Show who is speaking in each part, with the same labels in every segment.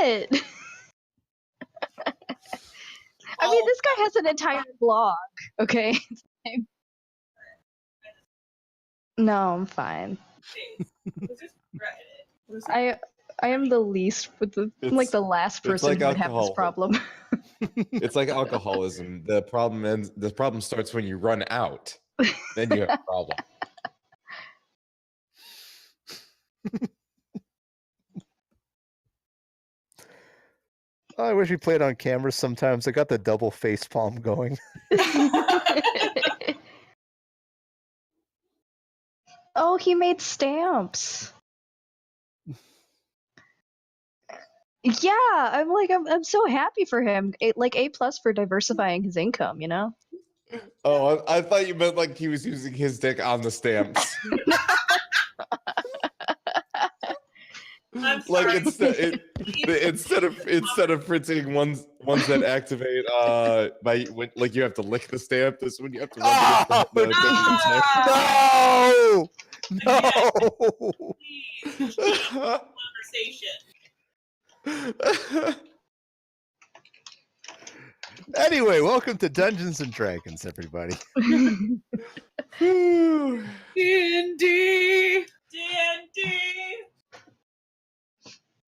Speaker 1: I mean, this guy has an entire blog, okay? No, I'm fine. I am the least with the like the last person who would have this problem.
Speaker 2: It's like alcoholism. The problem starts when you run out. Then you have a problem.
Speaker 3: Oh, I wish we played on camera sometimes. I got the double face palm going.
Speaker 1: Oh, he made stamps. Yeah, I'm so happy for him. A plus for diversifying his income, you know?
Speaker 2: Oh, I thought you meant like he was using his dick on the stamps. Like instead of printing ones that activate like you have to lick the stamp. This one you have to rub
Speaker 3: No!
Speaker 4: Conversation.
Speaker 3: Anyway, welcome to Dungeons and Dragons, everybody.
Speaker 4: D&D.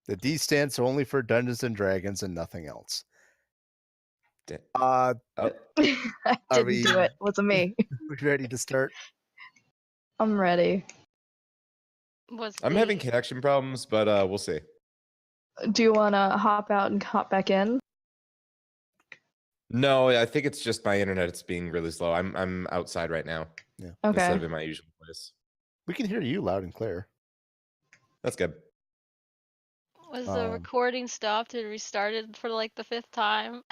Speaker 3: The D stands only for Dungeons and Dragons and nothing else.
Speaker 1: I didn't do it. It wasn't me.
Speaker 3: We ready to start?
Speaker 1: I'm ready.
Speaker 2: I'm having connection problems, but we'll see.
Speaker 1: Do you want to hop out and hop back in?
Speaker 2: No, I think it's just my internet. It's being really slow. I'm outside right now.
Speaker 3: Yeah.
Speaker 1: Okay.
Speaker 2: Instead of in my usual place.
Speaker 3: We can hear you loud and clear.
Speaker 2: That's good.
Speaker 5: Was the recording stopped and restarted for like the 5th time?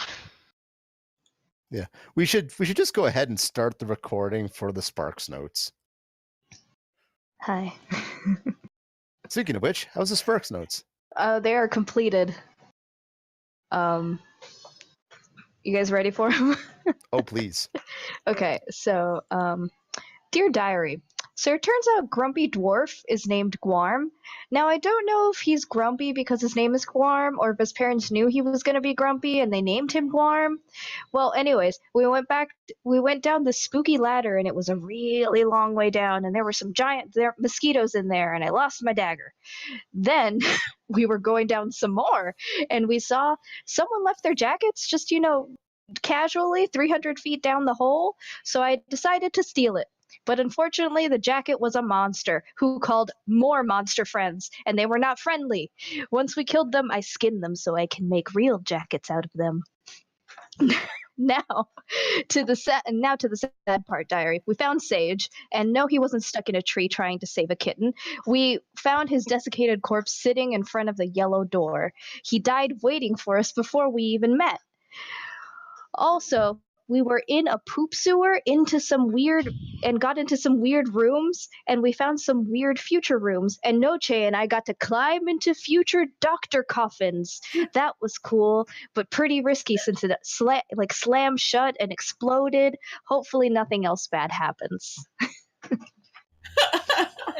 Speaker 3: Yeah, we should just go ahead and start the recording for the Sparks notes.
Speaker 1: Hi.
Speaker 3: Speaking of which, how's the Sparks notes?
Speaker 1: They are completed. You guys ready for them?
Speaker 3: Oh, please.
Speaker 1: Okay, so, Dear Diary. So it turns out Grumpy Dwarf is named Guarm. Now, I don't know if he's grumpy because his name is Guarm, or if his parents knew he was going to be grumpy and they named him Guarm. Well, anyways, we went down this spooky ladder, and it was a really long way down, and there were some giant mosquitoes in there, and I lost my dagger. Then we were going down some more, and we saw someone left their jackets just, casually 300 feet down the hole, so I decided to steal it. But unfortunately, the jacket was a monster who called more monster friends, and they were not friendly. Once we killed them, I skinned them so I can make real jackets out of them. Now to the sad part, Diary. We found Sage, and no, he wasn't stuck in a tree trying to save a kitten. We found his desiccated corpse sitting in front of the yellow door. He died waiting for us before we even met. Also, we were in a poop sewer got into some weird rooms, and we found some weird future rooms, and Noche and I got to climb into future doctor coffins. That was cool, but pretty risky since it slammed shut and exploded. Hopefully nothing else bad happens.
Speaker 4: I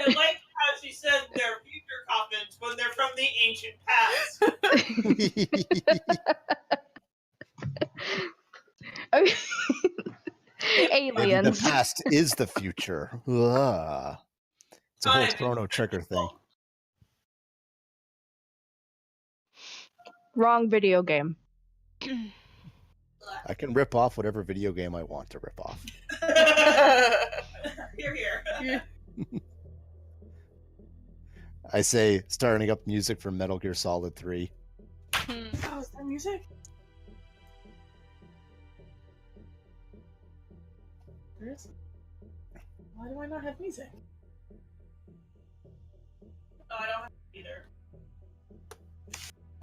Speaker 4: like how she said they're future coffins when they're from the ancient past.
Speaker 1: Aliens.
Speaker 3: The past is the future. Ugh. It's a whole Chrono Trigger thing.
Speaker 1: Wrong video game.
Speaker 3: I can rip off whatever video game I want to rip off.
Speaker 4: Here.
Speaker 3: I say, starting up music for Metal Gear Solid 3.
Speaker 4: Oh, is there music? There is. Why do I not have music? Oh, I don't have it either.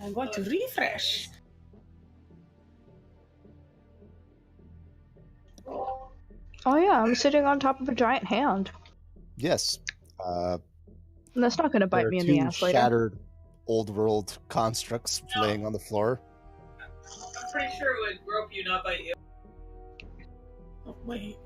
Speaker 4: I'm going to refresh.
Speaker 1: Oh yeah, I'm sitting on top of a giant hand.
Speaker 3: Yes.
Speaker 1: And that's not going to bite me in the ass later.
Speaker 3: Shattered old world constructs laying on the floor.
Speaker 4: I'm pretty sure it would grope you, not bite you. Oh, wait.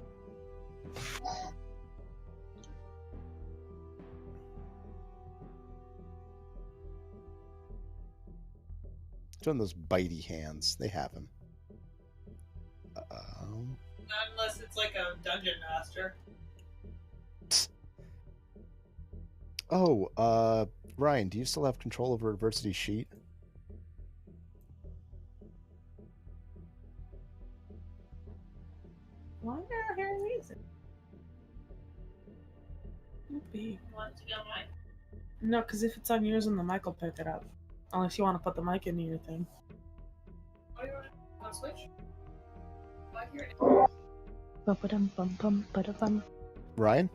Speaker 3: Doing those bitey hands. They have him.
Speaker 4: Not unless it's like a dungeon master.
Speaker 3: Oh, Ryan, do you still have control over adversity sheet?
Speaker 4: Why are I hearing music? You want to go mic? No, because if it's on yours, then the mic will pick it up. Unless you want to put the mic into your thing. Oh, you want to switch? Mic here.
Speaker 1: Ba-ba-dum-bum-bum,
Speaker 3: Ryan?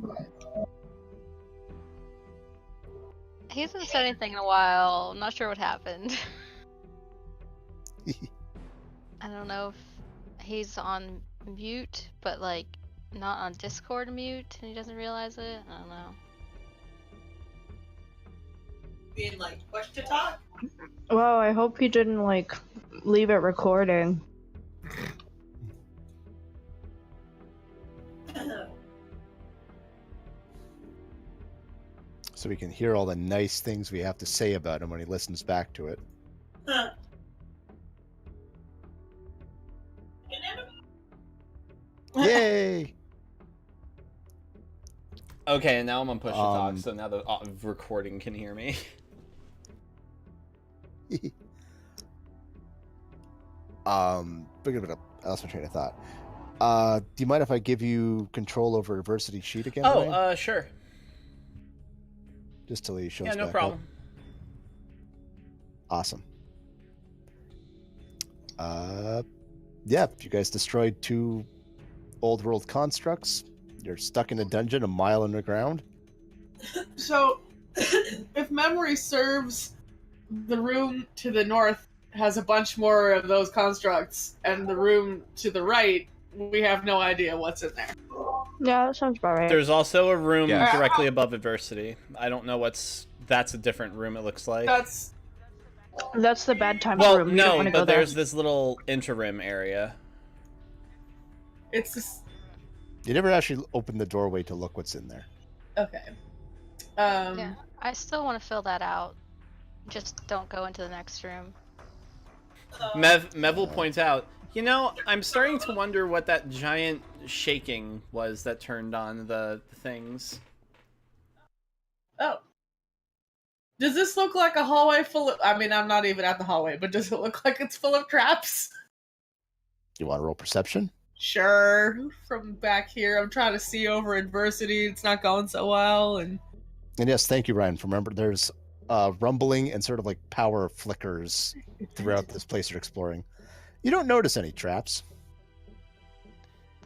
Speaker 5: He hasn't said anything in a while. I'm not sure what happened. I don't know if he's on mute, but like not on Discord mute, and he doesn't realize it. I don't know.
Speaker 4: Being like, push to talk?
Speaker 1: Well, I hope he didn't like leave it recording.
Speaker 3: So we can hear all the nice things we have to say about him when he listens back to it. Yay!
Speaker 6: Okay, and now I'm on push to talk, so now the recording can hear me.
Speaker 3: Bring it up. I lost my train of thought. Do you mind if I give you control over adversity sheet again? Ryan?
Speaker 6: Sure.
Speaker 3: Just till he shows
Speaker 6: Yeah, no
Speaker 3: back
Speaker 6: problem.
Speaker 3: up. Awesome. Yeah, you guys destroyed 2 old world constructs. You're stuck in a dungeon a mile underground.
Speaker 4: So, if memory serves, the room to the north has a bunch more of those constructs, and the room to the right, we have no idea what's in there.
Speaker 1: Yeah, that sounds about right.
Speaker 6: There's also a room
Speaker 2: Yeah.
Speaker 6: directly above adversity. I don't know that's a different room, it looks like.
Speaker 4: That's
Speaker 1: the bad time
Speaker 6: Well,
Speaker 1: room. You don't
Speaker 6: no,
Speaker 1: wanna go
Speaker 6: but
Speaker 1: there.
Speaker 6: there's this little interim area.
Speaker 4: it's just
Speaker 3: You never actually opened the doorway to look what's in there.
Speaker 4: okay.
Speaker 5: Yeah, I still want to fill that out. Just don't go into the next room.
Speaker 6: Mev will point out, you know, I'm starting to wonder what that giant shaking was that turned on the things.
Speaker 4: Oh. Does this look like a hallway full of... I mean, I'm not even at the hallway, but does it look like it's full of traps?
Speaker 3: You want to roll perception?
Speaker 4: Sure. From back here, I'm trying to see over adversity. It's not going so well, and...
Speaker 3: And yes, thank you, Ryan. Remember, there's rumbling and sort of like power flickers throughout this place you're exploring. You don't notice any traps.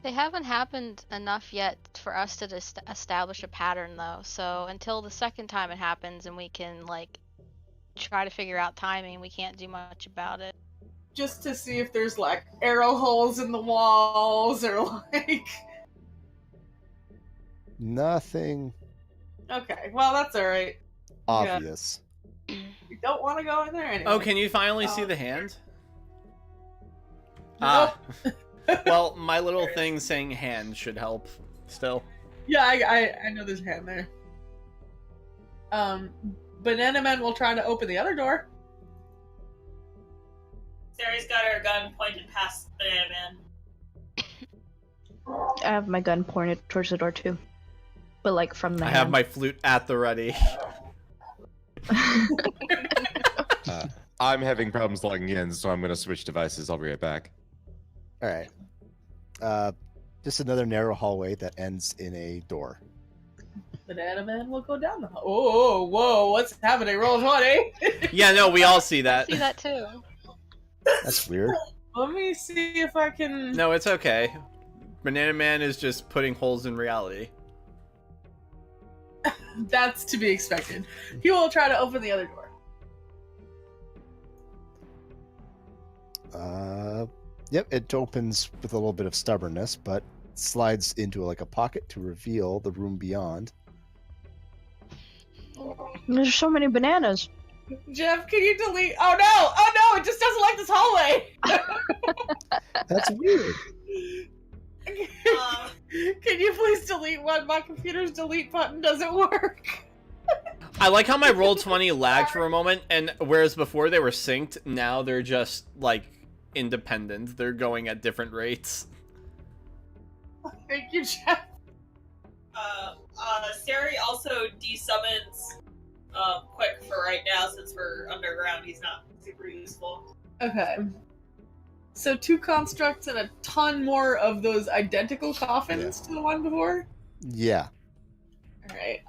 Speaker 5: They haven't happened enough yet for us to establish a pattern, though. So until the second time it happens and we can, like, try to figure out timing, we can't do much about it.
Speaker 4: Just to see if there's, like, arrow holes in the walls, or, like...
Speaker 3: Nothing
Speaker 4: Okay, well, that's alright.
Speaker 3: obvious.
Speaker 4: You don't want to go in there anyway.
Speaker 6: Oh, can you finally see the hand?
Speaker 4: Nope.
Speaker 6: Well, my little thing saying hand should help still.
Speaker 4: Yeah, I know there's a hand there. Banana Man will try to open the other door. Sarah's got her gun pointed past Banana Man.
Speaker 1: I have my gun pointed towards the door too, but like from the.
Speaker 6: I have my flute at the ready.
Speaker 2: I'm having problems logging in, so I'm going to switch devices. I'll be right back.
Speaker 3: All right. Just another narrow hallway that ends in a door.
Speaker 4: Banana Man will go down the hall. Oh, whoa, what's happening? Roll 20.
Speaker 6: Yeah, no, we all see that.
Speaker 5: See that too.
Speaker 3: That's weird.
Speaker 4: Let me see if I can...
Speaker 6: No, it's okay. Banana Man is just putting holes in reality.
Speaker 4: That's to be expected. He will try to open the other door.
Speaker 3: Yep, it opens with a little bit of stubbornness, but slides into like a pocket to reveal the room beyond.
Speaker 1: There's so many bananas.
Speaker 4: Jeff, can you delete... Oh no, it just doesn't like this hallway!
Speaker 3: That's weird.
Speaker 4: Can you please delete one? My computer's delete button doesn't work.
Speaker 6: I like how my roll 20 lagged for a moment, and whereas before they were synced, now they're just like independent. They're going at different rates.
Speaker 4: Thank you, Jeff.
Speaker 7: Sari also desummons Quick for right now since we're underground. He's not super useful.
Speaker 4: Okay. So 2 constructs and a ton more of those identical coffins to the one before?
Speaker 3: Yeah.
Speaker 4: Alright,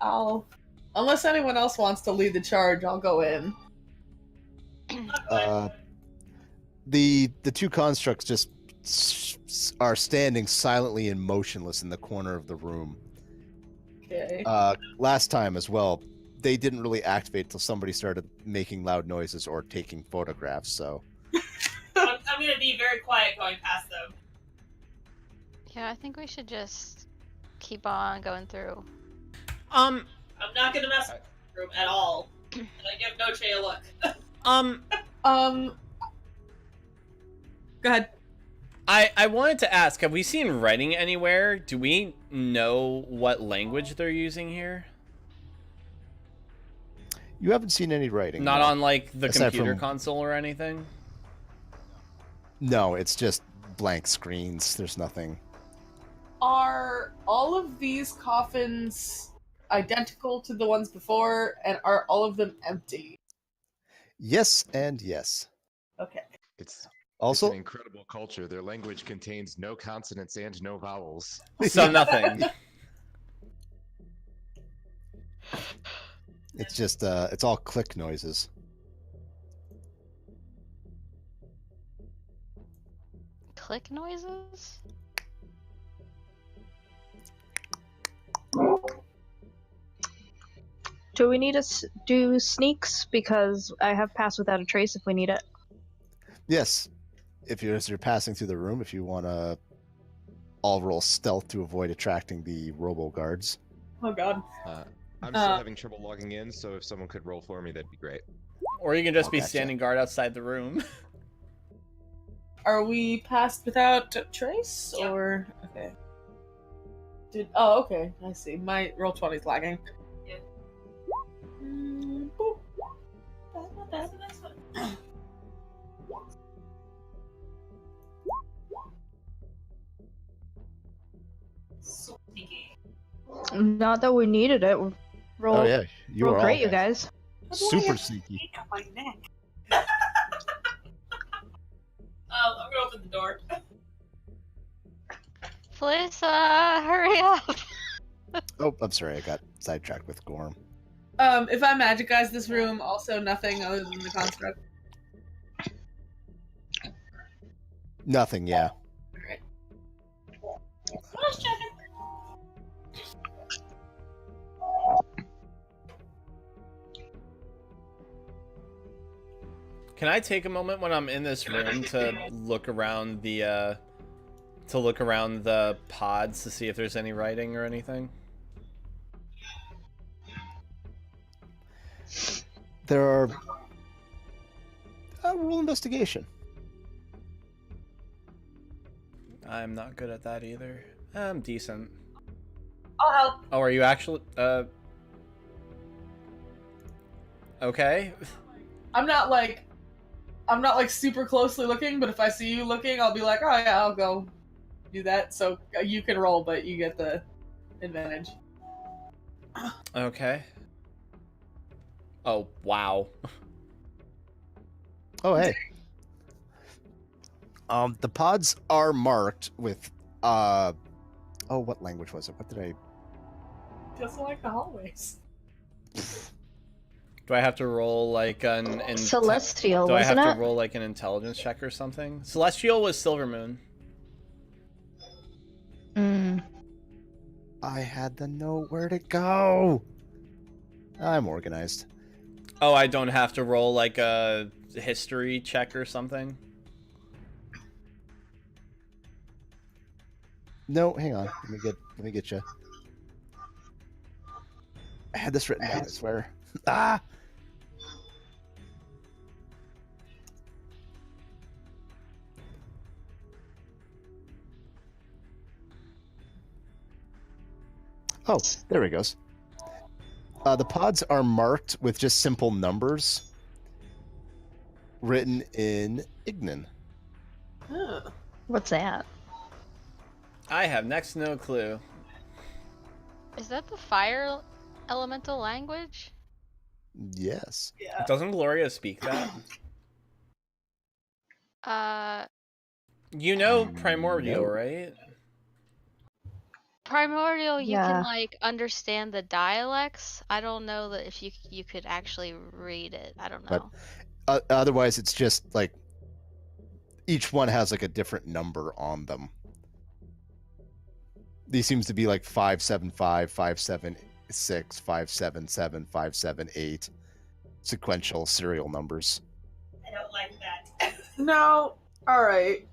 Speaker 4: unless anyone else wants to lead the charge, I'll go in.
Speaker 3: The 2 constructs just are standing silently and motionless in the corner of the room.
Speaker 4: Okay.
Speaker 3: Last time as well, they didn't really activate till somebody started making loud noises or taking photographs. So
Speaker 7: I'm gonna be very quiet going past them.
Speaker 5: Yeah, I think we should just keep on going through.
Speaker 7: I'm not gonna mess with the room at all. And I give Noche a look.
Speaker 4: Go ahead.
Speaker 6: I wanted to ask, have we seen writing anywhere? Do we know what language they're using here?
Speaker 3: you haven't seen any writing.
Speaker 6: Not
Speaker 3: no.
Speaker 6: on like the
Speaker 3: Aside
Speaker 6: computer
Speaker 3: from-
Speaker 6: console or anything?
Speaker 3: No, it's just blank screens. There's nothing.
Speaker 4: Are all of these coffins identical to the ones before, and are all of them empty?
Speaker 3: Yes and yes.
Speaker 4: Okay.
Speaker 2: It's
Speaker 3: Also,
Speaker 2: an incredible culture. Their language contains no consonants and no vowels.
Speaker 6: So nothing.
Speaker 3: it's just it's all click noises.
Speaker 5: Click noises?
Speaker 1: Do we need to do sneaks? Because I have pass without a trace if we need it.
Speaker 3: Yes, as you're passing through the room, if you want to all roll stealth to avoid attracting the robo guards.
Speaker 4: Oh god.
Speaker 2: I'm still having trouble logging in, so if someone could roll for me, that'd be great.
Speaker 6: Or you can just be
Speaker 3: Gotcha.
Speaker 6: standing guard outside the room.
Speaker 4: Are we passed without trace,
Speaker 7: Yeah.
Speaker 4: or okay? Okay, I see. My roll 20 is lagging.
Speaker 7: Yeah.
Speaker 4: Boop.
Speaker 7: That's the next one. So sneaky.
Speaker 1: Not that we needed it. Roll,
Speaker 3: Oh yeah, you
Speaker 1: roll
Speaker 3: are
Speaker 1: great,
Speaker 3: all
Speaker 1: you guys.
Speaker 3: super sneaky.
Speaker 7: Snake on my neck. I'm gonna open the door.
Speaker 5: Felissa, hurry up!
Speaker 3: Oh, I'm sorry, I got sidetracked with Gorm.
Speaker 4: If I magicize this room, also nothing other than the construct.
Speaker 3: Nothing, yeah.
Speaker 4: Alright.
Speaker 7: Just checking.
Speaker 6: Can I take a moment when I'm in this room to look around the pods to see if there's any writing or anything?
Speaker 3: There are roll investigation.
Speaker 6: I'm not good at that either. I'm decent.
Speaker 7: I'll help.
Speaker 6: Oh, are you actually okay?
Speaker 4: I'm not like super closely looking, but if I see you looking, I'll be like, oh yeah, I'll go do that. So you can roll, but you get the advantage.
Speaker 6: Okay. Oh, wow.
Speaker 3: Oh hey. The pods are marked with what language was it? What did I
Speaker 4: Just like the hallways.
Speaker 6: Do I have to roll like an
Speaker 1: Celestial,
Speaker 6: Do I
Speaker 1: wasn't
Speaker 6: have
Speaker 1: it?
Speaker 6: to roll like an intelligence check or something? Celestial was Silver Moon.
Speaker 3: I had to know where to go. I'm organized.
Speaker 6: Oh, I don't have to roll like a history check or something?
Speaker 3: No, hang on. Let me get you. I had this written down, I swear. Ah! Oh, there he goes. The pods are marked with just simple numbers written in Ignan.
Speaker 4: Huh.
Speaker 1: What's that?
Speaker 6: I have next to no clue.
Speaker 5: Is that the fire elemental language?
Speaker 3: Yes.
Speaker 4: Yeah.
Speaker 6: Doesn't Gloria speak that? You know Primordial,
Speaker 3: No.
Speaker 6: right?
Speaker 5: Primordial, you can
Speaker 1: Yeah.
Speaker 5: like understand the dialects. I don't know that if you could actually read it. I don't know.
Speaker 3: But otherwise, it's just like each one has like a different number on them. These seems to be like 575, 576, 577, 578 sequential serial numbers.
Speaker 7: I don't like that.
Speaker 4: No. All right.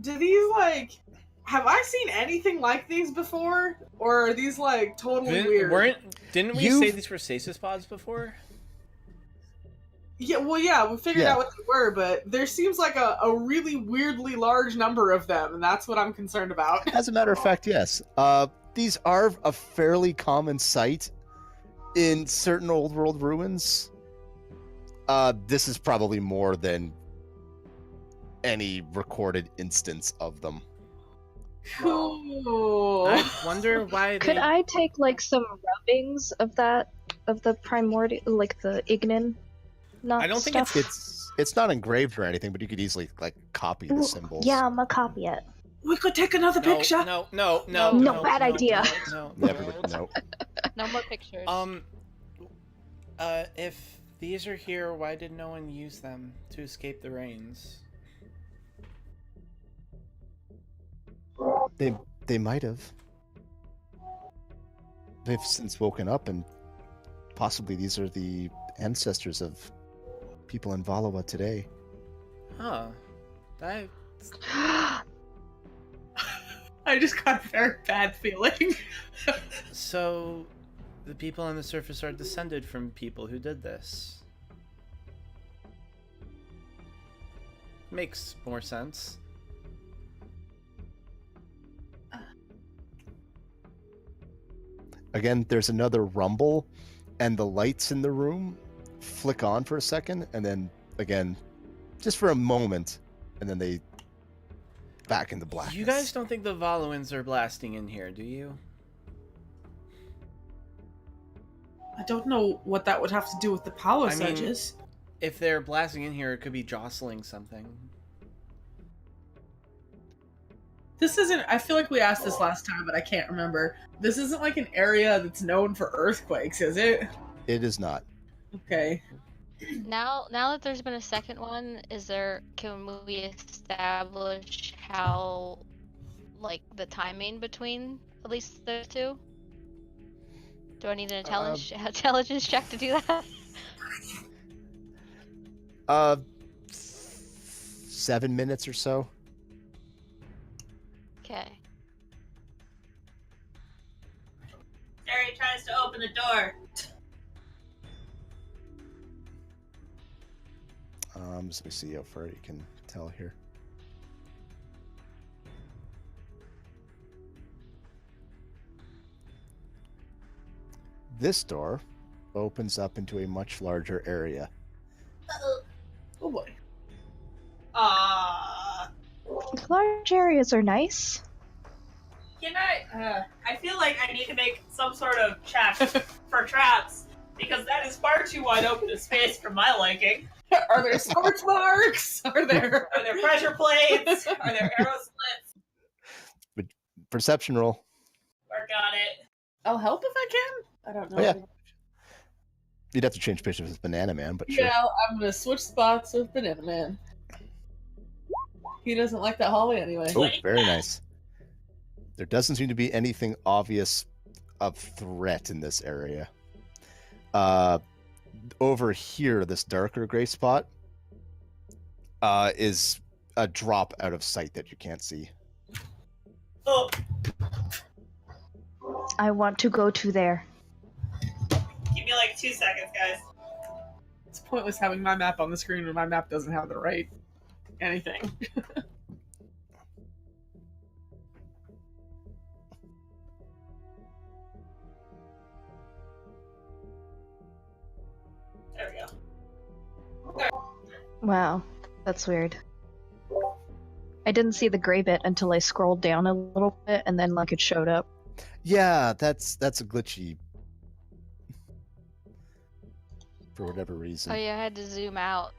Speaker 4: Do these like? Have I seen anything like these before, or are these like totally weird?
Speaker 6: Didn't we say these were stasis pods before?
Speaker 4: Yeah, well, yeah, we figured out what they were, but there seems like a really weirdly large number of them, and that's what I'm concerned about.
Speaker 3: As a matter of fact, yes. These are a fairly common sight in certain old world ruins. This is probably more than any recorded instance of them.
Speaker 4: Cool.
Speaker 6: I wonder why
Speaker 1: Could
Speaker 6: they...
Speaker 1: I take like some rubbings of the primordial, like the Ignan?
Speaker 6: I don't think
Speaker 1: stuff?
Speaker 3: It's not engraved or anything, but you could easily like copy the
Speaker 1: Ooh,
Speaker 3: symbols.
Speaker 1: Yeah, I'm gonna copy it.
Speaker 4: We could take another picture.
Speaker 6: No,
Speaker 1: bad idea.
Speaker 6: No.
Speaker 3: No.
Speaker 5: No more pictures.
Speaker 6: If these are here, why did no one use them to escape the rains?
Speaker 3: They might have. They've since woken up, and possibly these are the ancestors of people in Valawa today.
Speaker 6: Huh. That...
Speaker 4: I just got a very bad feeling.
Speaker 6: So, the people on the surface are descended from people who did this. Makes more sense.
Speaker 3: Again, there's another rumble, and the lights in the room flick on for a second, and then again, just for a moment, and then they back into blackness.
Speaker 6: You guys don't think the Valuans are blasting in here, do you?
Speaker 4: I don't know what that would have to do with the power
Speaker 6: I mean-
Speaker 4: surges.
Speaker 6: If they're blasting in here, it could be jostling something.
Speaker 4: This isn't. I feel like we asked this last time, but I can't remember. This isn't like an area that's known for earthquakes, is it?
Speaker 3: It is not.
Speaker 4: Okay.
Speaker 5: Now that there's been a second one, can we establish how, like, the timing between at least the two? Do I need an intelligence check to do that?
Speaker 3: 7 minutes or so.
Speaker 5: Okay.
Speaker 7: Harry tries to open the door.
Speaker 3: Let me see how far you can tell here. This door opens up into a much larger area.
Speaker 4: Oh boy.
Speaker 1: Large areas are nice.
Speaker 7: Can I feel like I need to make some sort of check for traps, because that is far too wide open a space for my liking.
Speaker 4: Are there scorch marks? Are there
Speaker 7: pressure plates? Are there arrow slits?
Speaker 3: Perception roll.
Speaker 7: Work on it.
Speaker 4: I'll help if I can. I don't know.
Speaker 3: Oh, yeah. You'd have to change pictures with Banana Man, but sure.
Speaker 4: Yeah, I'm gonna switch spots with Banana Man. He doesn't like that hallway anyway.
Speaker 3: Oh, very nice. There doesn't seem to be anything obvious of threat in this area. Over here, this darker gray spot is a drop out of sight that you can't see.
Speaker 7: Oh,
Speaker 1: I want to go to there.
Speaker 7: give me like 2 seconds, guys.
Speaker 4: It's pointless having my map on the screen when my map doesn't have the right anything.
Speaker 7: There we go.
Speaker 1: Wow, that's weird. I didn't see the gray bit until I scrolled down a little bit, and then like it showed up.
Speaker 3: Yeah, that's a glitchy for whatever reason.
Speaker 5: Oh yeah, I had to zoom out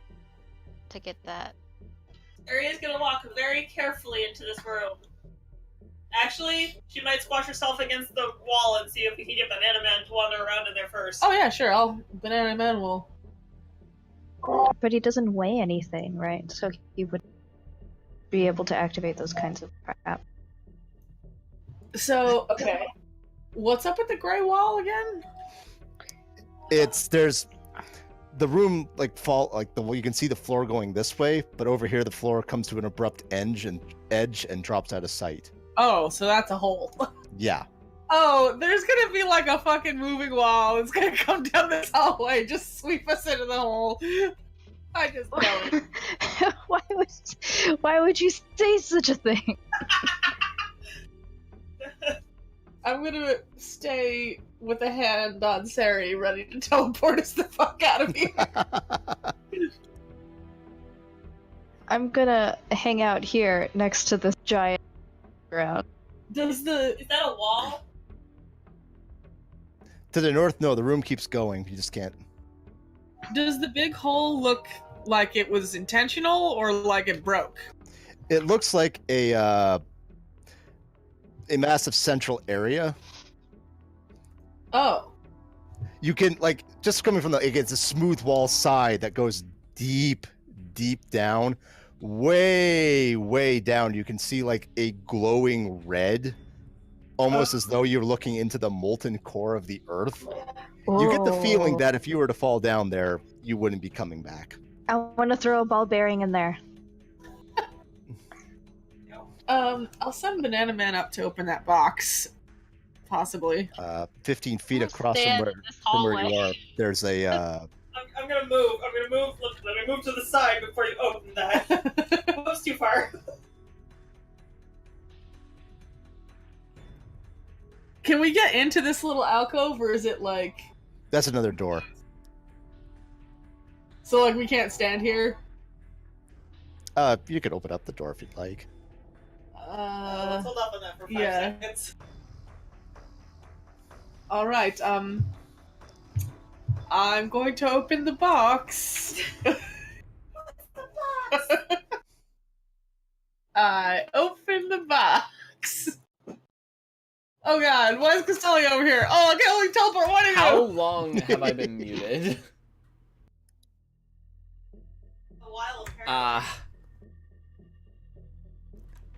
Speaker 5: to get that.
Speaker 7: Aria's gonna walk very carefully into this room. Actually, she might squash herself against the wall and see if we can get Banana Man to wander around in there first.
Speaker 4: Oh yeah, sure. Banana Man will.
Speaker 1: But he doesn't weigh anything, right? So he would be able to activate those kinds of crap.
Speaker 4: So okay, what's up with the gray wall again?
Speaker 3: There's the room you can see the floor going this way, but over here the floor comes to an abrupt edge and drops out of sight.
Speaker 4: Oh, so that's a hole.
Speaker 3: Yeah.
Speaker 4: Oh, there's gonna be like a fucking moving wall. It's gonna come down this hallway, just sweep us into the hole. I just know it.
Speaker 1: Why would you say such a thing?
Speaker 4: I'm gonna stay with a hand on Sari, ready to teleport us the fuck out of here.
Speaker 1: I'm gonna hang out here next to this giant ground.
Speaker 4: Does the
Speaker 7: Is that a wall?
Speaker 3: To the north, no, the room keeps going. You just can't.
Speaker 4: big hole look like it was intentional or like it broke?
Speaker 3: It looks like a massive central area.
Speaker 4: Oh.
Speaker 3: You can just coming from it's a smooth wall side that goes deep down, way down. You can see like a glowing red, almost as though you're looking into the molten core of the earth. You get the feeling that if you were to fall down there, you wouldn't be coming back.
Speaker 1: I want to throw a ball bearing in there.
Speaker 4: I'll send Banana Man up to open that box. Possibly.
Speaker 3: 15 feet
Speaker 5: I'll
Speaker 3: across
Speaker 5: stand
Speaker 3: from
Speaker 5: in this
Speaker 3: where you
Speaker 5: hallway.
Speaker 3: are, there's a
Speaker 7: I'm gonna move. Let me move to the side before you open that. Moves too far.
Speaker 4: Can we get into this little alcove, or is it like...
Speaker 3: that's another door.
Speaker 4: So, like, we can't stand here?
Speaker 3: You could open up the door if you'd like.
Speaker 7: Let's hold off on that for 5
Speaker 4: yeah.
Speaker 7: seconds.
Speaker 4: Alright, I'm going to open the box. I open the box. Oh god, why is Castelli over here? Oh, I can only teleport one of you!
Speaker 6: How long have I been muted?
Speaker 7: A while, apparently.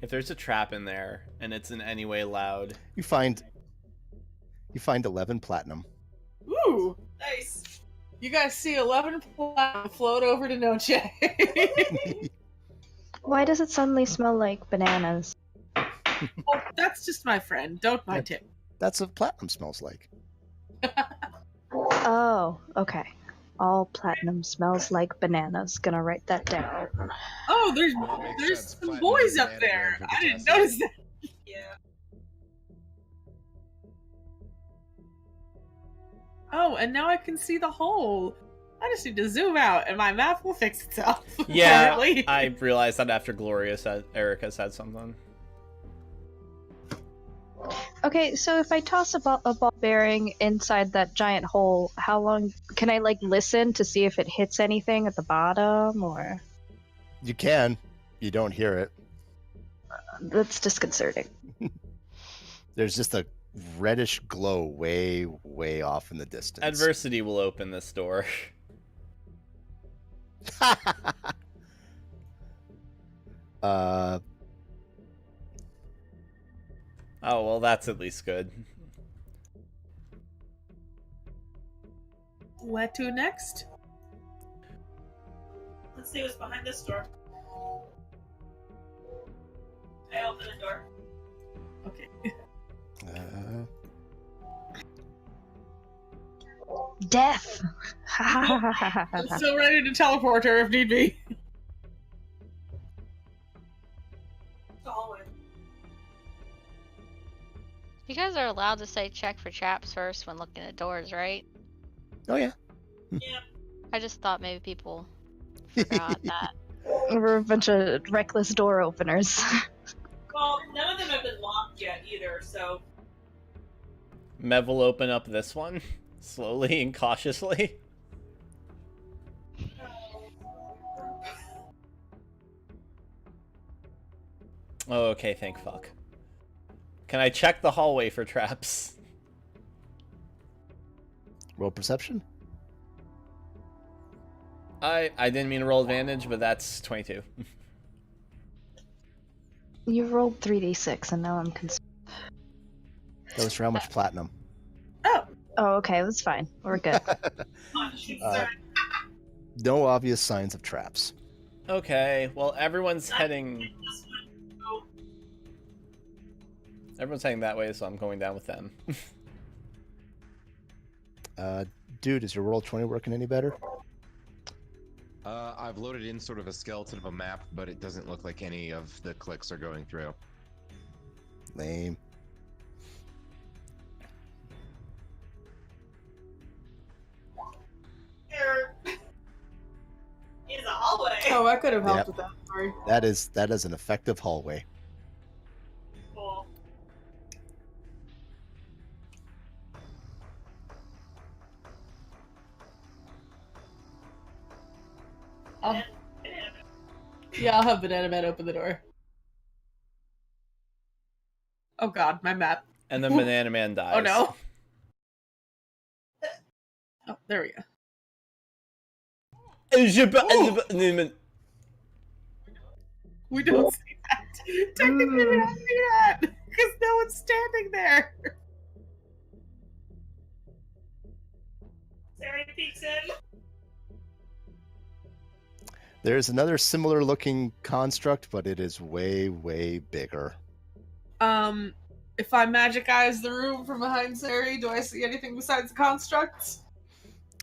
Speaker 6: If there's a trap in there and it's in any way loud,
Speaker 3: You find 11 platinum.
Speaker 4: Ooh!
Speaker 7: Nice.
Speaker 4: You guys see 11 platinum float over to Noche.
Speaker 1: Why does it suddenly smell like bananas?
Speaker 4: Well, that's just my friend. Don't mind him.
Speaker 3: That's what platinum smells like.
Speaker 1: Oh, okay. All platinum smells like bananas. Gonna write that down.
Speaker 4: Oh,
Speaker 2: Makes
Speaker 4: there's
Speaker 2: sense.
Speaker 4: some
Speaker 2: Platinum
Speaker 4: boys
Speaker 2: is
Speaker 4: up
Speaker 2: banana
Speaker 4: there.
Speaker 2: for
Speaker 4: I didn't
Speaker 2: potassium.
Speaker 4: notice that.
Speaker 7: Yeah.
Speaker 4: Oh, and now I can see the hole. I just need to zoom out, and my map will fix itself.
Speaker 6: yeah,
Speaker 4: apparently.
Speaker 6: I realized that after Erica said something.
Speaker 1: Okay, so if I toss a ball bearing inside that giant hole, how long can I listen to see if it hits anything at the bottom, or?
Speaker 3: You can. You don't hear it.
Speaker 1: That's disconcerting.
Speaker 3: There's just a reddish glow way off in the distance.
Speaker 6: Adversity will open this door. Oh, well, that's at least good.
Speaker 4: Where to next?
Speaker 7: Let's see what's behind this door. I open the door.
Speaker 4: Okay.
Speaker 1: Death!
Speaker 4: I'm still ready to teleport her if need be.
Speaker 7: The hallway.
Speaker 5: You guys are allowed to say check for traps first when looking at doors, right?
Speaker 3: Oh yeah.
Speaker 7: Yeah.
Speaker 5: I just thought maybe people forgot that.
Speaker 1: We're a bunch of reckless door openers.
Speaker 7: Well, none of them have been locked yet either, so
Speaker 6: Mev will open up this one slowly and cautiously. Oh, okay, thank fuck. Can I check the hallway for traps?
Speaker 3: Roll perception.
Speaker 6: I didn't mean to roll advantage, but that's 22.
Speaker 1: You rolled 3d6, and now I'm concerned.
Speaker 3: That was for how much platinum?
Speaker 1: Oh, okay, that's fine. We're good.
Speaker 3: No obvious signs of traps.
Speaker 6: Okay, well everyone's heading that way, so I'm going down with them.
Speaker 3: Dude, is your roll 20 working any better?
Speaker 2: I've loaded in sort of a skeleton of a map, but it doesn't look like any of the clicks are going through.
Speaker 3: Lame.
Speaker 7: there is a hallway.
Speaker 4: Oh, I could have helped
Speaker 3: Yep.
Speaker 4: with that. Sorry.
Speaker 3: That is an effective hallway.
Speaker 7: Cool.
Speaker 4: Yeah, I'll have Banana Man open the door. Oh god, my map.
Speaker 6: And then Banana Man dies.
Speaker 4: Oh no. Oh, there we go. We don't see that. Technically, we don't see that because no one's standing there.
Speaker 7: Sarah peeks in.
Speaker 3: There's another similar looking construct, but it is way, way bigger.
Speaker 4: If I magic eyes the room from behind Sari, do I see anything besides the constructs?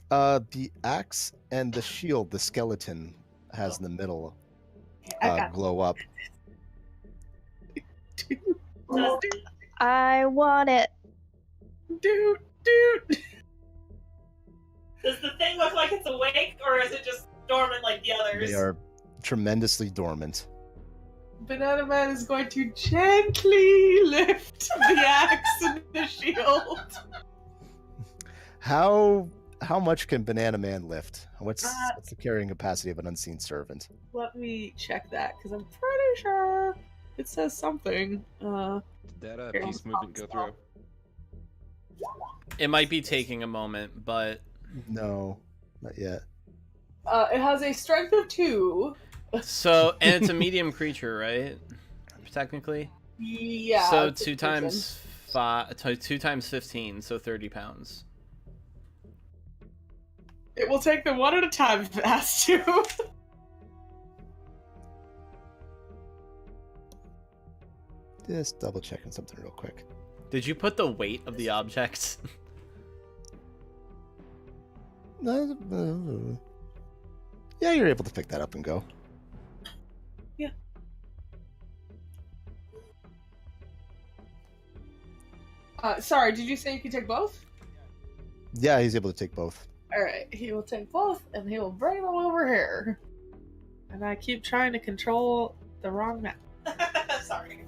Speaker 3: The axe and the shield the skeleton has in the middle glow up.
Speaker 1: I want it.
Speaker 4: Dude.
Speaker 7: Does the thing look like it's awake, or is it just dormant like the others?
Speaker 3: They are tremendously dormant.
Speaker 4: Banana Man is going to gently lift the axe and the shield.
Speaker 3: How much can Banana Man lift? What's the carrying capacity of an unseen servant?
Speaker 4: Let me check that, because I'm pretty sure it says something.
Speaker 2: Did that piece movement go through?
Speaker 6: It might be taking a moment, but
Speaker 3: No, not yet.
Speaker 4: It has a strength of 2.
Speaker 6: so and it's a medium creature, right? Technically.
Speaker 4: Yeah.
Speaker 6: So
Speaker 4: it's a
Speaker 6: 2 times 2 times 15, so 30 pounds.
Speaker 4: It will take them one at a time if it has to.
Speaker 3: Just double checking something real quick.
Speaker 6: Did you put the weight of the object?
Speaker 3: Yeah, you're able to pick that up and go.
Speaker 4: Yeah. Sorry, did you say you could take both?
Speaker 3: Yeah, he's able to take both.
Speaker 4: Alright, he will take both, and he will bring them over here. And I keep trying to control the wrong map.
Speaker 7: Sorry.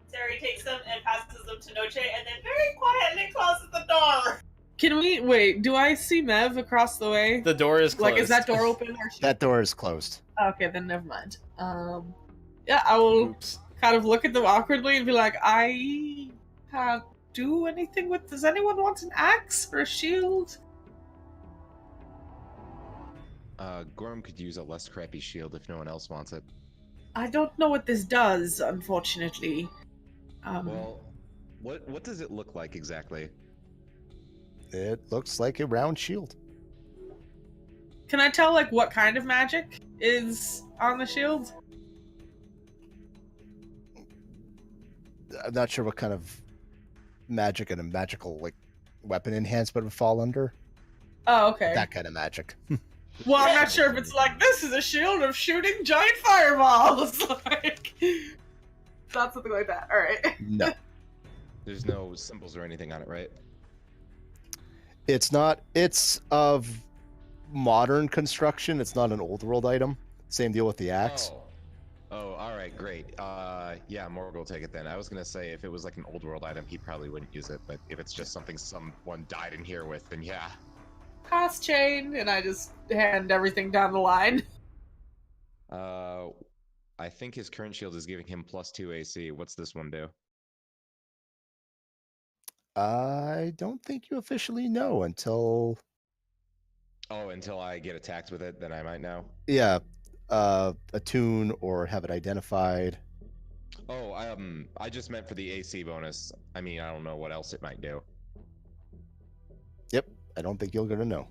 Speaker 7: Sari takes them and passes them to Noche, and then very quietly closes the door.
Speaker 4: Can we wait? Do I see Mev across the way?
Speaker 6: The door is closed.
Speaker 4: Like, is that door open? Or
Speaker 3: That door is closed.
Speaker 4: Okay, then never mind. Yeah, I will
Speaker 6: Oops.
Speaker 4: kind of look at them awkwardly and be like, I can't do anything with. Does anyone want an axe or a shield?
Speaker 2: Gorm could use a less crappy shield if no one else wants it.
Speaker 4: I don't know what this does, unfortunately.
Speaker 2: Well, what does it look like exactly?
Speaker 3: It looks like a round shield.
Speaker 4: Can I tell, like, what kind of magic is on the shield?
Speaker 3: I'm not sure what kind of magic and a magical like weapon enhancement would fall under.
Speaker 4: Oh, okay.
Speaker 3: That kind of magic.
Speaker 4: Well, I'm not sure if it's like, this is a shield of shooting giant fireballs. Like, not something like that. Alright.
Speaker 3: No.
Speaker 2: There's no symbols or anything on it, right?
Speaker 3: It's not. It's of modern construction. It's not an old world item. Same deal with the axe.
Speaker 2: Oh, all right, great. Yeah, Morg will take it then. I was gonna say if it was like an old world item, he probably wouldn't use it. But if it's just something someone died in here with, then yeah.
Speaker 4: Cost chain, and I just hand everything down the line.
Speaker 2: I think his current shield is giving him +2 AC. What's this one do?
Speaker 3: I don't think you officially know until.
Speaker 2: Oh, until I get attacked with it, then I might know.
Speaker 3: Yeah, attune or have it identified.
Speaker 2: Oh, I just meant for the AC bonus. I mean, I don't know what else it might do.
Speaker 3: Yep, I don't think you're gonna know.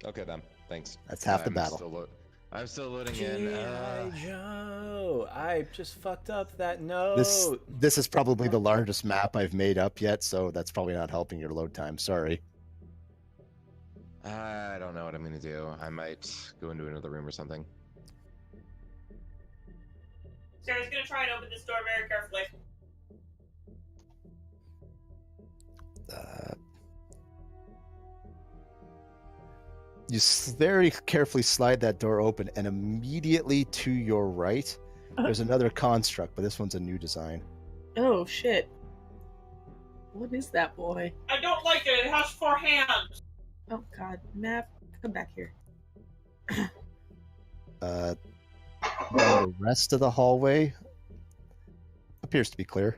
Speaker 2: Okay then, thanks.
Speaker 3: That's half the battle.
Speaker 2: I'm still loading in.
Speaker 6: G.I. Joe, I just fucked up that note.
Speaker 3: This is probably the largest map I've made up yet, so that's probably not helping your load time. Sorry.
Speaker 2: I don't know what I'm gonna do. I might go into another room or something.
Speaker 7: Sarah's gonna try and open this door very carefully.
Speaker 3: You very carefully slide that door open, and immediately to your right, there's another construct, but this one's a new design.
Speaker 4: Oh shit! What is that boy?
Speaker 7: I don't like it. It has 4 hands.
Speaker 4: Oh god, map, come back here.
Speaker 3: The rest of the hallway appears to be clear.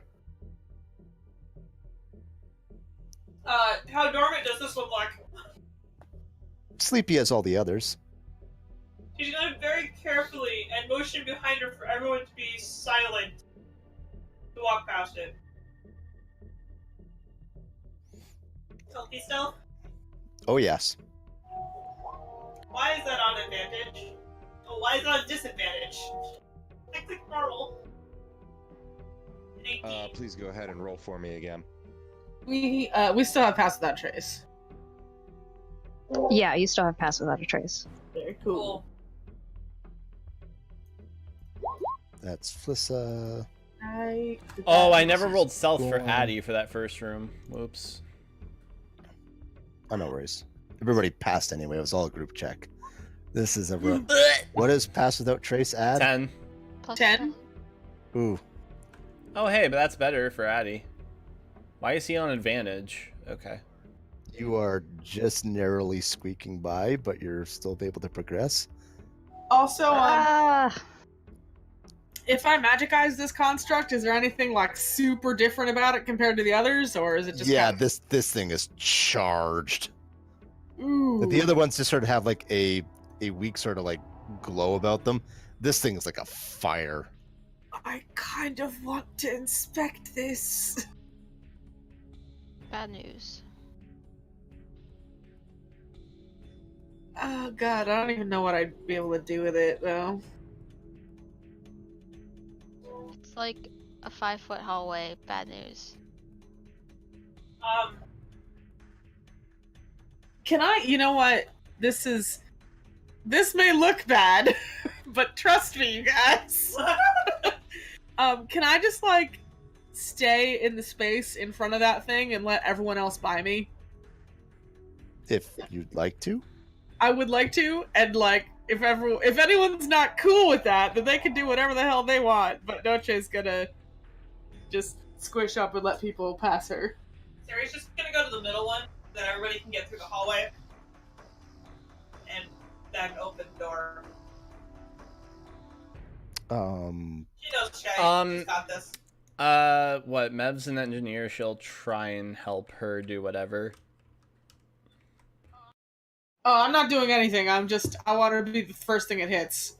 Speaker 7: How dormant does this look like?
Speaker 3: Sleepy as all the others.
Speaker 7: She's gonna very carefully and motion behind her for everyone to be silent to walk past it. Stealthy stealth?
Speaker 3: Oh yes.
Speaker 7: Why is that on advantage? Oh, why is it on disadvantage? I click normal. An 18.
Speaker 2: Please go ahead and roll for me again.
Speaker 4: We still have Pass Without Trace.
Speaker 1: Yeah, you still have Pass Without a Trace.
Speaker 4: Very cool.
Speaker 3: That's Flissa.
Speaker 6: I never rolled stealth for Addy for that first room. Whoops.
Speaker 3: Oh, no worries. Everybody passed anyway. It was all a group check. This is a what does Pass Without Trace add?
Speaker 6: 10.
Speaker 5: Plus
Speaker 4: 10?
Speaker 3: Ooh.
Speaker 6: Oh, hey, but that's better for Addy. Why is he on advantage? Okay.
Speaker 3: You are just narrowly squeaking by, but you're still able to progress.
Speaker 4: Also,
Speaker 1: Ah,
Speaker 4: if I magicize this construct, is there anything like super different about it compared to the others, or is it just
Speaker 3: Yeah,
Speaker 4: kind
Speaker 3: this thing is charged.
Speaker 4: of... Ooh.
Speaker 3: The other ones just sort of have like a weak sort of like glow about them. This thing is like a fire.
Speaker 4: I kind of want to inspect this.
Speaker 5: Bad news.
Speaker 4: Oh god, I don't even know what I'd be able to do with it though.
Speaker 5: It's like a 5-foot hallway. Bad news.
Speaker 4: Can I, you know what? This may look bad, but trust me, you guys. Can I just like stay in the space in front of that thing and let everyone else by me?
Speaker 3: If you'd like to.
Speaker 4: I would like to, and like if anyone's not cool with that, then they can do whatever the hell they want. But Noche's gonna just squish up and let people pass her.
Speaker 7: Sarah's just gonna go to the middle one, so that everybody can get through the hallway. And then open the door. She knows Shay. She's got this.
Speaker 6: What? Mev's an engineer. She'll try and help her do whatever.
Speaker 4: Oh, I'm not doing anything. I want her to be the first thing it hits.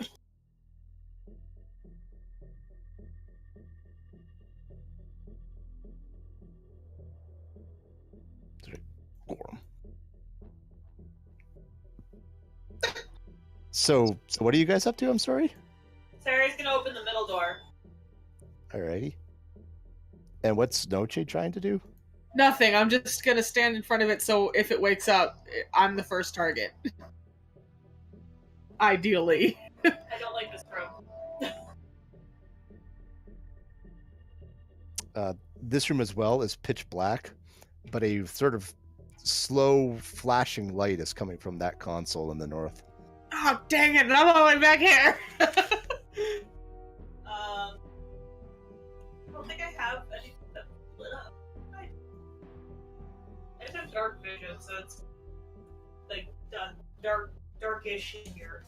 Speaker 3: So what are you guys up to? I'm sorry.
Speaker 7: Sarah's gonna open the middle door.
Speaker 3: Alrighty. And what's Noche trying to do?
Speaker 4: Nothing. I'm just gonna stand in front of it so if it wakes up, I'm the first target. Ideally.
Speaker 7: I don't like this room.
Speaker 3: This room as well is pitch black, but a sort of slow flashing light is coming from that console in the north.
Speaker 4: Oh, dang it, I'm all the way back here.
Speaker 7: I don't think I have anything that lit up. I just have dark vision, so it's like darkish in here.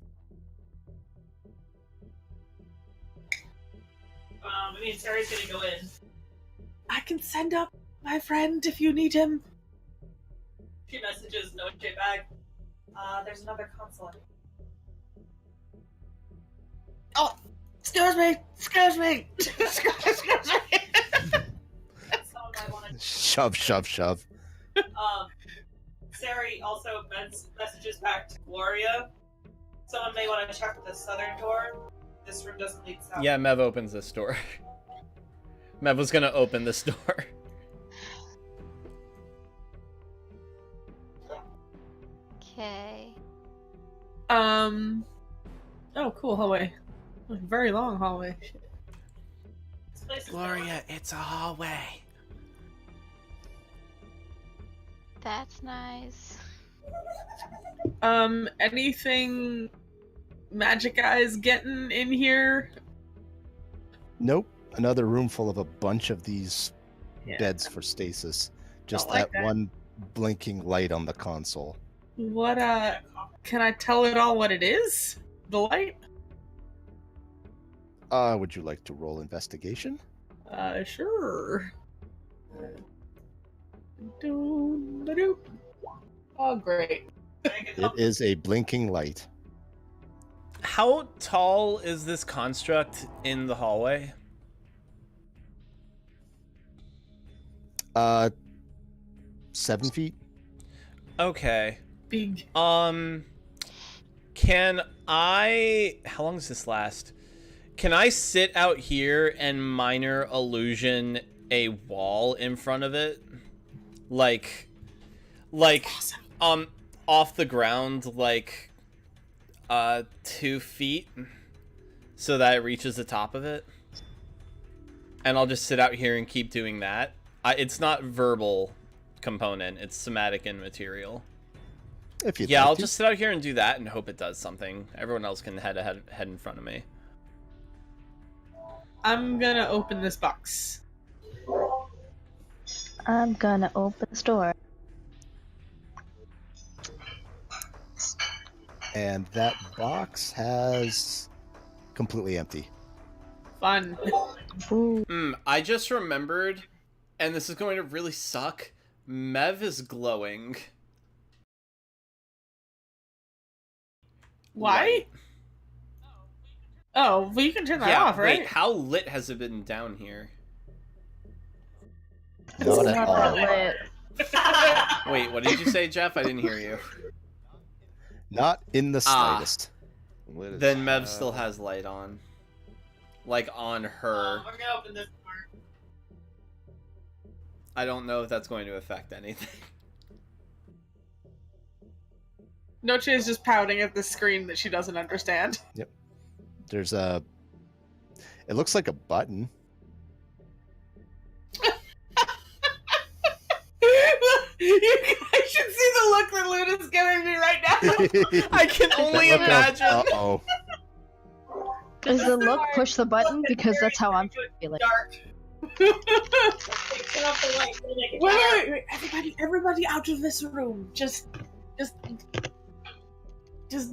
Speaker 7: I mean, Sarah's gonna go in.
Speaker 4: I can send up my friend if you need him.
Speaker 7: She messages no shit back. There's another console.
Speaker 4: Oh, excuse me, excuse me, excuse me.
Speaker 7: Someone might want to.
Speaker 3: Shove, shove, shove.
Speaker 7: Sarah also messages back to Gloria. Someone may want to check the southern door. This room doesn't lead south.
Speaker 6: Yeah, Mev opens this door. Mev was gonna open this door.
Speaker 5: Okay.
Speaker 4: Oh, cool hallway. Very long hallway.
Speaker 7: This place is
Speaker 6: Gloria, it's a hallway.
Speaker 5: That's nice.
Speaker 4: Anything magic eyes getting in here?
Speaker 3: Nope. Another room full of a bunch of these
Speaker 4: Yeah.
Speaker 3: beds for stasis. Just
Speaker 4: Don't like
Speaker 3: that
Speaker 4: that.
Speaker 3: one blinking light on the console.
Speaker 4: What, can I tell it all what it is? The light?
Speaker 3: Would you like to roll investigation?
Speaker 4: Sure. Doo-ba-doo. Oh, great.
Speaker 3: It is a blinking light.
Speaker 6: How tall is this construct in the hallway?
Speaker 3: 7 feet.
Speaker 6: Okay.
Speaker 4: Big.
Speaker 6: Can I... How long does this last? Can I sit out here and minor illusion a wall in front of it? Like, off the ground, like, 2 feet, so that it reaches the top of it? And I'll just sit out here and keep doing that. It's not verbal component, it's somatic and material.
Speaker 3: If you'd
Speaker 6: Yeah,
Speaker 3: like
Speaker 6: I'll
Speaker 3: to.
Speaker 6: just sit out here and do that and hope it does something. Everyone else can head in front of me.
Speaker 4: I'm gonna open this box.
Speaker 1: I'm gonna open the door.
Speaker 3: And that box has completely empty.
Speaker 4: Fun.
Speaker 1: Ooh.
Speaker 6: I just remembered, and this is going to really suck. Mev is glowing.
Speaker 4: Why?
Speaker 6: Light.
Speaker 4: Oh, well, you can turn that
Speaker 6: Yeah,
Speaker 4: off, right?
Speaker 6: wait, how lit has it been down here?
Speaker 3: Not at
Speaker 1: Not
Speaker 3: all.
Speaker 1: that lit.
Speaker 6: Wait, what did you say, Jeff? I didn't hear you.
Speaker 3: Not in the slightest.
Speaker 2: Lit as
Speaker 6: Then Mev
Speaker 2: hell.
Speaker 6: still has light on. Like, on her.
Speaker 7: I'm gonna open this door.
Speaker 6: I don't know if that's going to affect anything.
Speaker 4: Noche is just pouting at the screen that she doesn't understand.
Speaker 3: There's a... It looks like a button.
Speaker 4: You guys should see the look that Luna's giving me right now.
Speaker 6: I can only
Speaker 3: Look up-
Speaker 6: imagine.
Speaker 3: Uh-oh.
Speaker 1: Is the look push the button? Because that's how I'm feeling.
Speaker 7: Dark. Turn off the light. We'll make it dark.
Speaker 4: Wait, everybody out of this room. Just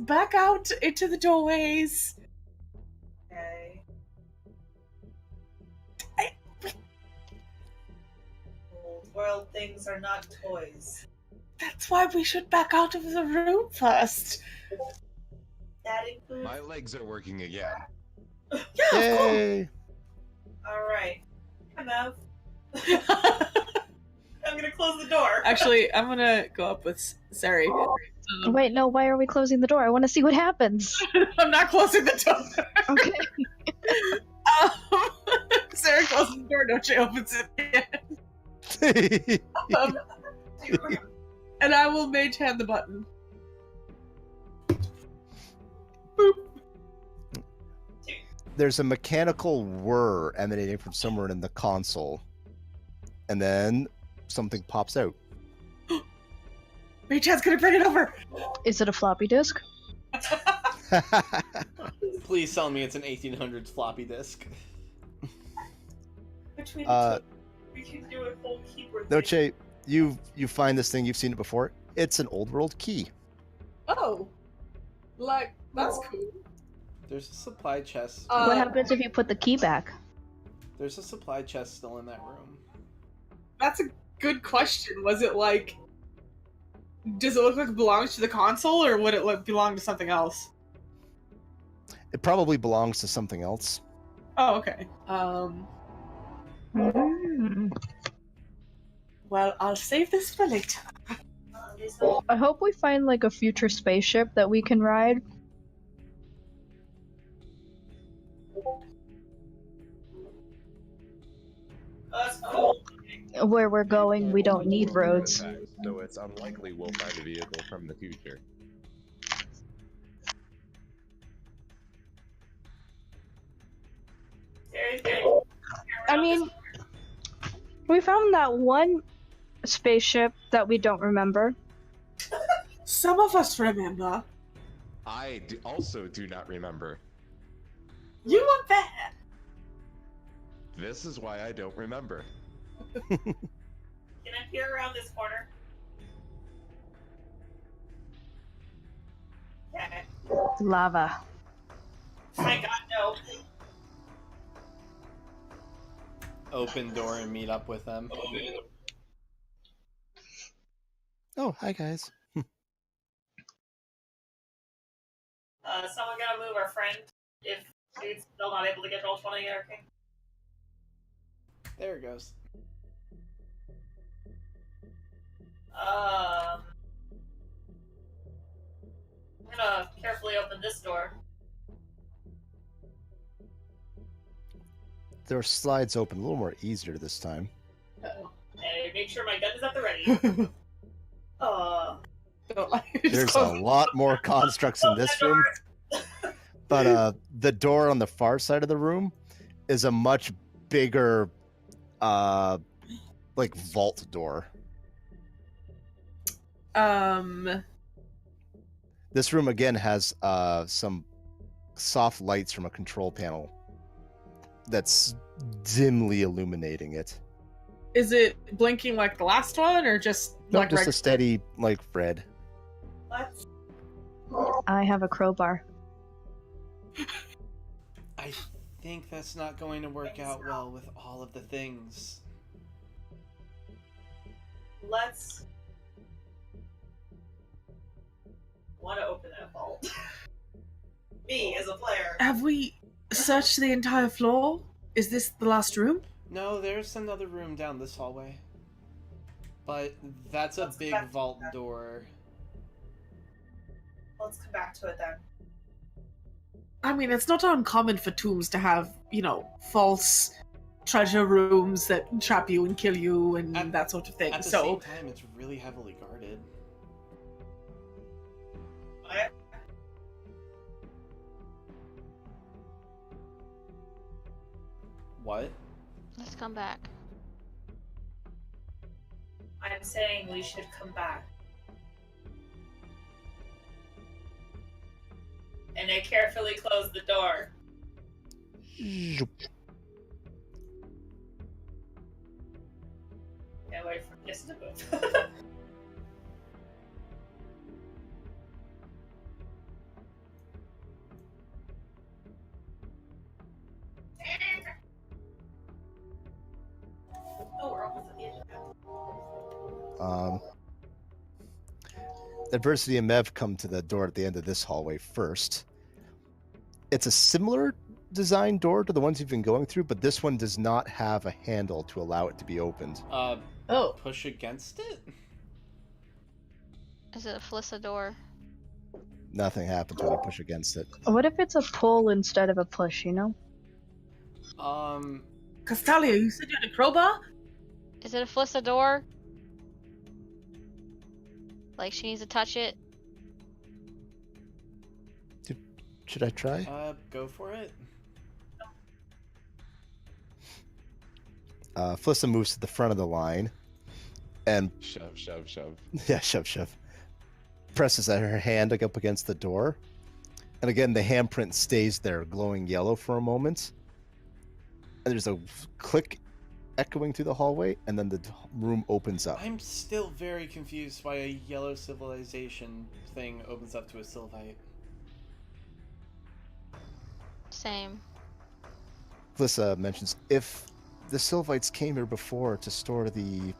Speaker 4: back out into the doorways.
Speaker 7: Okay. Old world things are not toys.
Speaker 4: That's why we should back out of the room first.
Speaker 7: That includes.
Speaker 2: My legs are working again.
Speaker 4: Yeah, of
Speaker 3: Yay!
Speaker 7: Alright. I'm out. I'm gonna close the door.
Speaker 4: Actually, I'm gonna go up with Sari.
Speaker 1: Wait, no, why are we closing the door? I want to see what happens.
Speaker 4: I'm not closing the door.
Speaker 1: Okay.
Speaker 4: Sarah closes the door, Noche opens it again. And I will mage hand the button. Boop.
Speaker 3: There's a mechanical whir emanating from somewhere in the console. And then something pops out.
Speaker 4: Chad's gonna bring it over.
Speaker 1: Is it a floppy disk?
Speaker 6: Please tell me it's an 1800s floppy disk.
Speaker 7: Between the two, we can do a whole keeper thing.
Speaker 3: Noche, you find this thing, you've seen it before. It's an old world key.
Speaker 4: Oh, like that's cool.
Speaker 6: There's a supply chest.
Speaker 1: What happens if you put the key back?
Speaker 6: There's a supply chest still in that room.
Speaker 4: That's a good question. Was it like? Does it look like it belongs to the console, or would it belong to something else?
Speaker 3: It probably belongs to something else.
Speaker 4: Oh, okay. Well, I'll save this for later.
Speaker 1: I hope we find like a future spaceship that we can ride.
Speaker 7: That's cool.
Speaker 1: Where we're going, we don't need roads.
Speaker 2: So it's unlikely we'll find a vehicle from the future.
Speaker 1: I mean, we found that one spaceship that we don't remember.
Speaker 4: Some of us remember.
Speaker 2: Also do not remember.
Speaker 4: You were there.
Speaker 2: This is why I don't remember.
Speaker 7: Can I peer around this corner? Okay.
Speaker 1: Lava.
Speaker 7: My god, no.
Speaker 6: Open door and meet up with them.
Speaker 3: Oh, hi guys.
Speaker 7: Someone gotta move our friend if dude's still not able to get roll 20 or king.
Speaker 6: There it goes.
Speaker 7: I'm gonna carefully open this door.
Speaker 3: There are slides open a little more easier this time.
Speaker 7: Hey, make sure my gun is at the ready.
Speaker 3: There's a lot more constructs in this room, but the door on the far side of the room is a much bigger, like vault door. This room again has some soft lights from a control panel that's dimly illuminating it.
Speaker 4: Is it blinking like the last one, or just
Speaker 3: No,
Speaker 4: like
Speaker 3: just a steady, like, red.
Speaker 7: What?
Speaker 1: I have a crowbar.
Speaker 6: I think that's not going to work out well with all of the things.
Speaker 7: Let's. Want to open that vault? Me as a player.
Speaker 4: Have we searched the entire floor? Is this the last room?
Speaker 6: No, there's another room down this hallway. But that's a
Speaker 7: Let's
Speaker 6: big
Speaker 7: go back to
Speaker 6: vault
Speaker 7: that.
Speaker 6: door.
Speaker 7: Let's come back to it then.
Speaker 4: I mean, it's not uncommon for tombs to have, false treasure rooms that trap you and kill you and that sort of thing.
Speaker 6: At the
Speaker 4: So,
Speaker 6: same time, it's really heavily guarded. What?
Speaker 5: Let's come back.
Speaker 7: I'm saying we should come back. And I carefully close the door. Can't wait for this to move. Oh, we're almost at the edge of that.
Speaker 3: Adversity and Mev come to the door at the end of this hallway first. It's a similar design door to the ones you've been going through, but this one does not have a handle to allow it to be opened.
Speaker 6: Push against it?
Speaker 5: Is it a Felissa door?
Speaker 3: Nothing happens when you push against it.
Speaker 1: What if it's a pull instead of a push,
Speaker 4: Castalia, you said you had a crowbar?
Speaker 5: Is it a Felissa door? Like she needs to touch it?
Speaker 3: Should I try?
Speaker 6: Go for it.
Speaker 3: Felissa moves to the front of the line, and
Speaker 2: Shove.
Speaker 3: yeah, shove. presses her hand up against the door. And again, the handprint stays there, glowing yellow for a moment. And there's a click echoing through the hallway, and then the room opens up.
Speaker 6: I'm still very confused why a yellow civilization thing opens up to a Sylvite.
Speaker 5: Same.
Speaker 3: Flissa mentions, if the Sylvites came here before to store the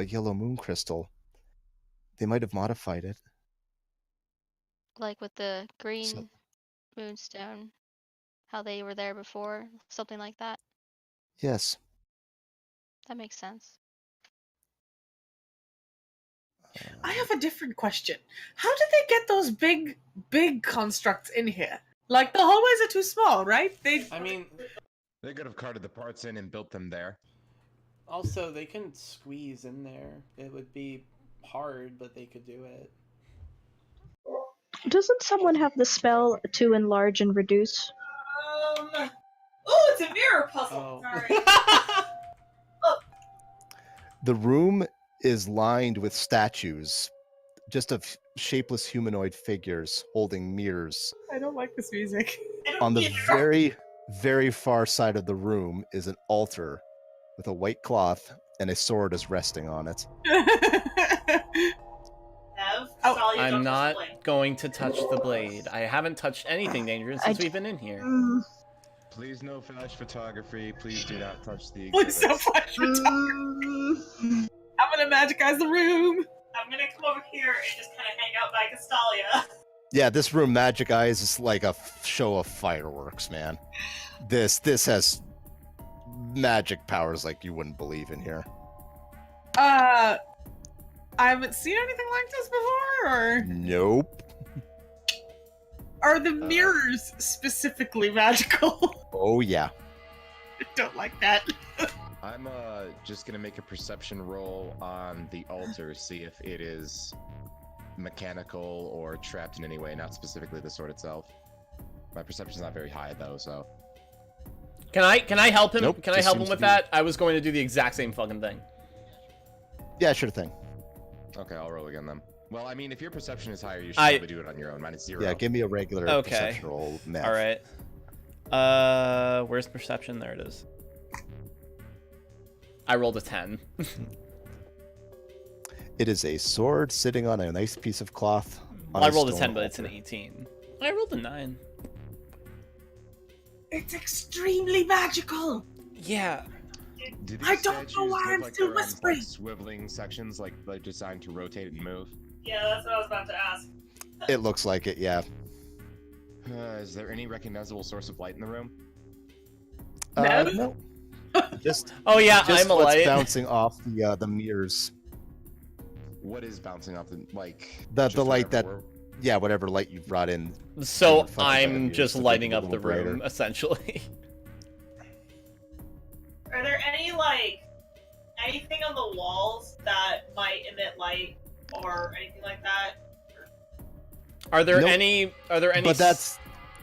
Speaker 3: yellow moon crystal, they might have modified it.
Speaker 5: Like with the green
Speaker 3: So-
Speaker 5: moonstone, how they were there before, something like that.
Speaker 3: Yes.
Speaker 5: That makes sense.
Speaker 4: I have a different question. How did they get those big constructs in here? Like, the hallways are too small, right?
Speaker 6: I mean,
Speaker 2: They could have carted the parts in and built them there.
Speaker 6: also, they can squeeze in there. It would be hard, but they could do it.
Speaker 1: Doesn't someone have the spell to enlarge and reduce?
Speaker 7: Oh, it's a mirror puzzle.
Speaker 6: Oh.
Speaker 7: Sorry.
Speaker 3: The room is lined with statues, just of shapeless humanoid figures holding mirrors.
Speaker 4: I don't like this music.
Speaker 3: On the very, very far side of the room is an altar with a white cloth, and a sword is resting on it.
Speaker 6: I'm not going to touch the blade. I haven't touched anything dangerous since we've been in here.
Speaker 2: Please no flash photography. Please do not touch the
Speaker 4: Please
Speaker 2: exhibits.
Speaker 4: don't flash photography. I'm gonna magicize the room.
Speaker 7: I'm gonna come over here and just kind of hang out by Castalia.
Speaker 3: Yeah, this room, Magic Eyes, is like a show of fireworks, man. This has magic powers like you wouldn't believe in here.
Speaker 4: I haven't seen anything like this before, or
Speaker 3: Nope.
Speaker 4: are the mirrors specifically magical?
Speaker 3: Oh yeah.
Speaker 4: I don't like that.
Speaker 2: I'm just gonna make a perception roll on the altar, see if it is mechanical or trapped in any way, not specifically the sword itself. My perception's not very high though, so.
Speaker 6: Can I help him?
Speaker 3: Nope,
Speaker 6: Can I
Speaker 3: just
Speaker 6: help him
Speaker 3: seems
Speaker 6: with
Speaker 3: to be-
Speaker 6: that? I was going to do the exact same fucking thing.
Speaker 3: Yeah, sure thing.
Speaker 2: Okay, I'll roll again then. Well, I mean, if your perception is higher, you should
Speaker 6: I-
Speaker 2: probably do it on your own. Mine is 0.
Speaker 3: Yeah, give me a regular
Speaker 6: Okay.
Speaker 3: perception roll. Math.
Speaker 6: All right. Where's perception? There it is. I rolled a 10.
Speaker 3: It is a sword sitting on a nice piece of cloth. on
Speaker 6: Well, I rolled a
Speaker 3: stone
Speaker 6: 10, but it's an
Speaker 3: altar.
Speaker 6: 18. I rolled a 9.
Speaker 4: It's extremely magical.
Speaker 6: Yeah.
Speaker 2: Do
Speaker 4: I
Speaker 2: these
Speaker 4: don't know
Speaker 2: statues
Speaker 4: why
Speaker 2: look
Speaker 4: I'm
Speaker 2: like
Speaker 4: still
Speaker 2: they're on,
Speaker 4: whispering.
Speaker 2: like, swiveling sections, like designed to rotate and move?
Speaker 7: Yeah, that's what I was about to ask.
Speaker 3: It looks like it, yeah.
Speaker 2: Is there any recognizable source of light in the room?
Speaker 3: No. Just,
Speaker 6: Oh yeah,
Speaker 3: just
Speaker 6: I'm a
Speaker 3: what's
Speaker 6: light.
Speaker 3: bouncing off the mirrors.
Speaker 2: What is bouncing off the, like...
Speaker 3: The
Speaker 2: just
Speaker 3: light
Speaker 2: whatever
Speaker 3: that-
Speaker 2: we're-
Speaker 3: Yeah, whatever light you brought in.
Speaker 6: So
Speaker 3: fucking by the
Speaker 6: I'm
Speaker 3: mirrors
Speaker 6: just
Speaker 3: to make
Speaker 6: lighting
Speaker 3: it a
Speaker 6: up the
Speaker 3: little brighter.
Speaker 6: room, essentially.
Speaker 7: Are there any anything on the walls that might emit light or anything like that?
Speaker 6: Are there
Speaker 3: Nope.
Speaker 6: any? Are there any?
Speaker 3: But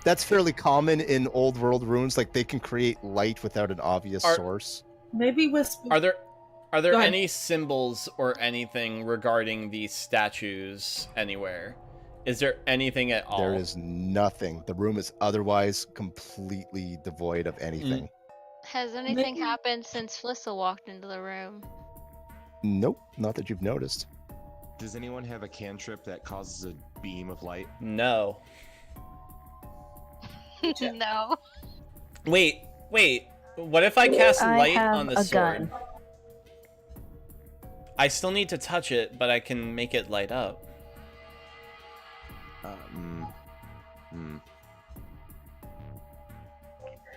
Speaker 3: that's fairly common in old world runes. Like they can create light without an obvious
Speaker 6: Are-
Speaker 3: source.
Speaker 4: Maybe whisper.
Speaker 6: Are there
Speaker 4: Go ahead.
Speaker 6: any symbols or anything regarding these statues anywhere? Is there anything at all?
Speaker 3: There is nothing. The room is otherwise completely devoid of anything.
Speaker 5: Has anything
Speaker 4: Maybe-
Speaker 5: happened since Flissa walked into the room?
Speaker 3: Nope, not that you've noticed.
Speaker 2: Does anyone have a cantrip that causes a beam of light?
Speaker 6: No.
Speaker 5: No.
Speaker 6: Wait. What if I cast
Speaker 1: I
Speaker 6: light
Speaker 1: have
Speaker 6: on the
Speaker 1: a
Speaker 6: sword?
Speaker 1: gun.
Speaker 6: I still need to touch it, but I can make it light up.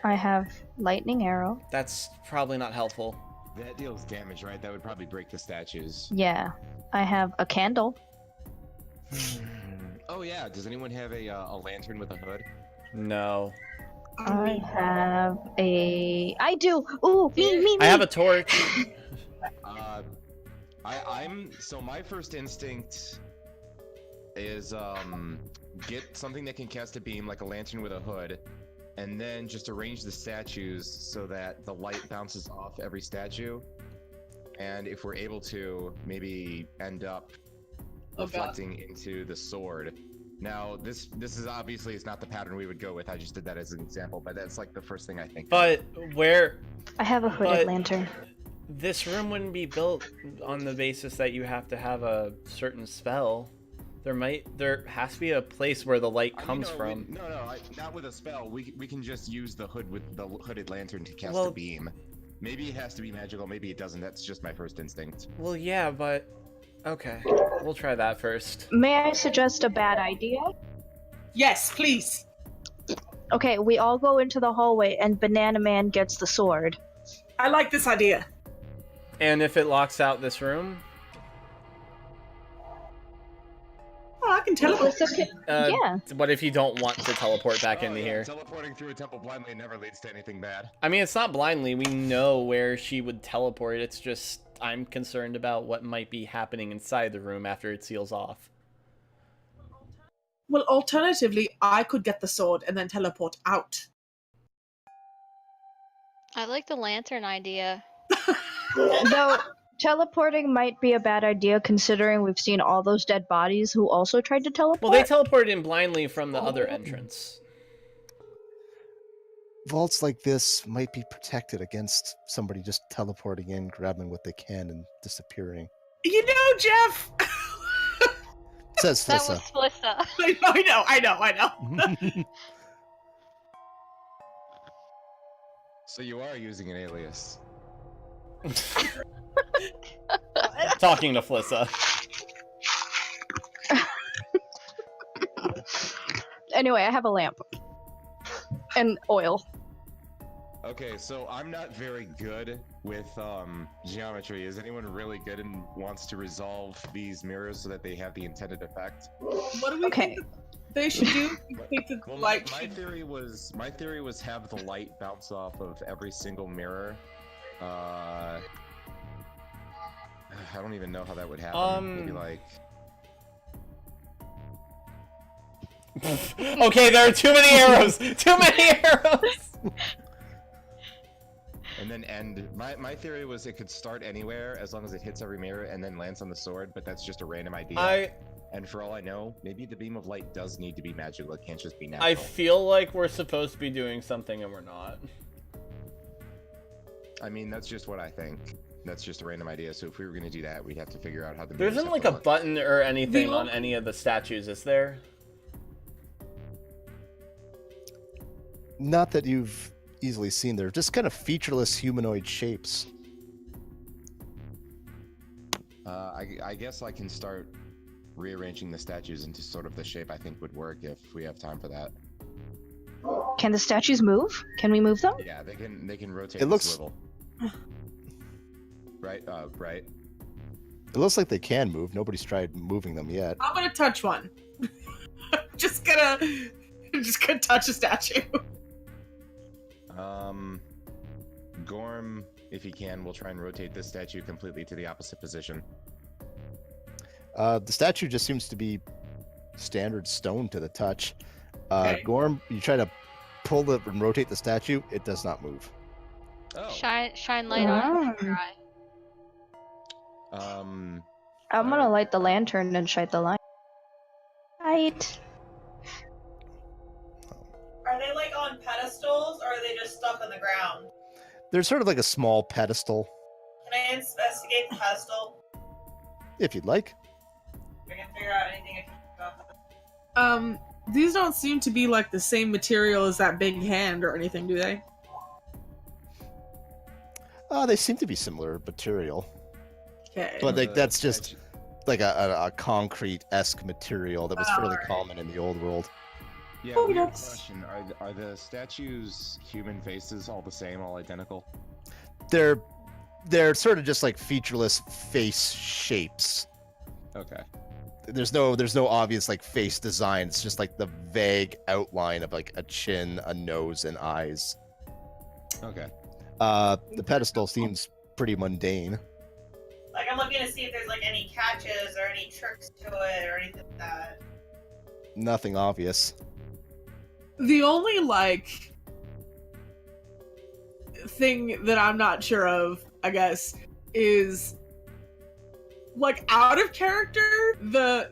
Speaker 1: I have lightning arrow.
Speaker 6: That's probably not helpful.
Speaker 2: That deals damage, right? That would probably break the statues.
Speaker 1: Yeah. I have a candle.
Speaker 2: Oh yeah, does anyone have a lantern with a hood?
Speaker 6: No.
Speaker 1: I have a. I do. Ooh, me.
Speaker 6: I have a torch.
Speaker 2: So my first instinct is get something that can cast a beam, like a lantern with a hood, and then just arrange the statues so that the light bounces off every statue. And if we're able to, maybe end up
Speaker 4: Oh, God.
Speaker 2: reflecting into the sword. Now, this is obviously it's not the pattern we would go with. I just did that as an example, but that's like the first thing I think.
Speaker 6: But where
Speaker 1: I have a hooded
Speaker 6: But-
Speaker 1: lantern.
Speaker 6: this room wouldn't be built on the basis that you have to have a certain spell. There has to be a place where the light comes from.
Speaker 2: Not with a spell. We can just use the hood with the hooded lantern to cast
Speaker 6: Well-
Speaker 2: a beam. Maybe it has to be magical. Maybe it doesn't. That's just my first instinct.
Speaker 6: Well, yeah, but okay, we'll try that first.
Speaker 1: May I suggest a bad idea?
Speaker 4: Yes, please.
Speaker 1: Okay, we all go into the hallway and Banana Man gets the sword.
Speaker 7: I like this idea.
Speaker 6: And if it locks out this room,
Speaker 7: Oh, I can teleport.
Speaker 1: Yeah.
Speaker 6: what if you don't want to teleport back into here?
Speaker 2: Teleporting through a temple blindly never leads to anything bad.
Speaker 6: I mean, it's not blindly. We know where she would teleport. It's just I'm concerned about what might be happening inside the room after it seals off.
Speaker 7: Well, alternatively, I could get the sword and then teleport out.
Speaker 5: I like the lantern idea.
Speaker 1: Though teleporting might be a bad idea considering we've seen all those dead bodies who also tried to teleport.
Speaker 6: Well, they teleported in blindly from the other entrance.
Speaker 3: Vaults like this might be protected against somebody just teleporting in, grabbing what they can, and disappearing.
Speaker 7: You know, Jeff.
Speaker 3: Says
Speaker 5: That
Speaker 3: Flissa.
Speaker 5: was Flissa.
Speaker 7: I know.
Speaker 2: So you are using an alias.
Speaker 6: Talking to Flissa.
Speaker 1: Anyway, I have a lamp. And oil.
Speaker 2: Okay, so I'm not very good with geometry. Is anyone really good and wants to resolve these mirrors so that they have the intended effect?
Speaker 4: What do we
Speaker 1: Okay.
Speaker 4: think they should do? You think that
Speaker 2: Well,
Speaker 4: light
Speaker 2: my
Speaker 4: should-
Speaker 2: theory was have the light bounce off of every single mirror. I don't even know how that would happen. Maybe like
Speaker 6: Okay, there are too many arrows. Too many arrows.
Speaker 2: and then end. My theory was it could start anywhere as long as it hits every mirror and then lands on the sword, but that's just a random idea. And for all I know, maybe the beam of light does need to be magical. It can't just be natural.
Speaker 6: I feel like we're supposed to be doing something and we're not.
Speaker 2: I mean, that's just what I think. That's just a random idea. So if we were going to do that, we'd have to figure out how the
Speaker 6: There
Speaker 2: mirrors
Speaker 6: isn't
Speaker 2: have
Speaker 6: like
Speaker 2: to
Speaker 6: a
Speaker 2: look.
Speaker 6: button or anything
Speaker 4: The
Speaker 6: on any of the statues, is there?
Speaker 3: Not that you've easily seen. They're just kind of featureless humanoid shapes.
Speaker 2: I guess I can start rearranging the statues into sort of the shape I think would work if we have time for that.
Speaker 1: Can the statues move? Can we move them?
Speaker 2: Yeah, they can rotate
Speaker 3: It
Speaker 2: and
Speaker 3: looks-
Speaker 2: swivel. Right, right.
Speaker 3: It looks like they can move. Nobody's tried moving them yet.
Speaker 7: I'm gonna touch one. just gonna touch a statue.
Speaker 2: Gorm, if he can, will try and rotate this statue completely to the opposite position.
Speaker 3: The statue just seems to be standard stone to the touch.
Speaker 7: Okay.
Speaker 3: Gorm, you try to pull it and rotate the statue, it does not move.
Speaker 2: Oh.
Speaker 5: Shine light on it. Try.
Speaker 2: Um.
Speaker 1: I'm gonna light the lantern and shine the light. Light.
Speaker 7: Are they like on pedestals, or are they just stuck on the ground?
Speaker 3: There's sort of like a small pedestal,
Speaker 7: Can I investigate the pedestal?
Speaker 3: if you'd like.
Speaker 7: I can figure out anything I can about that.
Speaker 4: These don't seem to be like the same material as that big hand or anything, do they?
Speaker 3: They seem to be similar material,
Speaker 4: Okay.
Speaker 3: but like that's just
Speaker 2: statue-
Speaker 3: like a concrete-esque material that was fairly
Speaker 7: Alright.
Speaker 3: common in the old world.
Speaker 2: Yeah,
Speaker 4: Oh,
Speaker 2: weird
Speaker 4: that's-
Speaker 2: question. Are the statues' human faces all the same, all identical?
Speaker 3: They're sort of just like featureless face shapes.
Speaker 2: Okay.
Speaker 3: There's no obvious like face design. It's just like the vague outline of like a chin, a nose, and eyes.
Speaker 2: Okay.
Speaker 3: The pedestal seems pretty mundane.
Speaker 7: Like, I'm looking to see if there's like any catches or any tricks to it or anything like that.
Speaker 3: Nothing obvious.
Speaker 4: The only like thing that I'm not sure of, I guess, is like out of character,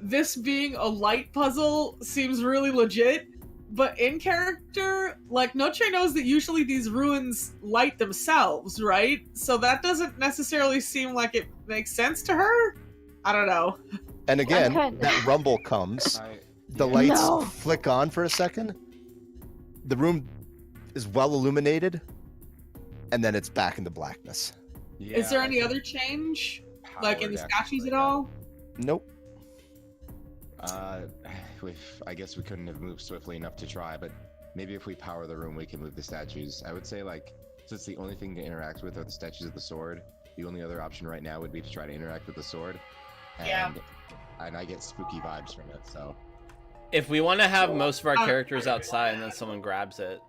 Speaker 4: this being a light puzzle seems really legit. But in character, like, Noche knows that usually these ruins light themselves, right? So that doesn't necessarily seem like it makes sense to her? I don't know.
Speaker 3: And again,
Speaker 1: Okay.
Speaker 3: that rumble comes.
Speaker 2: I,
Speaker 3: The
Speaker 2: yeah.
Speaker 3: lights
Speaker 1: No.
Speaker 3: flick on for a second. The room is well illuminated. And then it's back into blackness.
Speaker 4: Is there
Speaker 2: Yeah,
Speaker 4: any other change? Like in the
Speaker 2: powered
Speaker 4: statues
Speaker 2: actually,
Speaker 4: at all?
Speaker 3: Nope.
Speaker 2: I guess we couldn't have moved swiftly enough to try, but maybe if we power the room, we can move the statues. I would say, like, since the only thing to interact with are the statues of the sword, the only other option right now would be to try to interact with the sword.
Speaker 7: Yeah.
Speaker 2: And I get spooky vibes from it, so.
Speaker 6: If we want to have most of our characters outside and then someone grabs it.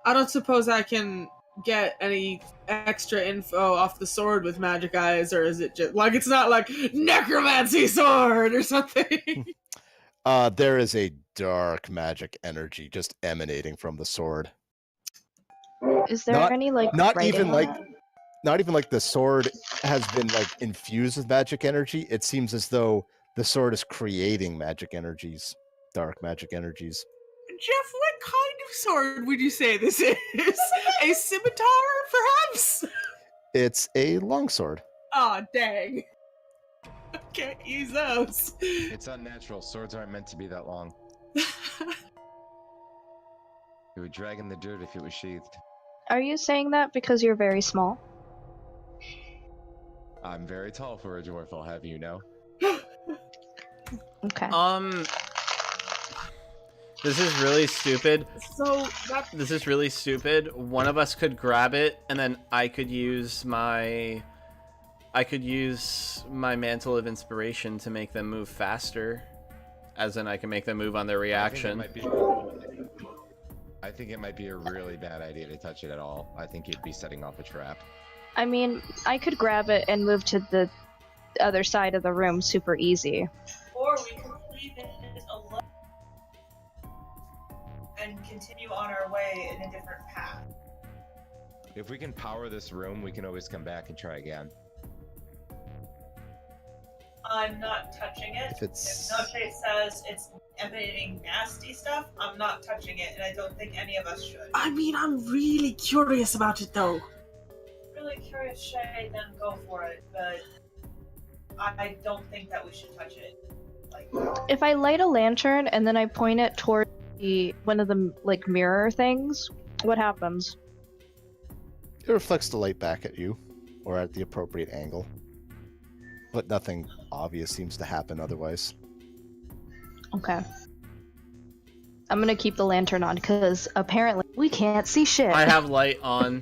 Speaker 4: I don't suppose I can get any extra info off the sword with magic eyes, or is it just like it's not like necromancy sword or something?
Speaker 3: There is a dark magic energy just emanating from the sword.
Speaker 1: Is there
Speaker 3: Not-
Speaker 1: any like
Speaker 3: not
Speaker 1: writing
Speaker 3: even
Speaker 1: on
Speaker 3: like-
Speaker 1: it?
Speaker 3: Not even like the sword has been like infused with magic energy. It seems as though the sword is creating magic energies, dark magic energies.
Speaker 4: Jeff, what kind of sword would you say this is? A scimitar, perhaps?
Speaker 3: It's a longsword.
Speaker 4: Aw, dang. I can't use those.
Speaker 2: It's unnatural. Swords aren't meant to be that long. It would drag in the dirt if it was sheathed.
Speaker 1: Are you saying that because you're very small?
Speaker 2: I'm very tall for a dwarf, I'll have you know.
Speaker 1: Okay.
Speaker 6: This is really stupid.
Speaker 4: So that
Speaker 6: This is really stupid. One of us could grab it, and then I could use my mantle of inspiration to make them move faster. As in, I can make them move on their reaction.
Speaker 2: I think it might be a really bad idea to touch it at all. I think you'd be setting off a trap.
Speaker 1: I mean, I could grab it and move to the other side of the room super easy.
Speaker 7: Or we can leave it alone and continue on our way in a different path.
Speaker 2: If we can power this room, we can always come back and try again.
Speaker 7: I'm not touching it.
Speaker 3: If it's
Speaker 7: Noche says it's emanating nasty stuff, I'm not touching it, and I don't think any of us should.
Speaker 4: I mean, I'm really curious about it, though.
Speaker 7: Really curious, Shay, then go for it, but I don't think that we should touch it. Like,
Speaker 1: If I light a lantern and then I point it toward one of the like mirror things, what happens?
Speaker 3: it reflects the light back at you, or at the appropriate angle. But nothing obvious seems to happen otherwise.
Speaker 1: Okay. I'm gonna keep the lantern on because apparently we can't see shit.
Speaker 6: I have light on.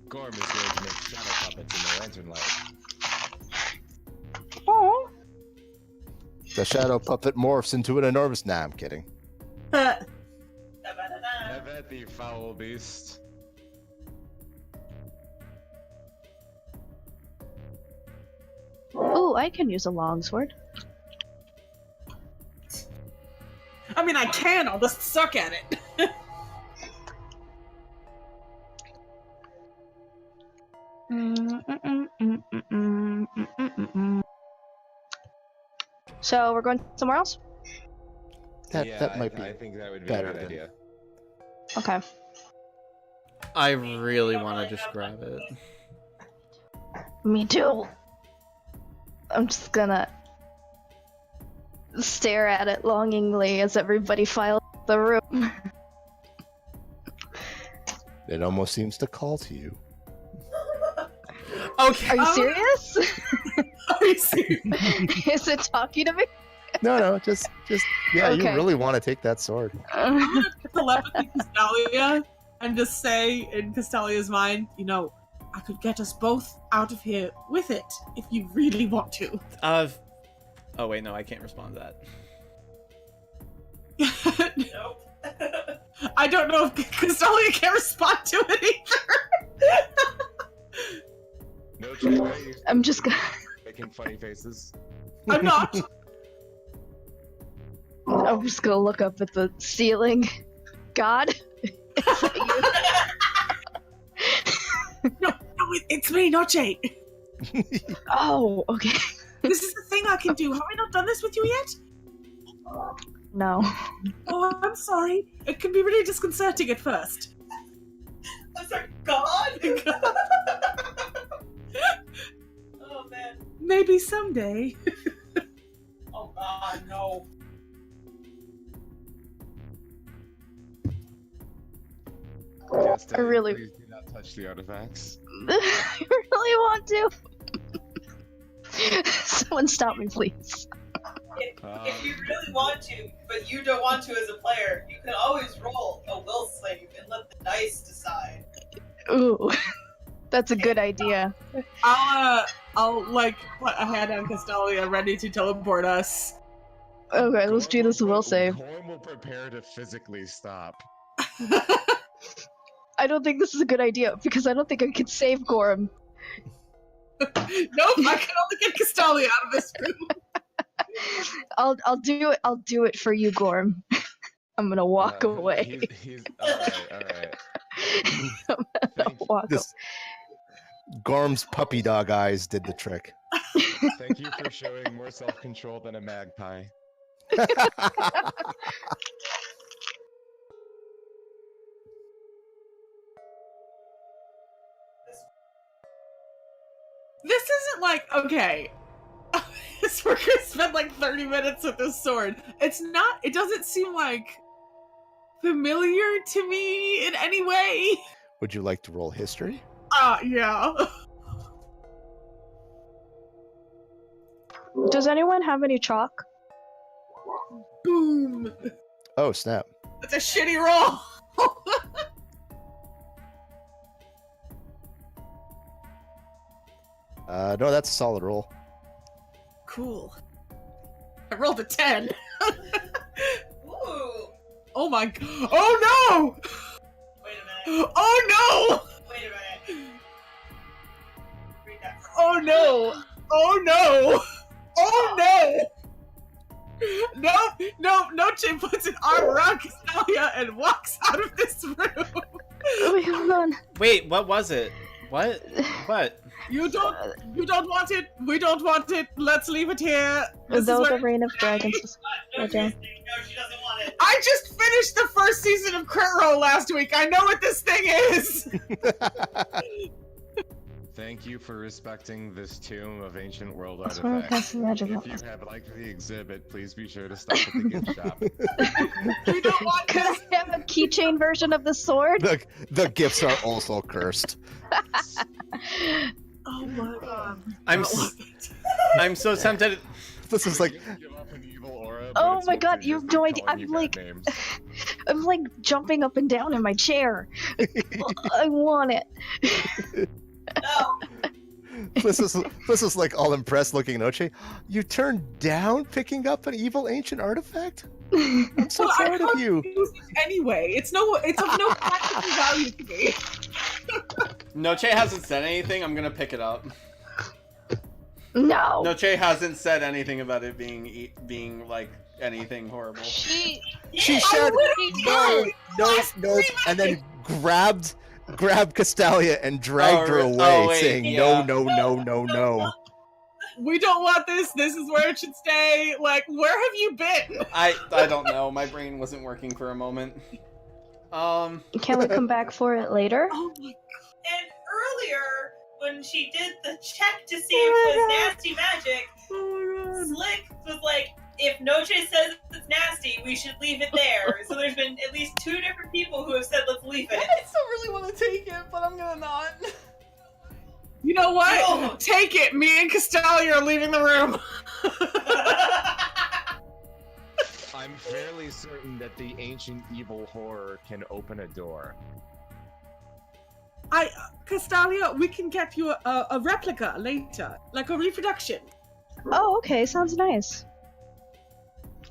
Speaker 2: Gorm is going to make shadow puppets in the lantern light.
Speaker 1: Aw.
Speaker 3: The shadow puppet morphs into an enormous. Nah, I'm kidding.
Speaker 7: da-ba-da-da.
Speaker 2: Have at thee, foul beast.
Speaker 1: Ooh, I can use a longsword.
Speaker 4: I mean, I can, I'll just suck at it.
Speaker 1: So we're going somewhere else?
Speaker 3: That might
Speaker 2: I
Speaker 3: be
Speaker 2: think that would be
Speaker 3: better
Speaker 2: a good
Speaker 3: than-
Speaker 2: idea.
Speaker 1: Okay.
Speaker 6: I really want to just grab it.
Speaker 1: Me too. I'm just gonna stare at it longingly as everybody files the room.
Speaker 3: It almost seems to call to you.
Speaker 6: Okay.
Speaker 1: Are you
Speaker 4: Oh.
Speaker 1: serious?
Speaker 4: Are you serious?
Speaker 1: Is it talking to me?
Speaker 3: No, just yeah. You
Speaker 1: Okay.
Speaker 3: really want to take that sword.
Speaker 4: Telepathy Castalia and just say in Castalia's mind, you know, I could get us both out of here with it if you really want to.
Speaker 6: Oh wait, no, I can't respond to that.
Speaker 7: Nope.
Speaker 4: I don't know if Castalia can respond to it either.
Speaker 2: No, Jay, why are you
Speaker 1: I'm just gonna.
Speaker 2: making funny faces?
Speaker 4: I'm not.
Speaker 1: I'm just gonna look up at the ceiling. God, is that you?
Speaker 4: No, it's me, Noche.
Speaker 1: Oh, okay.
Speaker 4: This is the thing I can do. Have I not done this with you yet?
Speaker 1: No.
Speaker 4: Oh, I'm sorry. It can be really disconcerting at first.
Speaker 7: I'm sorry, God? Oh, man.
Speaker 4: Maybe someday.
Speaker 7: Oh, God, no.
Speaker 2: Yes,
Speaker 1: I really-
Speaker 2: Please do not touch the artifacts.
Speaker 1: I really want to. Someone stop me, please.
Speaker 7: If you really want to, but you don't want to as a player, you can always roll a will save and let the dice decide.
Speaker 1: Ooh. That's a good idea.
Speaker 4: I'll like put a hand on Castalia ready to teleport us.
Speaker 1: Okay, let's do this will save.
Speaker 2: Gorm will prepare to physically stop.
Speaker 1: I don't think this is a good idea because I don't think I can save Gorm.
Speaker 4: Nope, I can only get Castalia out of this room.
Speaker 1: I'll do it. I'll do it for you, Gorm. I'm gonna walk away.
Speaker 2: He's alright.
Speaker 1: I'm gonna walk
Speaker 3: This Gorm's puppy dog eyes did the trick.
Speaker 2: Thank you for showing more self-control than a magpie.
Speaker 4: This isn't like, okay, we're gonna spend like 30 minutes with this sword. It doesn't seem like familiar to me in any way.
Speaker 3: Would you like to roll history?
Speaker 4: Yeah.
Speaker 1: Does anyone have any chalk?
Speaker 4: Boom.
Speaker 3: Oh, snap.
Speaker 4: That's a shitty roll.
Speaker 3: No, that's a solid roll.
Speaker 4: Cool. I rolled a 10.
Speaker 7: Ooh.
Speaker 4: Oh my god. Oh no!
Speaker 7: Wait a minute.
Speaker 4: Oh no!
Speaker 7: Wait a minute. Read that.
Speaker 4: Oh no! Oh no! Oh no! No, Chip puts an arm around Castalia and walks out of this room.
Speaker 1: Wait, hold on.
Speaker 6: Wait, what was it? What? What?
Speaker 4: You don't want it. We don't want it. Let's leave it here. This is
Speaker 1: Though the
Speaker 4: where-
Speaker 1: reign of dragons was...
Speaker 7: No,
Speaker 1: Okay.
Speaker 7: no, she doesn't want it.
Speaker 4: I just finished the first season of Crit Roll last week. I know what this thing is.
Speaker 2: Thank you for respecting this tomb of ancient world
Speaker 1: That's where I'm
Speaker 2: artifacts.
Speaker 1: casting magic.
Speaker 2: If you have liked the exhibit, please be sure to stop at the gift shop.
Speaker 4: We don't want
Speaker 1: Could
Speaker 4: this.
Speaker 1: I have a keychain version of the sword?
Speaker 3: The gifts are also cursed.
Speaker 4: Oh my god.
Speaker 6: I'm so tempted.
Speaker 3: This is like
Speaker 2: Give off an evil aura,
Speaker 1: Oh
Speaker 2: but it's
Speaker 1: my
Speaker 2: mostly
Speaker 1: god, you
Speaker 2: just
Speaker 1: have no idea.
Speaker 2: calling
Speaker 1: I'm
Speaker 2: you
Speaker 1: like,
Speaker 2: bad names.
Speaker 1: I'm like jumping up and down in my chair. I want it.
Speaker 7: No.
Speaker 3: this is like all impressed looking Noche. You turned down picking up an evil ancient artifact? I'm so
Speaker 4: Well, I
Speaker 3: proud of
Speaker 4: can't
Speaker 3: you.
Speaker 4: use it anyway. It's of no practical value to me.
Speaker 6: Noche hasn't said anything. I'm gonna pick it up.
Speaker 1: No.
Speaker 6: Noche hasn't said anything about it being like anything horrible.
Speaker 5: She
Speaker 3: She said no,
Speaker 5: did.
Speaker 3: no, and then grabbed Castalia and dragged her
Speaker 6: Oh,
Speaker 3: away,
Speaker 6: oh, wait,
Speaker 3: saying
Speaker 6: yeah.
Speaker 3: no.
Speaker 4: We don't want this. This is where it should stay. Like, where have you been?
Speaker 6: I don't know. My brain wasn't working for a moment.
Speaker 1: Can we come back for it later?
Speaker 4: Oh my
Speaker 7: And earlier, when she did the check to see if it was nasty magic,
Speaker 4: god.
Speaker 7: Slick was like, if Noche says it's nasty, we should leave it there. So there's been at least 2 different people who have said, let's leave it.
Speaker 6: I still really want to take it, but I'm gonna not.
Speaker 4: You know what?
Speaker 7: No.
Speaker 4: Take it. Me and Castalia are leaving the room.
Speaker 2: I'm fairly certain that the ancient evil horror can open a door.
Speaker 4: Castalia, we can get you a replica later, like a reproduction.
Speaker 1: Oh, okay. Sounds nice.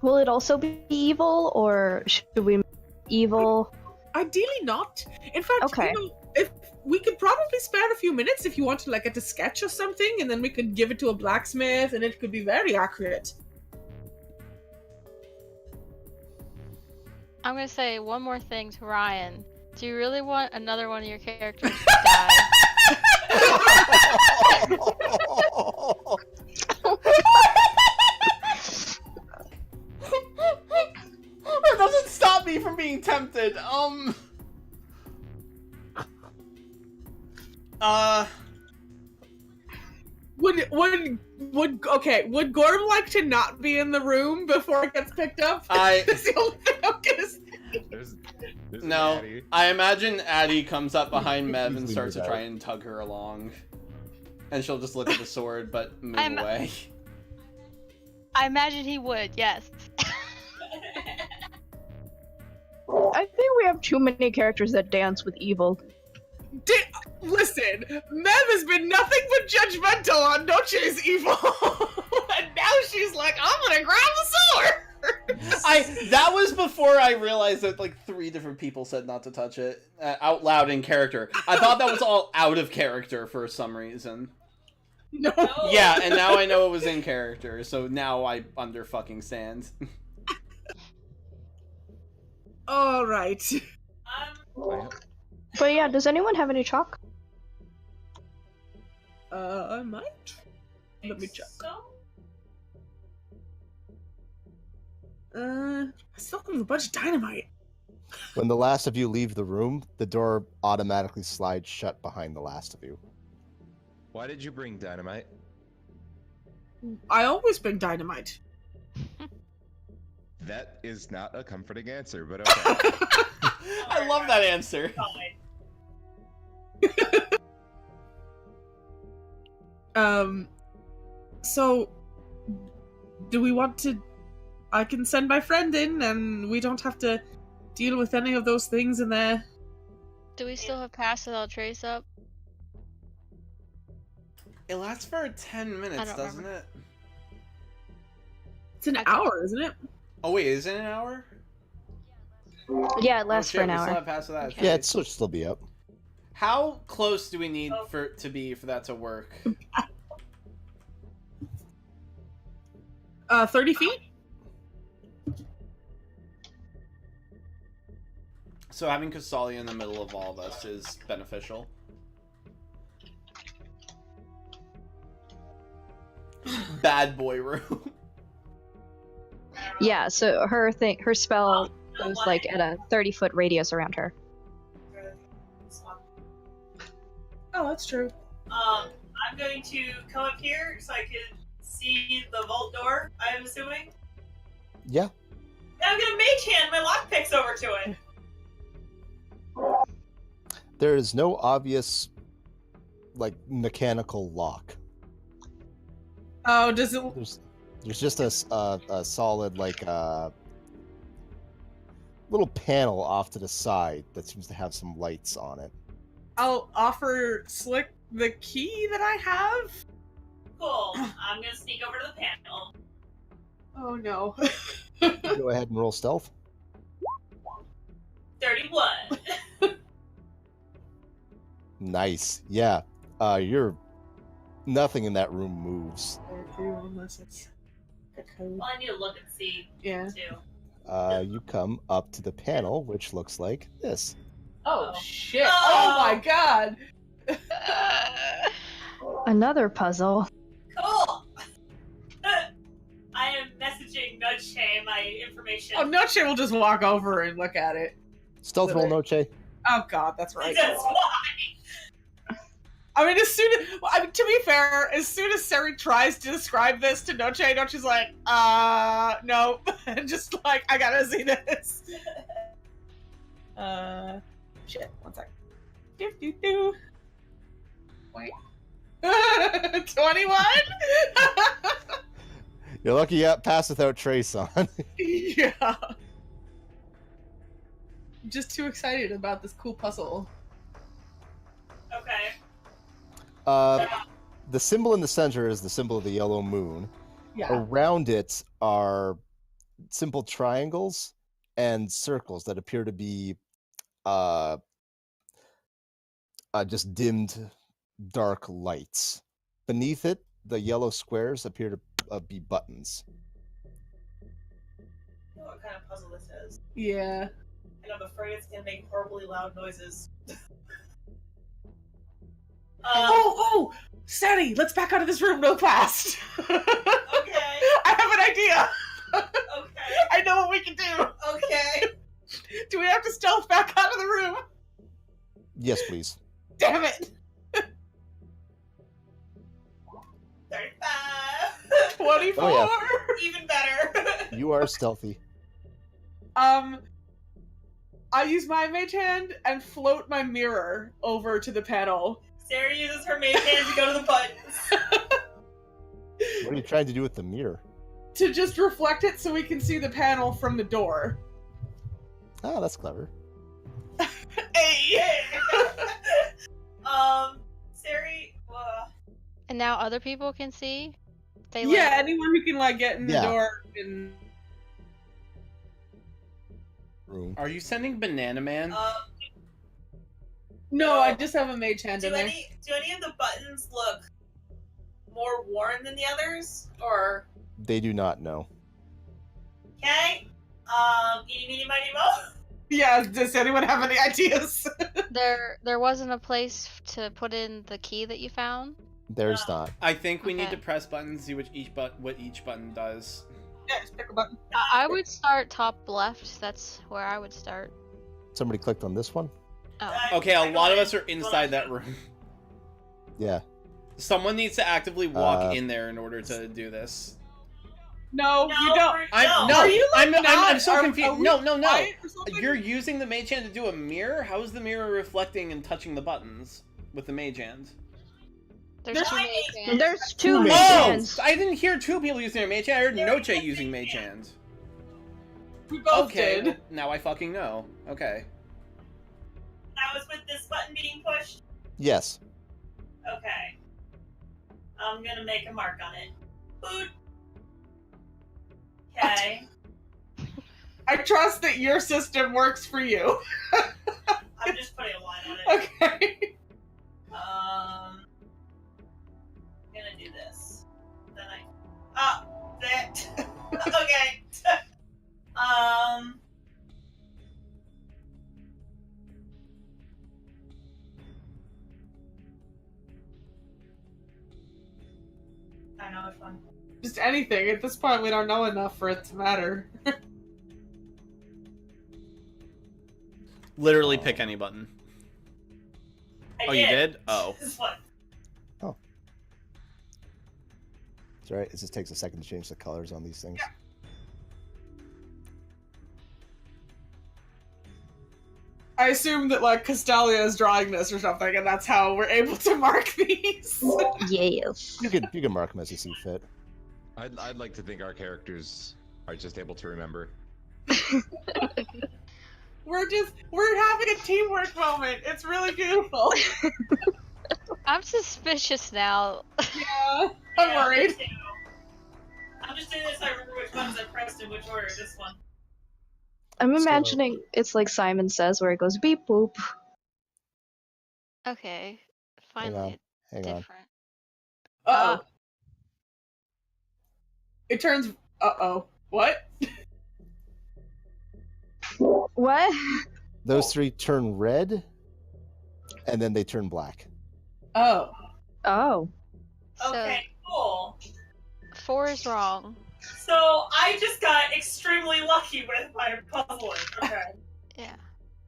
Speaker 1: Will it also be evil, or should we make evil?
Speaker 4: Ideally not. In fact,
Speaker 1: Okay.
Speaker 4: you know, if we could probably spare a few minutes if you want to like get a sketch or something, and then we could give it to a blacksmith, and it could be very accurate.
Speaker 5: I'm gonna say one more thing to Ryan. Do you really want another one of your characters to die?
Speaker 6: That doesn't stop me from being tempted.
Speaker 4: Would Gorm like to not be in the room before it gets picked up? That's the only thing I'm gonna say.
Speaker 2: There's
Speaker 6: No,
Speaker 2: Addie.
Speaker 6: I imagine Addie comes up behind Mev and
Speaker 3: Easily
Speaker 6: starts to
Speaker 3: move
Speaker 6: try
Speaker 3: out.
Speaker 6: and tug her along. And she'll just look at the sword, but move
Speaker 5: I'm-
Speaker 6: away.
Speaker 5: I imagine he would, yes.
Speaker 1: I think we have too many characters that dance with evil.
Speaker 4: Listen, Mev has been nothing but judgmental on Noche's evil, and now she's like, I'm gonna grab the sword.
Speaker 6: That was before I realized that like 3 different people said not to touch it out loud in character. I thought that was all out of character for some reason.
Speaker 4: No.
Speaker 6: Yeah, and now I know it was in character, so now I under fucking stand.
Speaker 4: All right.
Speaker 1: But yeah, does anyone have any chalk?
Speaker 4: I might. Let me check. I still have a bunch of dynamite.
Speaker 3: When the last of you leave the room, the door automatically slides shut behind the last of you.
Speaker 2: Why did you bring dynamite?
Speaker 4: I always bring dynamite.
Speaker 2: That is not a comforting answer, but okay.
Speaker 6: I love that answer.
Speaker 4: So, do we want to... I can send my friend in, and we don't have to deal with any of those things in there.
Speaker 5: Do we still have Pass Without Trace up?
Speaker 6: It lasts for 10 minutes,
Speaker 5: don't
Speaker 6: doesn't
Speaker 5: remember.
Speaker 6: it?
Speaker 4: It's an hour, isn't it?
Speaker 6: Oh wait, is it an hour?
Speaker 1: Yeah, it lasts
Speaker 6: Oh, shit,
Speaker 1: for an
Speaker 6: we still
Speaker 1: hour.
Speaker 6: have Pass Without a
Speaker 3: Yeah,
Speaker 6: Trace.
Speaker 3: it'll still be up.
Speaker 6: How close do we need for that to work?
Speaker 4: 30 feet?
Speaker 6: So having Kasalia in the middle of all of us is beneficial. Bad boy room.
Speaker 1: Yeah, so her spell goes like at a 30-foot radius around her.
Speaker 4: Oh, that's true.
Speaker 7: I'm going to come up here so I can see the vault door, I'm assuming.
Speaker 3: Yeah.
Speaker 7: I'm gonna mage hand my lockpicks over to it.
Speaker 3: There is no obvious, like, mechanical lock.
Speaker 4: Oh, does it...
Speaker 3: There's just a solid, like, little panel off to the side that seems to have some lights on it.
Speaker 4: I'll offer Slick the key that I have?
Speaker 7: Cool. I'm gonna sneak over to the panel.
Speaker 4: Oh, no.
Speaker 3: Go ahead and roll stealth.
Speaker 7: 31.
Speaker 3: Nice. Yeah. Nothing in that room moves.
Speaker 4: Unless it's a code.
Speaker 7: Well, I need to look and see,
Speaker 4: Yeah.
Speaker 7: too.
Speaker 3: You come up to the panel, which looks like this.
Speaker 4: Oh,
Speaker 7: Oh.
Speaker 4: shit.
Speaker 7: Oh.
Speaker 4: Oh, my God.
Speaker 1: Another puzzle.
Speaker 7: Cool! I am messaging Nudge my information.
Speaker 4: Oh, Noche will just walk over and look at it.
Speaker 3: Stealth roll, Noche.
Speaker 4: Oh, God, that's right.
Speaker 7: That's why!
Speaker 4: I mean, to be fair, as soon as Seri tries to describe this to Noche, Noche's like, no. Just like, I gotta see this. Shit, one sec. Do. Wait. 21?
Speaker 3: You're lucky you got Pass Without Trace on.
Speaker 4: Yeah. I'm just too excited about this cool puzzle.
Speaker 7: Okay.
Speaker 3: The symbol in the center is the symbol of the yellow moon.
Speaker 4: Yeah.
Speaker 3: Around it are simple triangles and circles that appear to be just dimmed dark lights. Beneath it, the yellow squares appear to be buttons.
Speaker 7: I know what kind of puzzle this is.
Speaker 4: Yeah.
Speaker 7: And I'm afraid it's gonna make horribly loud noises.
Speaker 4: Oh, Sadie, let's back out of this room real fast.
Speaker 7: Okay.
Speaker 4: I have an idea.
Speaker 7: Okay.
Speaker 4: I know what we can do.
Speaker 7: Okay.
Speaker 4: Do we have to stealth back out of the room?
Speaker 3: Yes, please.
Speaker 4: Damn it.
Speaker 7: 35.
Speaker 4: 24.
Speaker 3: Oh,
Speaker 7: Even better.
Speaker 3: You are stealthy.
Speaker 4: I use my mage hand and float my mirror over to the panel.
Speaker 7: Sarah uses her mage hand to go to the buttons.
Speaker 3: What are you trying to do with the mirror?
Speaker 4: To just reflect it so we can see the panel from the door.
Speaker 3: Oh, that's clever.
Speaker 4: Hey!
Speaker 7: Sari,
Speaker 5: And now other people can see? They
Speaker 4: Yeah, anyone who can like get in the
Speaker 3: Yeah.
Speaker 4: door and
Speaker 3: Room.
Speaker 6: Are you sending Banana Man?
Speaker 4: No, I just have a mage hand in
Speaker 7: do
Speaker 4: there.
Speaker 7: any of the buttons look more worn than the others? Or
Speaker 3: They do not know.
Speaker 7: okay? Eeny, meeny, miny, mo.
Speaker 4: Yeah, does anyone have any ideas?
Speaker 5: There wasn't a place to put in the key that you found?
Speaker 3: There's not.
Speaker 6: I think we need
Speaker 5: Okay.
Speaker 6: to press buttons, see what each button does.
Speaker 4: Yeah, just pick a button.
Speaker 5: I would start top left. That's where I would start.
Speaker 3: Somebody clicked on this one?
Speaker 5: Oh.
Speaker 6: Okay, a
Speaker 7: I
Speaker 6: lot of
Speaker 7: go
Speaker 6: us are inside that room.
Speaker 3: Yeah.
Speaker 6: Someone needs to actively walk
Speaker 3: Uh,
Speaker 6: in there in order to do this.
Speaker 4: No,
Speaker 7: No,
Speaker 4: you don't.
Speaker 6: I'm
Speaker 4: Are you, like,
Speaker 6: I'm so
Speaker 4: not-
Speaker 6: confused.
Speaker 4: are we
Speaker 6: No.
Speaker 4: quiet or something?
Speaker 6: You're using the mage hand to do a mirror? How is the mirror reflecting and touching the buttons with the mage hand?
Speaker 5: There's
Speaker 7: There's
Speaker 5: two
Speaker 7: my
Speaker 5: mage
Speaker 7: mage
Speaker 5: hands.
Speaker 1: There's two
Speaker 3: mage
Speaker 1: mage
Speaker 6: Oh!
Speaker 1: hands.
Speaker 6: I didn't hear two people using their mage hand. I heard
Speaker 7: There
Speaker 6: Noche
Speaker 7: is a
Speaker 6: using
Speaker 7: mage
Speaker 6: mage
Speaker 7: hand.
Speaker 6: hand.
Speaker 4: We both
Speaker 6: Okay,
Speaker 4: did.
Speaker 6: well, now I fucking know. Okay.
Speaker 7: That was with this button being pushed?
Speaker 3: Yes.
Speaker 7: Okay. I'm gonna make a mark on it. Boot. Okay.
Speaker 4: I trust that your system works for you.
Speaker 7: I'm just putting a line on it.
Speaker 4: Okay.
Speaker 7: I'm gonna do this. Then that. Okay. I know which one.
Speaker 4: Just anything. At this point, we don't know enough for it to matter.
Speaker 6: Literally pick any button.
Speaker 7: I
Speaker 6: You did? Oh.
Speaker 7: This one.
Speaker 3: It's alright. It just takes a second to change the colors on these things.
Speaker 4: I assume that like Castalia is drawing this or something, and that's how we're able to mark these.
Speaker 1: Yes.
Speaker 3: You can mark them as you see fit.
Speaker 2: I'd like to think our characters are just able to remember.
Speaker 4: We're having a teamwork moment. It's really beautiful.
Speaker 5: I'm suspicious now.
Speaker 4: Yeah, I'm
Speaker 7: Yeah,
Speaker 4: worried.
Speaker 7: me too. I'm just doing this so I remember which ones I pressed in which order. This one.
Speaker 1: I'm
Speaker 3: So-
Speaker 1: imagining it's like Simon Says, where it goes beep boop.
Speaker 5: Okay.
Speaker 3: Hang on.
Speaker 5: Finally,
Speaker 3: Hang on.
Speaker 5: different.
Speaker 4: Uh-oh. It turns... Uh-oh. What?
Speaker 1: What?
Speaker 3: Those three turn red, and then they turn black.
Speaker 4: Oh.
Speaker 1: Oh.
Speaker 5: So
Speaker 7: Okay, cool.
Speaker 5: 4 is wrong.
Speaker 7: So I just got extremely lucky with my puzzling. Okay.
Speaker 5: Yeah.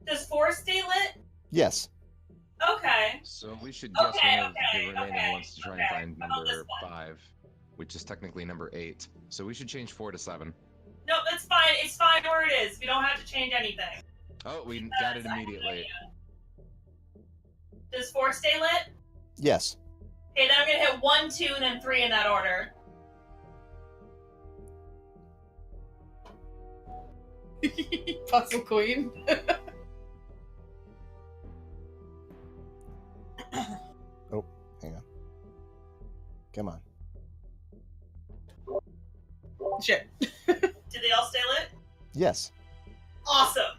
Speaker 7: Does 4 stay lit?
Speaker 3: Yes.
Speaker 7: Okay.
Speaker 2: So we should guess
Speaker 7: Okay,
Speaker 2: one of the remaining
Speaker 7: okay,
Speaker 2: ones to try
Speaker 7: okay.
Speaker 2: and find
Speaker 7: How about this
Speaker 2: number
Speaker 7: one?
Speaker 2: 5, which is technically number 8. So we should change 4 to 7.
Speaker 7: No, it's fine. It's fine where it is. We don't have to change anything.
Speaker 2: Oh, we got it immediately.
Speaker 7: Does 4 stay lit?
Speaker 3: Yes.
Speaker 7: Okay, then I'm gonna hit 1, 2, and then 3 in that order.
Speaker 4: Puzzle queen.
Speaker 3: Oh, hang on. Come on.
Speaker 4: Shit.
Speaker 7: Did they all stay lit?
Speaker 3: Yes.
Speaker 7: Awesome.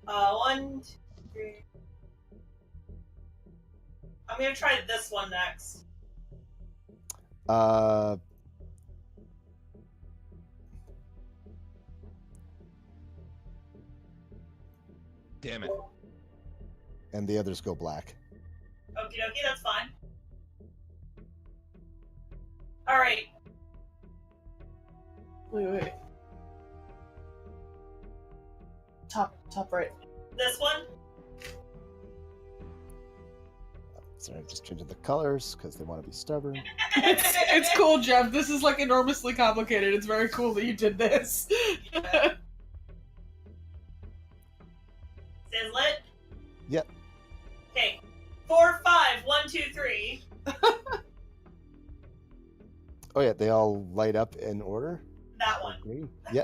Speaker 7: 1, 2, 3. I'm gonna try this one next.
Speaker 2: Damn it.
Speaker 3: And the others go black.
Speaker 7: Okie dokie, that's fine. Alright.
Speaker 4: Wait. Top right.
Speaker 7: This one?
Speaker 3: Sorry, just changing the colors because they want to be stubborn.
Speaker 4: It's cool, Jeff. This is like enormously complicated. It's very cool that you did this.
Speaker 7: Sizzlet?
Speaker 3: Yep.
Speaker 7: Okay. 4, 5, 1, 2, 3.
Speaker 3: Oh yeah, they all light up in order.
Speaker 7: That one.
Speaker 3: Green. Yeah.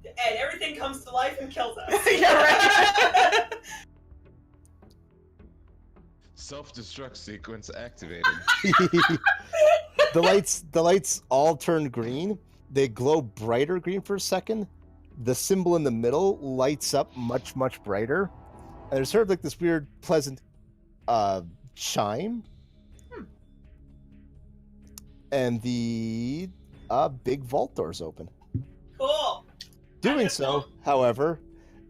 Speaker 7: And everything comes to life and kills us.
Speaker 4: Yeah, right.
Speaker 2: Self-destruct sequence activated.
Speaker 3: The lights all turn green. They glow brighter green for a second. The symbol in the middle lights up much, much brighter. And there's sort of like this weird, pleasant chime. And the big vault doors open.
Speaker 7: Cool.
Speaker 3: Doing so, however,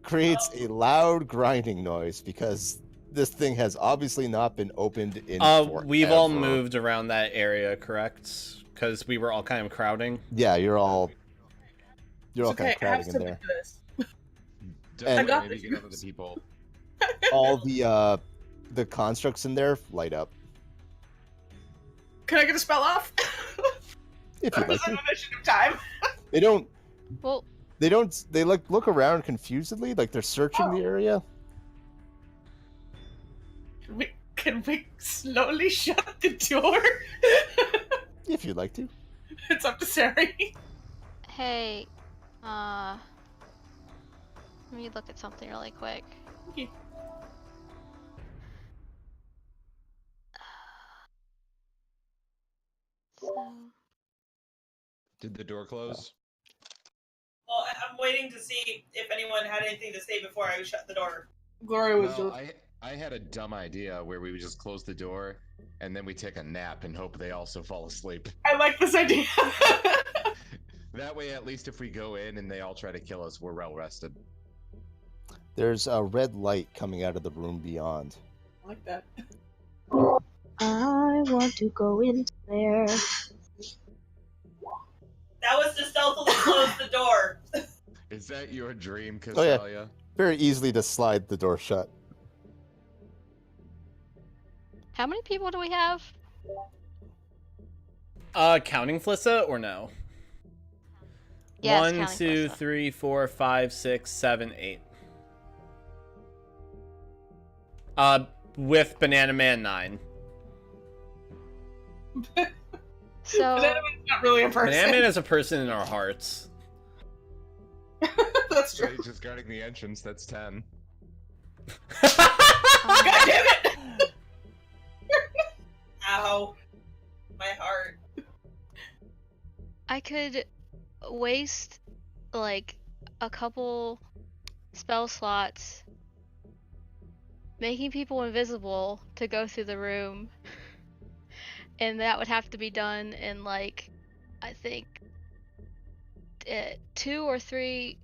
Speaker 3: creates a loud grinding noise because this thing has obviously not been opened in
Speaker 6: We've all
Speaker 3: forever.
Speaker 6: moved around that area, correct? Because we were all kind of crowding.
Speaker 3: Yeah, you're all kind of
Speaker 4: I have
Speaker 3: crowding in
Speaker 4: something
Speaker 3: there.
Speaker 4: for this.
Speaker 2: Definitely
Speaker 4: got
Speaker 2: maybe
Speaker 4: this.
Speaker 2: get other people.
Speaker 3: All the constructs in there light up.
Speaker 4: Can I get a spell off?
Speaker 3: If you'd
Speaker 4: Or
Speaker 3: like
Speaker 4: is it
Speaker 3: to.
Speaker 4: initiative time?
Speaker 3: They don't.
Speaker 5: Well,
Speaker 3: They look around confusedly, like they're searching the area.
Speaker 4: Can we slowly shut the door?
Speaker 3: If you'd like to.
Speaker 4: It's up to Sari.
Speaker 5: hey, let me look at something really quick.
Speaker 4: Okay.
Speaker 5: So,
Speaker 2: Did the door close?
Speaker 7: Well, I'm waiting to see if anyone had anything to say before I shut the door.
Speaker 4: Gloria was
Speaker 2: Well, I had a dumb idea where we would just close the door and then we take a nap and hope they also fall asleep.
Speaker 4: I like this idea.
Speaker 2: That way, at least if we go in and they all try to kill us, we're well rested.
Speaker 3: There's a red light coming out of the room beyond.
Speaker 4: I like that.
Speaker 1: I want to go in there.
Speaker 7: That was to stealthily close the door.
Speaker 2: Is that your dream,
Speaker 3: Oh, yeah.
Speaker 2: Castalia?
Speaker 3: Very easily to slide the door shut.
Speaker 5: how many people do we have?
Speaker 6: Counting Flissa or no?
Speaker 5: Yes,
Speaker 6: 1,
Speaker 5: counting
Speaker 6: 2,
Speaker 5: Flissa.
Speaker 6: 3, 4, 5, 6, 7, 8. With Banana Man 9.
Speaker 5: So,
Speaker 4: Banana Man's not really a person.
Speaker 6: Banana Man is a person in our hearts.
Speaker 4: That's
Speaker 2: So
Speaker 4: true.
Speaker 2: he's just guarding the entrance, that's 10.
Speaker 4: God damn it!
Speaker 7: Ow. My heart.
Speaker 5: I could waste like a couple spell slots making people invisible to go through the room, and that would have to be done in like I think 2 or 3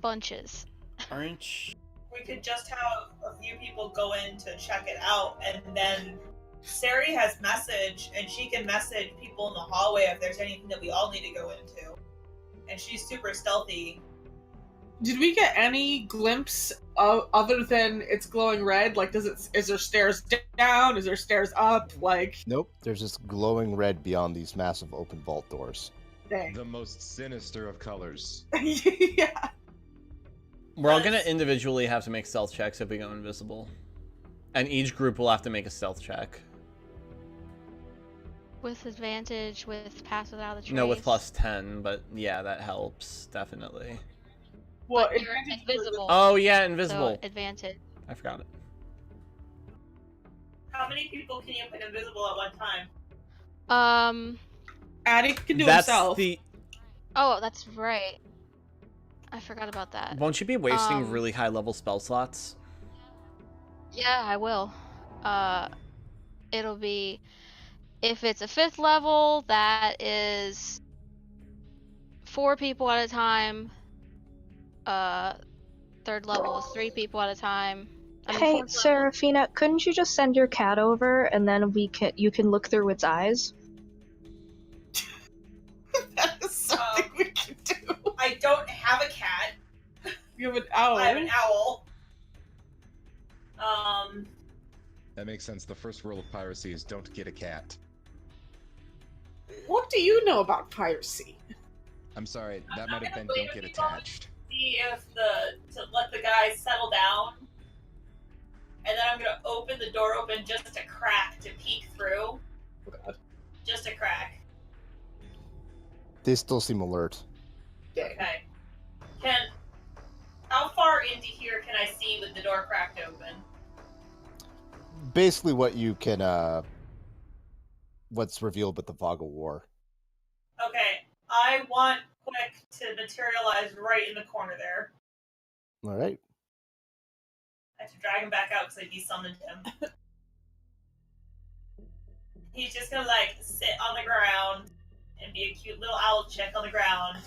Speaker 5: bunches.
Speaker 6: Aren't you?
Speaker 7: We could just have a few people go in to check it out, and then Sari has message, and she can message people in the hallway if there's anything that we all need to go into. And she's super stealthy.
Speaker 4: Did we get any glimpse of, other than it's glowing red? Like, is there stairs down? Is there stairs up? Like,
Speaker 3: Nope, there's just glowing red beyond these massive open vault doors.
Speaker 4: dang.
Speaker 2: The most sinister of colors.
Speaker 4: Yeah.
Speaker 6: We're all gonna individually have to make stealth checks if we go invisible. And each group will have to make a stealth check.
Speaker 5: With advantage, with pass without a trace.
Speaker 6: No, with plus 10, but yeah, that helps, definitely.
Speaker 4: Well,
Speaker 5: But you're invisible.
Speaker 6: Oh yeah,
Speaker 5: So
Speaker 6: invisible.
Speaker 5: advantage.
Speaker 6: I forgot it.
Speaker 7: How many people can you put invisible at one time?
Speaker 4: Addy can do
Speaker 6: That's
Speaker 4: himself.
Speaker 6: the...
Speaker 5: Oh, that's right. I forgot about that.
Speaker 6: Won't you be wasting
Speaker 5: Um,
Speaker 6: really high level spell slots?
Speaker 5: Yeah, I will. It'll be If it's a 5th level, that is 4 people at a time. 3rd level is 3 people at a time.
Speaker 1: Hey,
Speaker 5: 4th level.
Speaker 1: Serafina, couldn't you just send your cat over and then you can look through its eyes?
Speaker 4: That is something we can do.
Speaker 7: I don't have a cat.
Speaker 4: You have an owl.
Speaker 7: I have an owl.
Speaker 2: That makes sense. The first rule of piracy is don't get a cat.
Speaker 4: What do you know about piracy?
Speaker 2: I'm sorry, that
Speaker 7: I'm
Speaker 2: might have
Speaker 7: gonna
Speaker 2: been
Speaker 7: leave
Speaker 2: don't get
Speaker 7: it alone.
Speaker 2: attached.
Speaker 7: See if to let the guys settle down, and then I'm gonna open the door open just a crack to peek through.
Speaker 4: Oh God.
Speaker 7: Just a crack.
Speaker 3: They still seem alert.
Speaker 7: Okay. How far into here can I see with the door cracked open?
Speaker 3: Basically, what you can, what's revealed with the Fog of War.
Speaker 7: Okay. I want Quick to materialize right in the corner there.
Speaker 3: All right.
Speaker 7: I have to drag him back out because I desummoned him. He's just gonna like sit on the ground and be a cute little owl chick on the ground.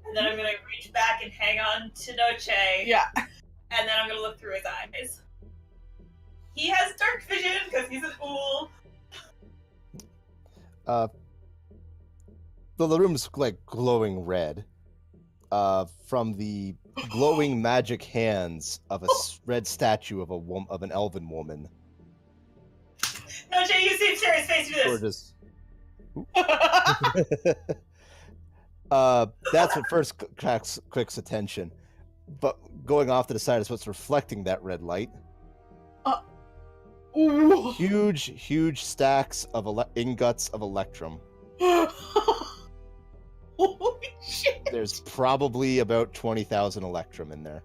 Speaker 7: And then I'm gonna reach back and hang on to Noche.
Speaker 4: Yeah.
Speaker 7: And then I'm gonna look through his eyes. He has dark vision because he's an ool.
Speaker 3: The room's like glowing red. From the glowing magic hands of a red statue of of an elven woman.
Speaker 7: Noche, you see him share his face through
Speaker 3: Gorgeous. That's what first cracks Quick's attention. But going off to the side is what's reflecting that red light.
Speaker 4: Ooh.
Speaker 3: Huge stacks of ingots of electrum.
Speaker 4: Holy shit!
Speaker 3: There's probably about 20,000 electrum in there.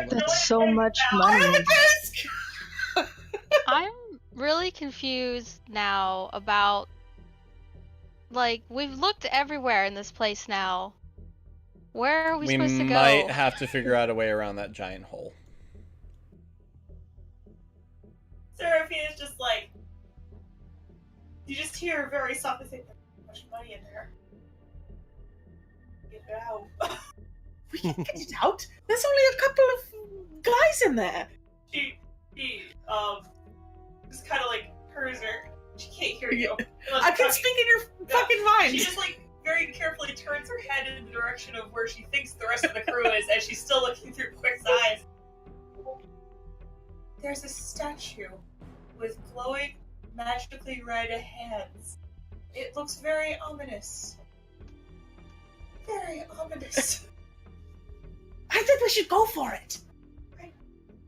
Speaker 1: That's so much money.
Speaker 5: I'm really confused now about, like, we've looked everywhere in this place now. Where are we supposed to go?
Speaker 6: We might have to figure out a way around that giant hole.
Speaker 7: Seraphina's just like, you just hear very softly say, "There's so much money in there. Get it out."
Speaker 4: We can get it out. There's only a couple of guys in there.
Speaker 7: She just kind of like turns her. She can't hear you.
Speaker 4: I can speak in your fucking mind.
Speaker 7: She just like very carefully turns her head in the direction of where she thinks the rest of the crew is, and she's still looking through Quick's eyes. There's a statue with glowing, magically red hands. It looks very ominous. Very ominous.
Speaker 4: I think we should go for it.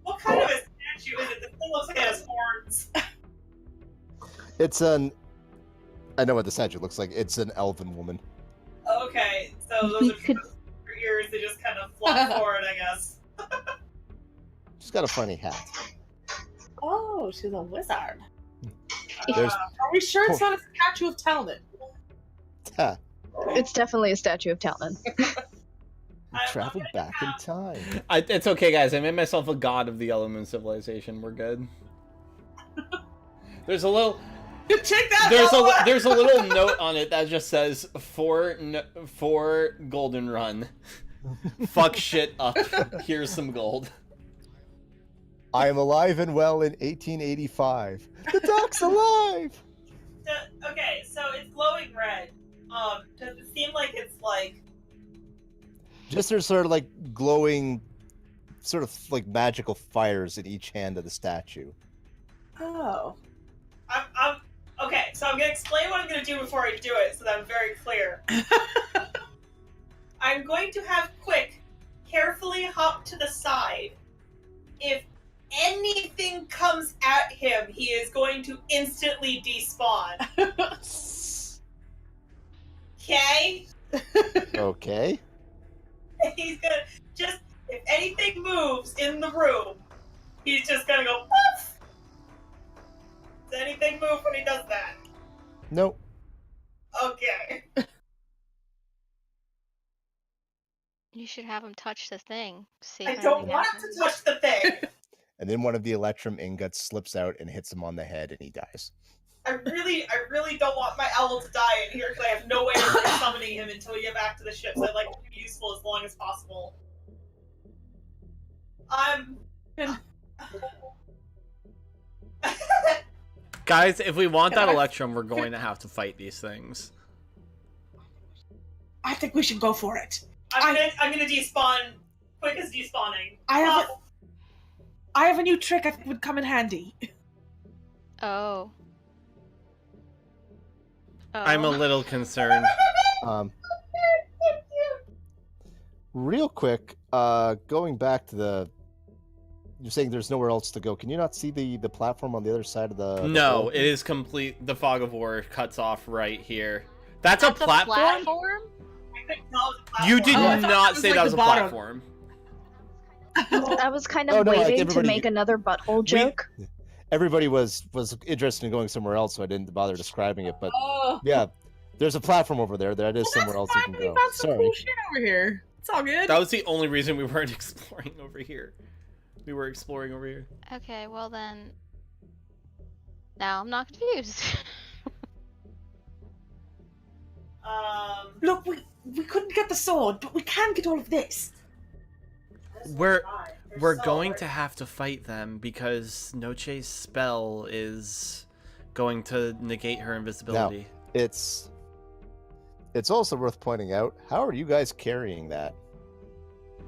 Speaker 7: What kind of a statue is it? This thing looks like it has horns.
Speaker 3: It's I know what the statue looks like. It's an elven woman.
Speaker 7: Okay, so those are her ears. They just kind of flop forward, I guess.
Speaker 3: She's got a funny hat.
Speaker 4: Oh, she's a wizard.
Speaker 3: There's
Speaker 4: Are we sure it's not a statue of Talmud?
Speaker 1: It's definitely a statue of Talon.
Speaker 3: traveled back in time.
Speaker 6: It's okay, guys. I made myself a god of the element civilization. We're good. There's a little.
Speaker 4: Check that.
Speaker 6: There's a little note on it that just says for Golden Run. Fuck shit up. Here's some gold.
Speaker 3: I am alive and well in 1885. The duck's alive.
Speaker 7: Okay, so it's glowing red. Does it seem like it's like?
Speaker 3: Just there's sort of like glowing, sort of like magical fires in each hand of the statue.
Speaker 4: Oh.
Speaker 7: I'm okay. So I'm gonna explain what I'm gonna do before I do it, so that I'm very clear. I'm going to have Quick carefully hop to the side. If anything comes at him, he is going to instantly despawn. Okay?
Speaker 3: Okay.
Speaker 7: He's gonna just, if anything moves in the room, he's just gonna go poof! Does anything move when he does that?
Speaker 3: Nope.
Speaker 7: Okay.
Speaker 5: You should have him touch the thing. See
Speaker 7: I
Speaker 5: if
Speaker 7: don't
Speaker 5: anything
Speaker 7: want him
Speaker 5: happens.
Speaker 7: to touch the thing.
Speaker 3: And then one of the electrum ingots slips out and hits him on the head, and he dies.
Speaker 7: I really don't want my owl to die in here because I have no way of summoning him until we get back to the ship. So I'd like to be useful as long as possible.
Speaker 6: Guys, if we want that
Speaker 4: Can I-
Speaker 6: Electrum, we're going to have to fight these things.
Speaker 8: I think we should go for it.
Speaker 7: I'm gonna despawn quick as despawning.
Speaker 8: I have a new trick I think would come in handy.
Speaker 5: Oh.
Speaker 6: I'm a little concerned.
Speaker 3: Real quick, going back to the... You're saying there's nowhere else to go. Can you not see the platform on the other side of the...
Speaker 6: No,
Speaker 3: world?
Speaker 6: it is complete. The Fog of War cuts off right here. That's a
Speaker 5: That's
Speaker 6: platform?
Speaker 7: I couldn't tell it was a platform.
Speaker 6: You did
Speaker 8: Oh, I thought
Speaker 6: not
Speaker 8: it was
Speaker 6: say
Speaker 8: like
Speaker 6: that
Speaker 8: the
Speaker 6: was a
Speaker 8: bottom.
Speaker 6: platform.
Speaker 1: I was kind of
Speaker 3: Oh, no, like
Speaker 1: waiting to
Speaker 3: everybody-
Speaker 1: make another butthole joke.
Speaker 3: Everybody was interested in going somewhere else, so I didn't bother describing it. But
Speaker 4: Oh,
Speaker 3: yeah, there's a platform over there. That is
Speaker 4: well,
Speaker 3: somewhere else you
Speaker 4: fine.
Speaker 3: can
Speaker 4: We
Speaker 3: go.
Speaker 4: found some
Speaker 3: Sorry.
Speaker 4: cool shit over here. It's all good.
Speaker 6: That was the only reason we weren't exploring over here. We were exploring over here.
Speaker 5: Okay, well then. Now I'm not confused.
Speaker 8: Look, we couldn't get the sword, but we can get all of this.
Speaker 6: We're going to have to fight them because Noche's spell is going to negate her invisibility.
Speaker 3: It's also worth pointing out. How are you guys carrying that?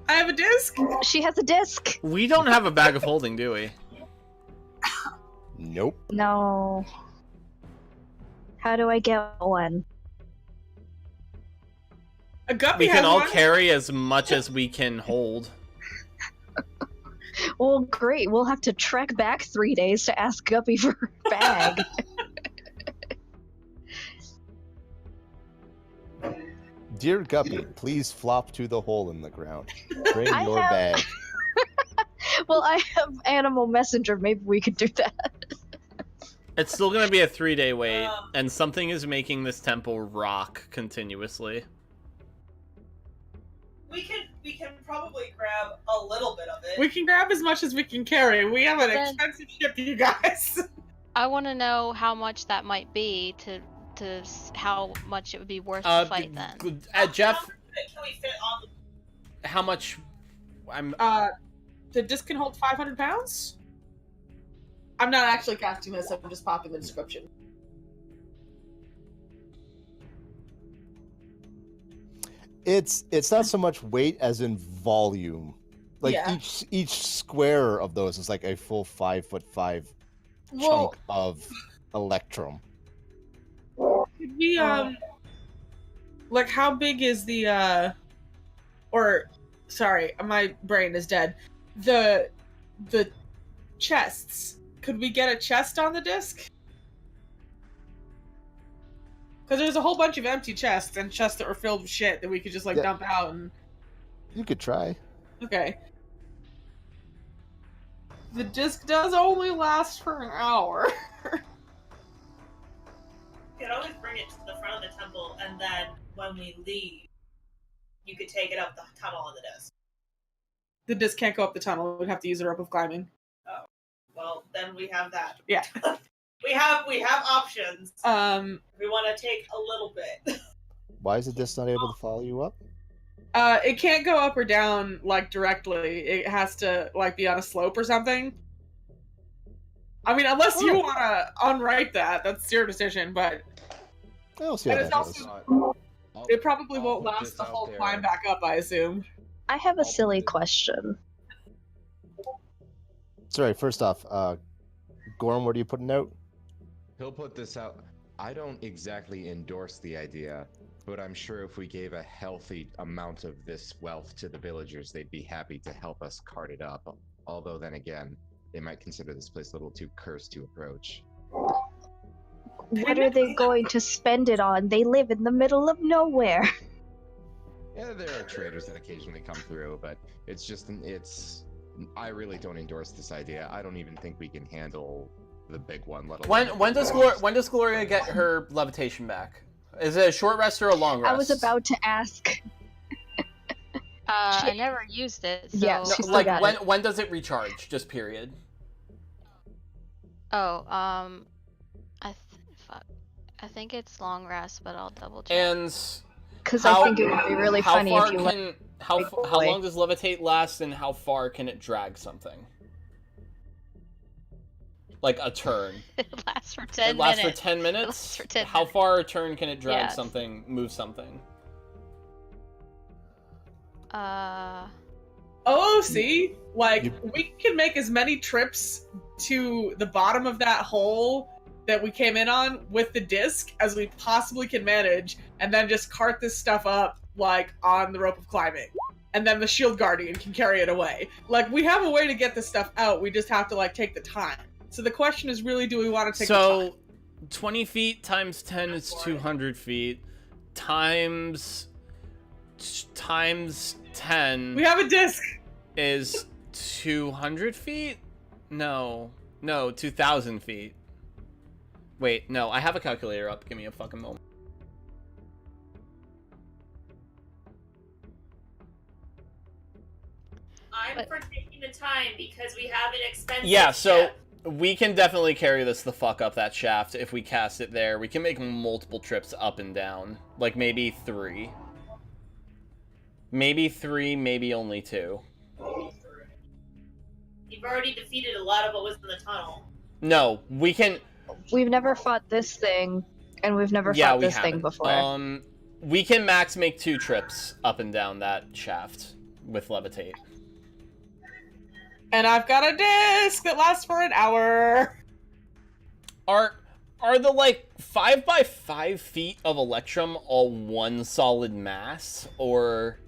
Speaker 4: I have a disc.
Speaker 1: She has a disc.
Speaker 6: We don't have a bag of holding, do we?
Speaker 3: Nope.
Speaker 1: No. How do I get one?
Speaker 4: A guppy
Speaker 6: We can
Speaker 4: has
Speaker 6: all
Speaker 4: one.
Speaker 6: carry as much as we can hold.
Speaker 1: Well, great. We'll have to trek back 3 days to ask Guppy for her bag.
Speaker 3: Dear Guppy, please flop to the hole in the ground. Bring
Speaker 1: I
Speaker 3: your
Speaker 1: have-
Speaker 3: bag.
Speaker 1: Well, I have Animal Messenger. Maybe we could do that.
Speaker 6: It's still going to be a 3-day wait, and something is making this temple rock continuously.
Speaker 7: We can probably grab a little bit of it.
Speaker 4: We can grab as much as we can carry. We have an
Speaker 5: Then-
Speaker 4: expensive ship, you guys.
Speaker 5: I want to know how much that might be to how much it would be worth to fight then.
Speaker 6: Jeff,
Speaker 7: Can we fit on
Speaker 6: how much? I'm.
Speaker 4: The disc can hold 500 pounds? I'm not actually casting this, I'm just popping the description.
Speaker 3: It's not so much weight as in volume. Like
Speaker 4: Yeah.
Speaker 3: each square of those is like a full 5'5"
Speaker 4: Well,
Speaker 3: chunk of electrum.
Speaker 4: could we, like, how big is the, sorry, my brain is dead. The chests. Could we get a chest on the disc? Because there's a whole bunch of empty chests and chests that were filled with shit that we could just, like,
Speaker 3: Yeah.
Speaker 4: dump out and...
Speaker 3: You could try.
Speaker 4: Okay. The disc does only last for an hour.
Speaker 7: You could always bring it to the front of the temple, and then when we leave, you could take it up the tunnel on the disc.
Speaker 4: The disc can't go up the tunnel. We'd have to use a rope of climbing.
Speaker 7: Well, then we have that.
Speaker 4: Yeah.
Speaker 7: we have options.
Speaker 4: Um,
Speaker 7: We want to take a little bit.
Speaker 3: Why is the disc not able to follow you up?
Speaker 4: it can't go up or down, like, directly. It has to, like, be on a slope or something. I mean, unless you want to unwrite that, that's your decision, but
Speaker 3: I'll see how
Speaker 4: And it's
Speaker 3: that goes.
Speaker 4: also- it probably
Speaker 2: I'll
Speaker 4: won't
Speaker 2: put
Speaker 4: last
Speaker 2: this
Speaker 4: the
Speaker 2: out
Speaker 4: whole
Speaker 2: there.
Speaker 4: climb back up, I assume.
Speaker 1: I have a silly question.
Speaker 3: Sorry, first off, Gorm, what are you putting out?
Speaker 2: He'll put this out. I don't exactly endorse the idea, but I'm sure if we gave a healthy amount of this wealth to the villagers, they'd be happy to help us cart it up. Although then again, they might consider this place a little too cursed to approach.
Speaker 1: What are they going to spend it on? They live in the middle of nowhere.
Speaker 2: Yeah, there are traders that occasionally come through, but I really don't endorse this idea. I don't even think we can handle the big one. Let alone
Speaker 6: When does Gloria get her levitation back? Is it a short rest or a long rest?
Speaker 1: I was about to ask.
Speaker 5: I never used it, so...
Speaker 1: Yeah,
Speaker 6: No,
Speaker 1: She's still
Speaker 6: like
Speaker 1: got
Speaker 6: when does it recharge? Just period.
Speaker 5: Oh, Fuck. I think it's long rest, but I'll double check.
Speaker 6: And
Speaker 1: Because I think it would be really
Speaker 6: how
Speaker 1: funny
Speaker 6: far
Speaker 1: if you let
Speaker 6: can how long does levitate last, and how far can it drag something? Like a turn.
Speaker 5: It lasts for 10
Speaker 6: It lasts
Speaker 5: minutes.
Speaker 6: for 10 minutes?
Speaker 5: It lasts for 10
Speaker 6: How
Speaker 5: minutes.
Speaker 6: far a turn can it drag
Speaker 5: Yes.
Speaker 6: something, move something?
Speaker 4: Oh, see? Like, we can make as many trips to the bottom of that hole that we came in on with the disc as we possibly can manage, and then just cart this stuff up, like, on the rope of climbing. And then the shield guardian can carry it away. Like, we have a way to get this stuff out, we just have to, like, take the time. So the question is really, do we want to take the time?
Speaker 6: So, 20 feet times 10 is 200 feet. Times 10
Speaker 4: We have a disc!
Speaker 6: is 200 feet? No, 2,000 feet. Wait, no, I have a calculator up. Give me a fucking moment.
Speaker 7: I'm for taking the time because we have an expensive
Speaker 6: Yeah, so
Speaker 7: ship.
Speaker 6: we can definitely carry this the fuck up that shaft if we cast it there. We can make multiple trips up and down. Like, maybe 3. Maybe 3, maybe only 2.
Speaker 7: You've already defeated a lot of what was in the tunnel.
Speaker 6: No, we can...
Speaker 1: We've never fought this thing, and we've never
Speaker 6: Yeah,
Speaker 1: fought
Speaker 6: we
Speaker 1: this thing
Speaker 6: haven't.
Speaker 1: before.
Speaker 6: We can max make 2 trips up and down that shaft with levitate.
Speaker 4: And I've got a disc that lasts for an hour.
Speaker 6: Are the, like, 5 by 5 feet of Electrum all one solid mass? Or,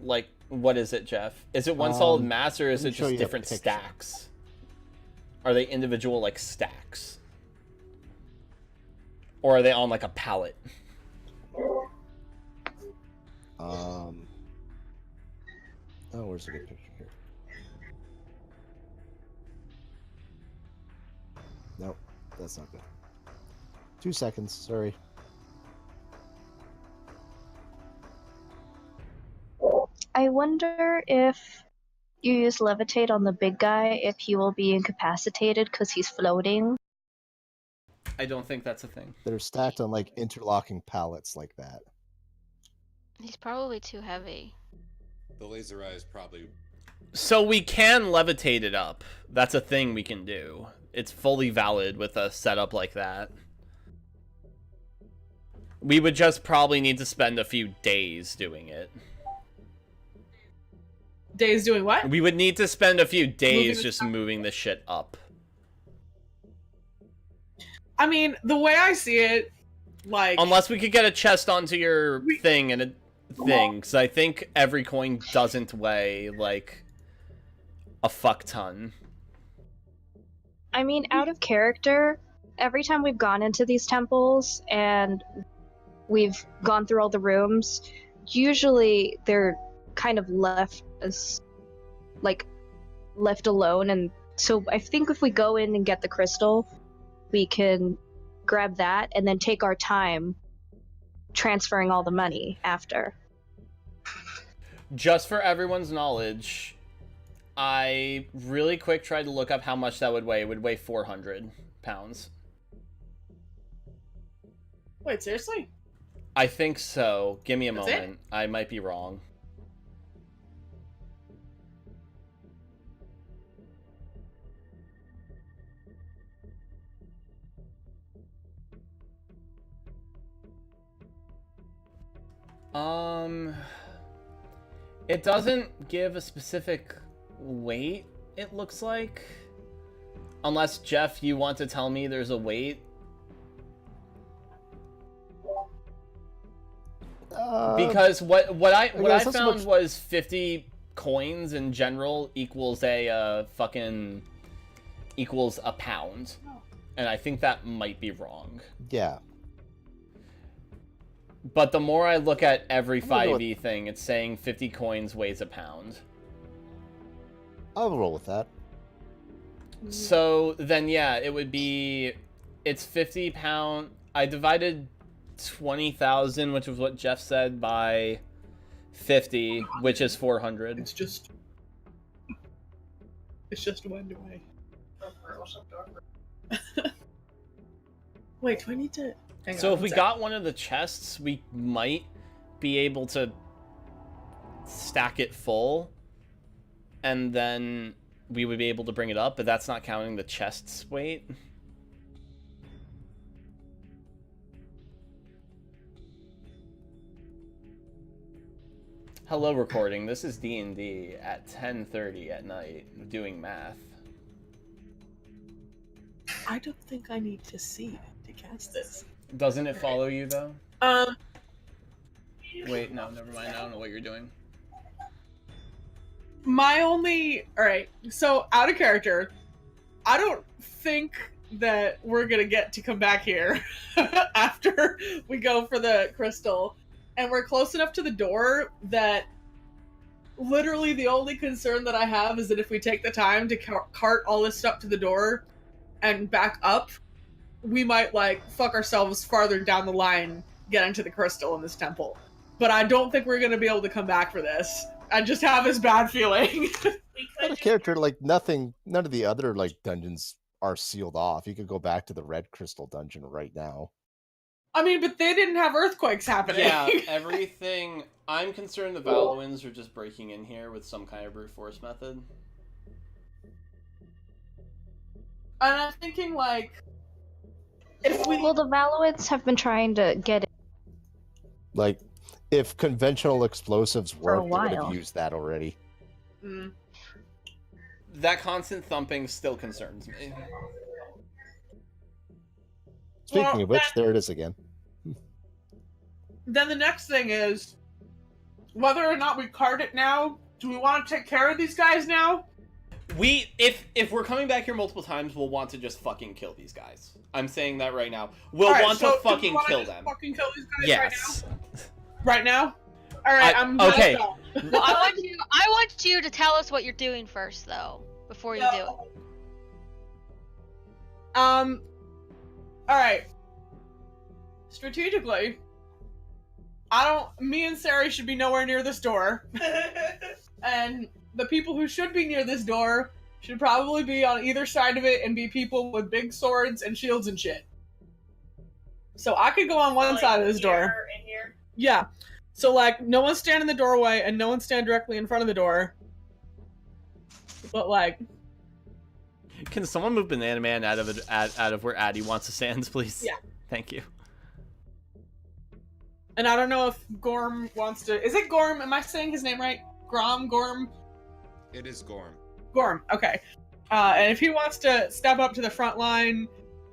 Speaker 6: like, what is it, Jeff? Is it one solid mass, or is
Speaker 3: let me
Speaker 6: it
Speaker 3: show
Speaker 6: just
Speaker 3: you a
Speaker 6: different
Speaker 3: picture.
Speaker 6: stacks? Are they individual, like, stacks? Or are they on, like, a pallet?
Speaker 3: Oh, where's the good picture here? Nope, that's not good. 2 seconds, sorry.
Speaker 1: I wonder if you use levitate on the big guy, if he will be incapacitated because he's floating.
Speaker 6: I don't think that's a thing.
Speaker 3: They're stacked on like interlocking pallets like that.
Speaker 5: He's probably too heavy.
Speaker 2: The laser eye is probably...
Speaker 6: So we can levitate it up. That's a thing we can do. It's fully valid with a setup like that. We would just probably need to spend a few days doing it.
Speaker 4: Days doing what?
Speaker 6: We would need to spend a few days
Speaker 4: Moving
Speaker 6: just moving the shit up.
Speaker 4: I mean, the way I see it, like...
Speaker 6: Unless we could get a chest onto your thing and a thing, because I think every coin doesn't weigh, like, a fuck ton.
Speaker 1: I mean, out of character, every time we've gone into these temples and we've gone through all the rooms, usually they're kind of left as, like, left alone. And so I think if we go in and get the crystal, we can grab that and then take our time transferring all the money after.
Speaker 6: Just for everyone's knowledge, I really quick tried to look up how much that would weigh. It would weigh 400 pounds.
Speaker 4: Wait, seriously?
Speaker 6: I think so. Give me a
Speaker 4: That's it?
Speaker 6: moment. I might be wrong. It doesn't give a specific weight, it looks like. Unless, Jeff, you want to tell me there's a weight? Because what I found was 50 coins in general equals a equals a pound. And I think that might be wrong.
Speaker 3: Yeah.
Speaker 6: But the more I look at every
Speaker 3: I'm gonna go
Speaker 6: 5e thing, it's saying 50 coins weighs a pound.
Speaker 3: I'll roll with that.
Speaker 6: So then, yeah, it would be... It's 50 pound... I divided 20,000, which was what Jeff said, by 50, which is 400.
Speaker 4: It's just one way. Wait, do I need to? Hang
Speaker 6: So
Speaker 4: on
Speaker 6: if
Speaker 4: one
Speaker 6: we
Speaker 4: sec.
Speaker 6: got one of the chests, we might be able to stack it full, and then we would be able to bring it up, but that's not counting the chest's weight. Hello, recording. This is D&D at 10:30 at night, doing math.
Speaker 4: I don't think I need to see to cast this.
Speaker 6: Doesn't it follow you, though?
Speaker 4: Um,
Speaker 6: Wait, no, never mind. I don't know what you're doing.
Speaker 4: my only. All right, so out of character, I don't think that we're gonna get to come back here after we go for the crystal, and we're close enough to the door that literally the only concern that I have is that if we take the time to cart all this stuff to the door and back up, we might like fuck ourselves farther down the line getting to the crystal in this temple. But I don't think we're gonna be able to come back for this. I just have this bad feeling.
Speaker 3: Out of character, like none of the other like dungeons are sealed off. You could go back to the red crystal dungeon right now.
Speaker 4: I mean, but they didn't have earthquakes happening.
Speaker 6: Yeah, everything. I'm concerned the Valuans are just breaking in here with some kind of brute force method.
Speaker 4: And I'm thinking like, if we
Speaker 1: Well, the Valuits have been trying to get it.
Speaker 3: Like, if conventional explosives
Speaker 1: For a
Speaker 3: worked, they would have
Speaker 1: while.
Speaker 3: used that already.
Speaker 4: Mm.
Speaker 6: That constant thumping still concerns me.
Speaker 3: Speaking
Speaker 4: Well,
Speaker 3: of which, there it is again.
Speaker 4: Then the next thing is whether or not we cart it now. Do we want to take care of these guys now?
Speaker 6: If we're coming back here multiple times, we'll want to just fucking kill these guys. I'm saying that right now. We'll
Speaker 4: Alright,
Speaker 6: want
Speaker 4: so
Speaker 6: to
Speaker 4: do we
Speaker 6: fucking
Speaker 4: wanna
Speaker 6: kill
Speaker 4: just
Speaker 6: them.
Speaker 4: Fucking kill these guys
Speaker 6: Yes.
Speaker 4: right now. All right, I'm
Speaker 6: okay.
Speaker 5: Well, I want you to tell us what you're doing first, though, before you do it.
Speaker 4: All right. Strategically, me and Sari should be nowhere near this door. And the people who should be near this door should probably be on either side of it and be people with big swords and shields and shit. So I could go on one
Speaker 7: Like
Speaker 4: side of this door.
Speaker 7: here and here.
Speaker 4: Yeah. So like no one stand in the doorway and no one stand directly in front of the door. But like
Speaker 6: Can someone move Banana Man out of where Addy wants to stand, please?
Speaker 4: Yeah.
Speaker 6: Thank you.
Speaker 4: and I don't know if Gorm wants to is it Gorm? Am I saying his name right? Gorm?
Speaker 2: It is Gorm.
Speaker 4: Gorm, okay. And if he wants to step up to the front line,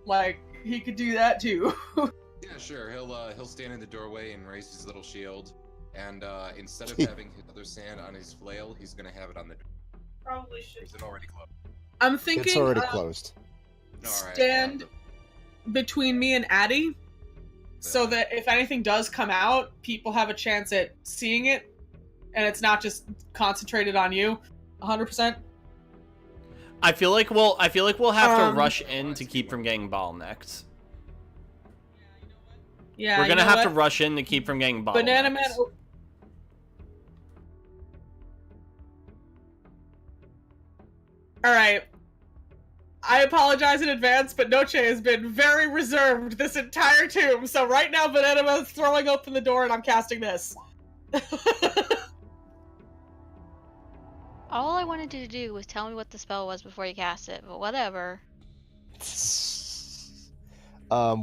Speaker 4: like he could do that too.
Speaker 2: Yeah, sure. He'll stand in the doorway and raise his little shield, and instead of having his other sand on his flail, he's gonna have it on the door.
Speaker 7: Probably should.
Speaker 2: Is it already closed?
Speaker 4: I'm thinking
Speaker 3: It's already closed.
Speaker 2: No, all right.
Speaker 4: stand between me and Addy, so that if anything does come out, people have a chance at seeing it, and it's not just concentrated on you, 100%.
Speaker 6: I feel like we'll have to
Speaker 4: Um,
Speaker 6: rush in to keep from getting bottlenecked.
Speaker 4: Yeah,
Speaker 6: We're
Speaker 4: you
Speaker 6: gonna
Speaker 4: know
Speaker 6: have to
Speaker 4: what?
Speaker 6: rush in to keep from getting bottlenecked.
Speaker 4: Banana Man. All right. I apologize in advance, but Noche has been very reserved this entire tomb. So right now, Banana Man's throwing open the door, and I'm casting this.
Speaker 5: All I wanted you to do was tell me what the spell was before you cast it, but whatever.
Speaker 3: What's
Speaker 4: I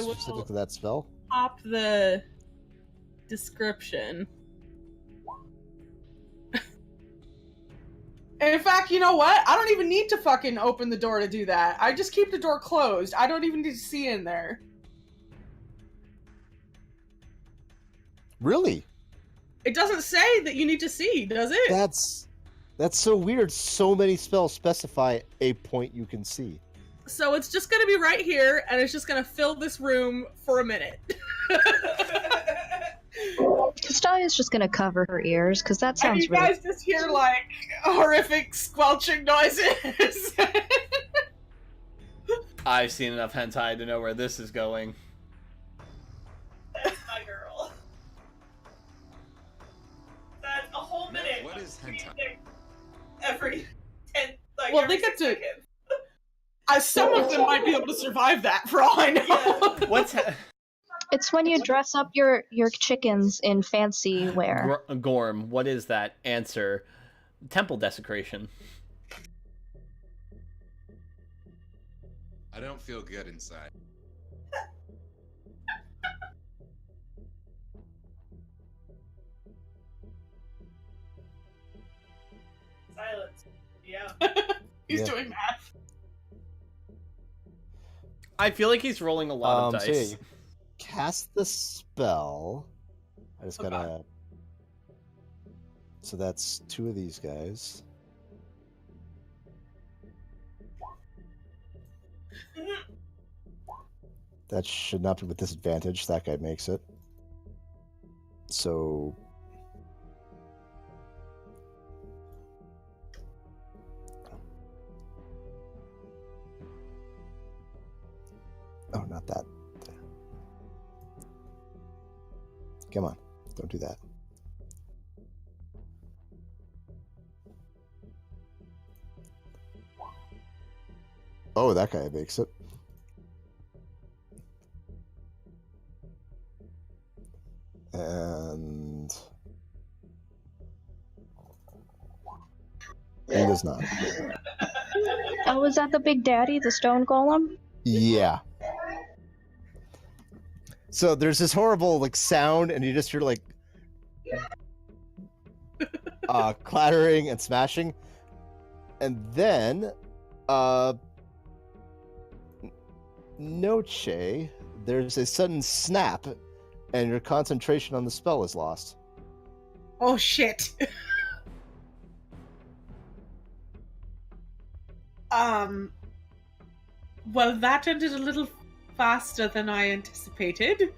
Speaker 4: will-
Speaker 3: specific to that spell?
Speaker 4: Pop the description. In fact, you know what? I don't even need to fucking open the door to do that. I just keep the door closed. I don't even need to see in there.
Speaker 3: Really?
Speaker 4: It doesn't say that you need to see, does it?
Speaker 3: That's so weird. So many spells specify a point you can see.
Speaker 4: So it's just gonna be right here, and it's just gonna fill this room for a minute.
Speaker 1: Castalia's just gonna cover her ears, because that
Speaker 4: And
Speaker 1: sounds
Speaker 4: you
Speaker 1: really.
Speaker 4: guys just hear, like, horrific squelching noises.
Speaker 6: I've seen enough hentai to know where this is going.
Speaker 7: That's my girl. That's a whole minute.
Speaker 2: What is hentai?
Speaker 7: Every 10, like,
Speaker 4: Well,
Speaker 7: every
Speaker 4: they get
Speaker 7: 6
Speaker 4: to-
Speaker 7: seconds.
Speaker 4: Some of them might be able to survive that, for all I know.
Speaker 6: What's
Speaker 1: It's when you dress up your chickens in fancy wear.
Speaker 6: Gorm? What is that? Answer: temple desecration.
Speaker 2: I don't feel good inside.
Speaker 7: Silence. Yeah.
Speaker 4: He's
Speaker 3: Yeah.
Speaker 4: doing math.
Speaker 6: I feel like he's rolling a lot of
Speaker 3: So yeah,
Speaker 6: dice.
Speaker 3: you cast the spell. I just
Speaker 4: Okay.
Speaker 3: gotta. So that's 2 of these guys. That should not be with disadvantage. That guy makes it. So. Oh, not that. Come on. Don't do that. Oh, that guy makes it. And he does not.
Speaker 1: Oh, is that the Big Daddy, the stone golem?
Speaker 3: Yeah. So there's this horrible like sound, and you just hear like clattering and smashing, and then Noche, there's a sudden snap, and your concentration on the spell is lost.
Speaker 8: Oh shit. Well, that ended a little faster than I anticipated.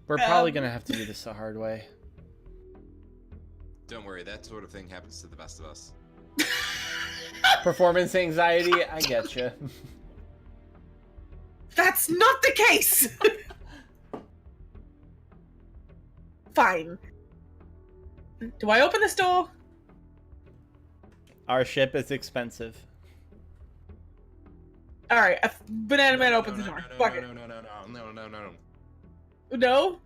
Speaker 6: We're probably gonna have to do this the hard way.
Speaker 2: Don't worry, that sort of thing happens to the best of us.
Speaker 6: Performance anxiety, I get you.
Speaker 8: That's not the case! Fine. Do I open this door?
Speaker 6: Our ship is expensive.
Speaker 8: Alright, Banana Man opens the door. Fuck it.
Speaker 2: No.
Speaker 8: No?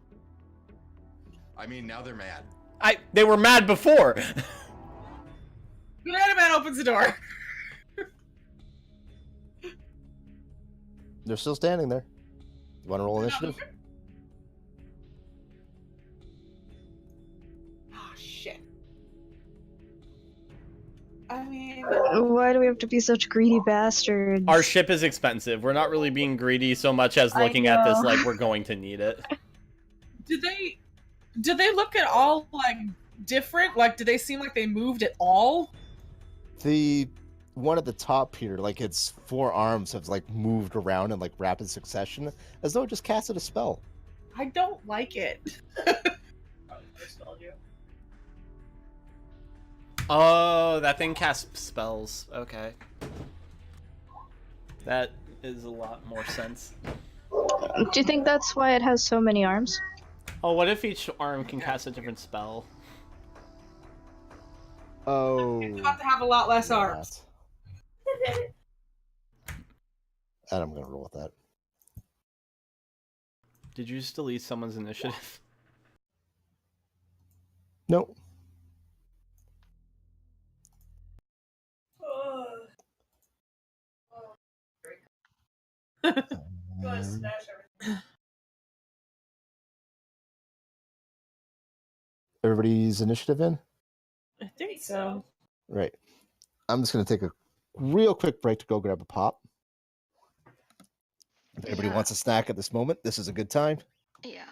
Speaker 2: I mean, now they're mad.
Speaker 6: They were mad before.
Speaker 8: Banana Man opens the door.
Speaker 3: They're still standing there. You want to roll initiative?
Speaker 8: Oh shit. I mean,
Speaker 1: Why do we have to be such greedy bastards?
Speaker 6: Our ship is expensive. We're not really being greedy so much as
Speaker 1: I
Speaker 6: looking at this
Speaker 1: know.
Speaker 6: like we're going to need it.
Speaker 8: did they look at all like different? Like, did they seem like they moved at all?
Speaker 3: The one at the top here, like its 4 arms have like moved around in like rapid succession, as though it just casted a spell.
Speaker 8: I don't like it.
Speaker 6: Oh, that thing casts spells. Okay. That is a lot more sense.
Speaker 1: Do you think that's why it has so many arms?
Speaker 6: Oh, what if each arm can cast a different spell?
Speaker 3: Oh.
Speaker 8: It's about to have a lot less arms.
Speaker 3: And I'm gonna roll with that.
Speaker 6: Did you just delete someone's initiative?
Speaker 3: Nope. Everybody's initiative in?
Speaker 8: I think so.
Speaker 3: Right. I'm just going to take a real quick break to go grab a pop. If anybody wants a snack at this moment, this is a good time.
Speaker 5: Yeah.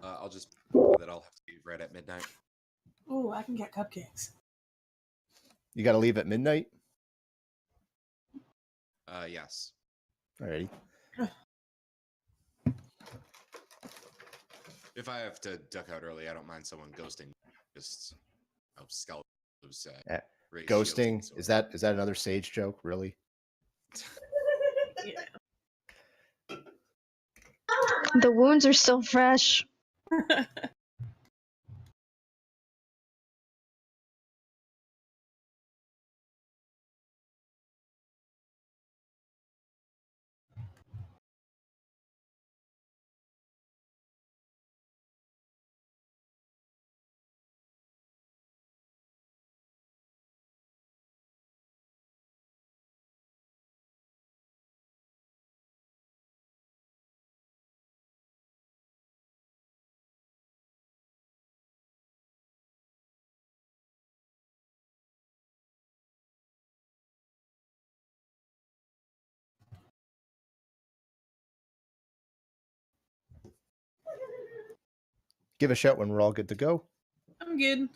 Speaker 2: I'll just that I'll have to leave right at midnight.
Speaker 8: Oh, I can get cupcakes.
Speaker 3: You got to leave at midnight?
Speaker 2: Yes.
Speaker 3: Alrighty.
Speaker 2: If I have to duck out early, I don't mind someone ghosting. Just scout those.
Speaker 3: Ghosting? Is that another Sage joke? Really?
Speaker 1: The wounds are still fresh.
Speaker 3: Give a shout when we're all good to go.
Speaker 8: I'm good.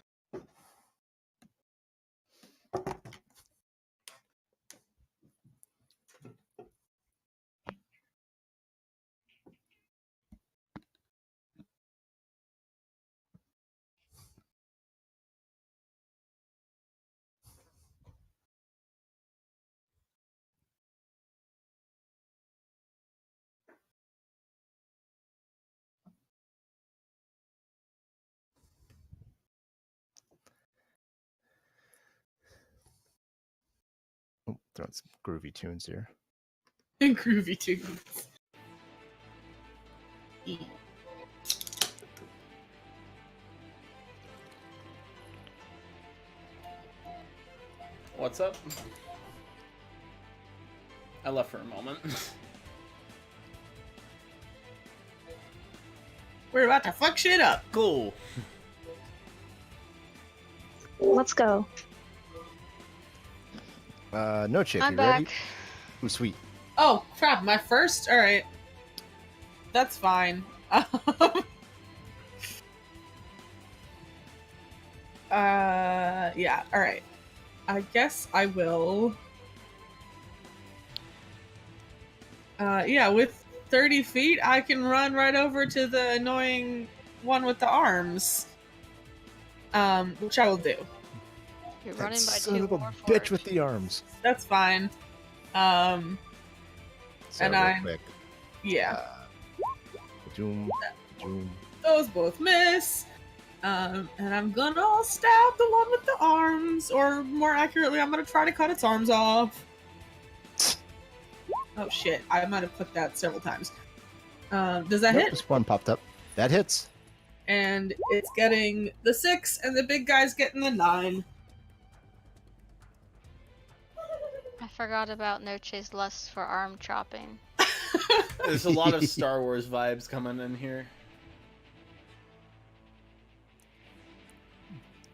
Speaker 3: Oh, throwing some groovy tunes here.
Speaker 8: Groovy tunes.
Speaker 6: What's up? I left for a moment.
Speaker 8: We're about to fuck shit up.
Speaker 6: Cool.
Speaker 1: Let's go.
Speaker 3: No chip,
Speaker 5: I'm
Speaker 3: you ready?
Speaker 5: back.
Speaker 3: Ooh, sweet.
Speaker 8: Oh crap! My first. All right. That's fine. Yeah. All right. I guess I will. Yeah, with 30 feet, I can run right over to the annoying one with the arms. Which I will do.
Speaker 5: You're
Speaker 3: That
Speaker 5: running by
Speaker 3: son
Speaker 5: two
Speaker 3: of a
Speaker 5: more
Speaker 3: bitch with the arms.
Speaker 8: That's fine.
Speaker 3: So
Speaker 8: And
Speaker 3: real
Speaker 8: I'm-
Speaker 3: quick.
Speaker 8: Yeah,
Speaker 3: Doom, doom.
Speaker 8: those both miss. And I'm gonna stab the one with the arms, or more accurately, I'm gonna try to cut its arms off. Oh shit! I might have clicked that several times. Does that
Speaker 3: Nope,
Speaker 8: hit?
Speaker 3: just one popped up. That hits.
Speaker 8: And it's getting the 6, and the big guy's getting the 9.
Speaker 5: I forgot about Noche's lust for arm chopping.
Speaker 6: There's a lot of Star Wars vibes coming in here.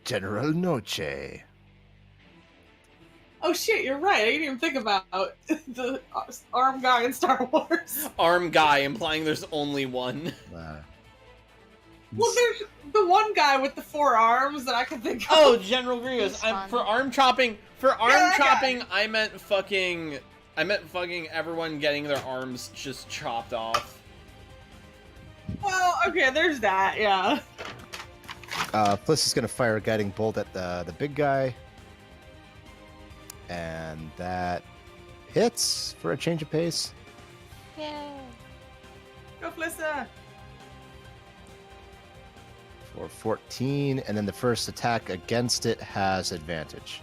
Speaker 3: General Noche.
Speaker 8: Oh shit! You're right. I didn't even think about the arm guy in Star Wars.
Speaker 6: Arm guy, implying there's only one.
Speaker 8: Well, there's the one guy with the 4 arms that I can think of.
Speaker 6: Oh, General Grievous.
Speaker 5: He's
Speaker 6: I'm
Speaker 5: fun.
Speaker 6: for arm chopping. For arm
Speaker 8: that guy.
Speaker 6: chopping, I meant fucking everyone getting their arms just chopped off.
Speaker 8: Well, okay, there's that. Yeah.
Speaker 3: Fliss is going to fire a guiding bolt at the big guy. And that hits for a change of pace.
Speaker 5: Yay!
Speaker 8: Go, Flissa.
Speaker 3: For 14, and then the first attack against it has advantage.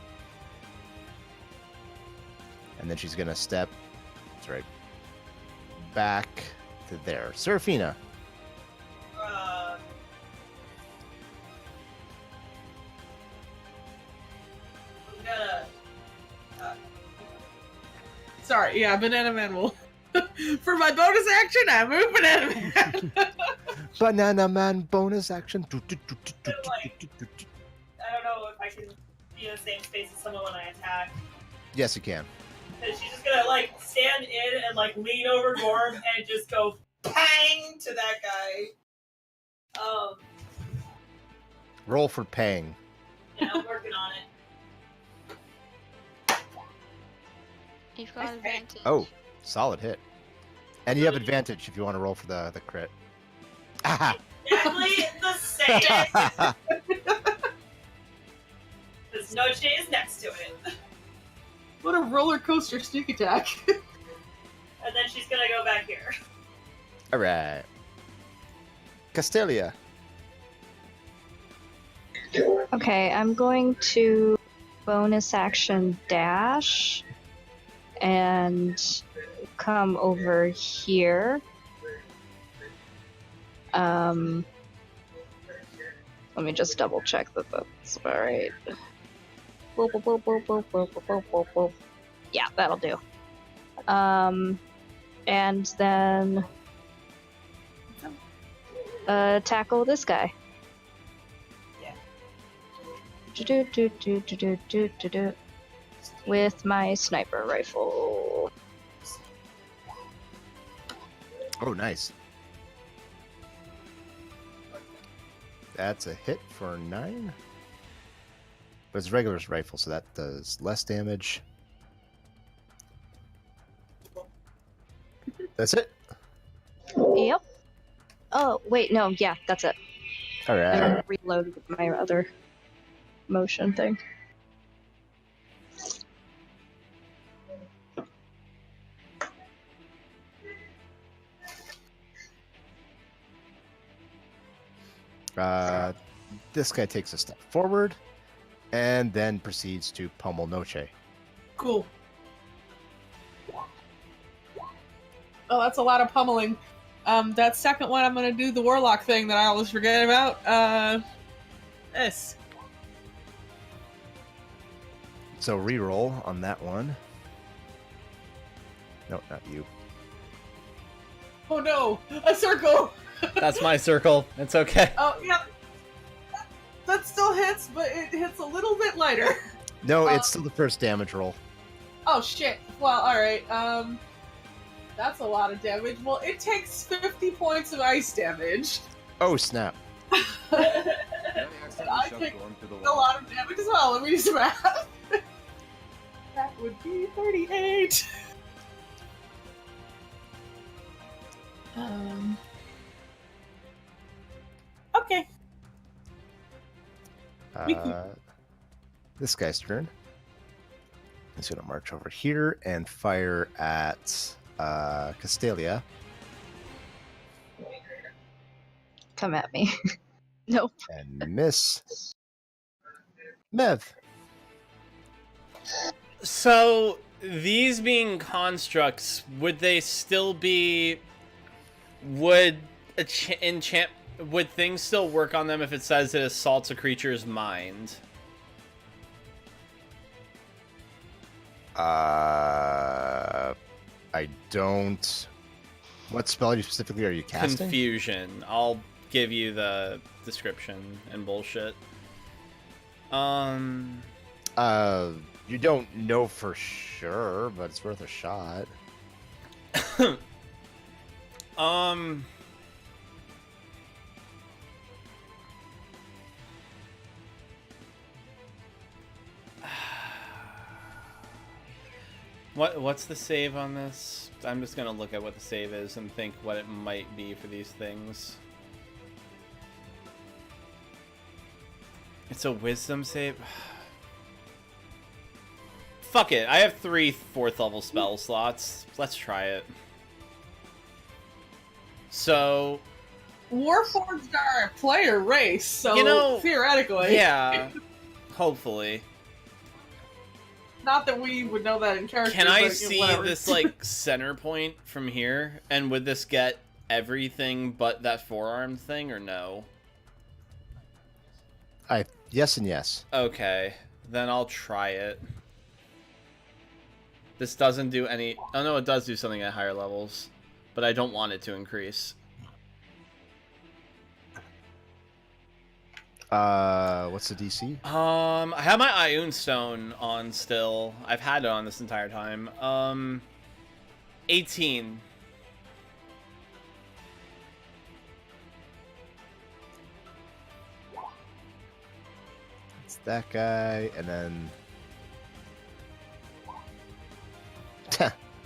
Speaker 3: And then she's gonna step, that's right, back to there. Serafina.
Speaker 7: I'm gonna.
Speaker 8: Sorry, yeah, Banana Man will. For my bonus action, I move Banana Man.
Speaker 3: Banana Man bonus action.
Speaker 7: I don't know if I can be in the same space as someone when I attack.
Speaker 3: Yes, you can.
Speaker 7: Because she's just gonna like stand in and like lean over Gorm and just go pang to that guy.
Speaker 3: Roll for Pang.
Speaker 7: Yeah, I'm working on it.
Speaker 5: You've got advantage.
Speaker 3: Oh, solid hit. And you have advantage if you want to roll for the crit. Ah!
Speaker 7: Exactly the same. Because Noche is next to it.
Speaker 8: What a roller coaster sneak attack.
Speaker 7: And then she's gonna go back here.
Speaker 3: All right. Castelia.
Speaker 1: Okay, I'm going to bonus action dash and come over here. Let me just double check that that's alright. Boop, boop, boop, boop, boop, boop, boop, boop, boop. Yeah, that'll do. And then tackle this guy. Do with my sniper rifle.
Speaker 3: Oh, nice. That's a hit for 9. But it's a regular rifle, so that does less damage. That's it.
Speaker 1: Yep. Oh, wait, no, yeah, that's it.
Speaker 3: All
Speaker 1: I'm
Speaker 3: right.
Speaker 1: gonna reload with my other motion thing.
Speaker 3: This guy takes a step forward and then proceeds to pummel Noche.
Speaker 4: Cool. Oh, that's a lot of pummeling. That second one, I'm gonna do the warlock thing that I always forget about. This.
Speaker 3: So reroll on that one. No, not you.
Speaker 4: Oh no, a circle.
Speaker 6: That's my circle. It's okay.
Speaker 4: Oh yeah, that still hits, but it hits a little bit lighter.
Speaker 3: No, it's still the first damage roll.
Speaker 4: Oh shit. Well, all right. That's a lot of damage. Well, it takes 50 points of ice damage.
Speaker 3: Oh, snap.
Speaker 4: I take a lot of damage as well. Let me do some math. That would be 38. Okay.
Speaker 3: This guy's turn. He's going to march over here and fire at Castalia.
Speaker 1: Come at me. No.
Speaker 3: And miss. Mev.
Speaker 6: So, these being constructs, would they still be... Would things still work on them if it says it assaults a creature's mind?
Speaker 3: I don't... What spell specifically are you casting?
Speaker 6: Confusion. I'll give you the description and bullshit.
Speaker 3: You don't know for sure, but it's worth a shot.
Speaker 6: What's the save on this? I'm just gonna look at what the save is and think what it might be for these things. It's a wisdom save. Fuck it. I have 3 4th level spell slots. Let's try it. So,
Speaker 4: Warforged are a player race, so
Speaker 6: You know,
Speaker 4: theoretically.
Speaker 6: yeah. Hopefully.
Speaker 4: Not that we would know that in character.
Speaker 6: Can I
Speaker 4: but
Speaker 6: see
Speaker 4: whatever.
Speaker 6: this, like, center point from here? And would this get everything but that forearm thing, or no?
Speaker 3: Yes and yes.
Speaker 6: Okay. Then I'll try it. This doesn't do any... Oh, no, it does do something at higher levels. But I don't want it to increase.
Speaker 3: What's the DC?
Speaker 6: I have my Ioun Stone on still. I've had it on this entire time. 18.
Speaker 3: It's that guy, and then...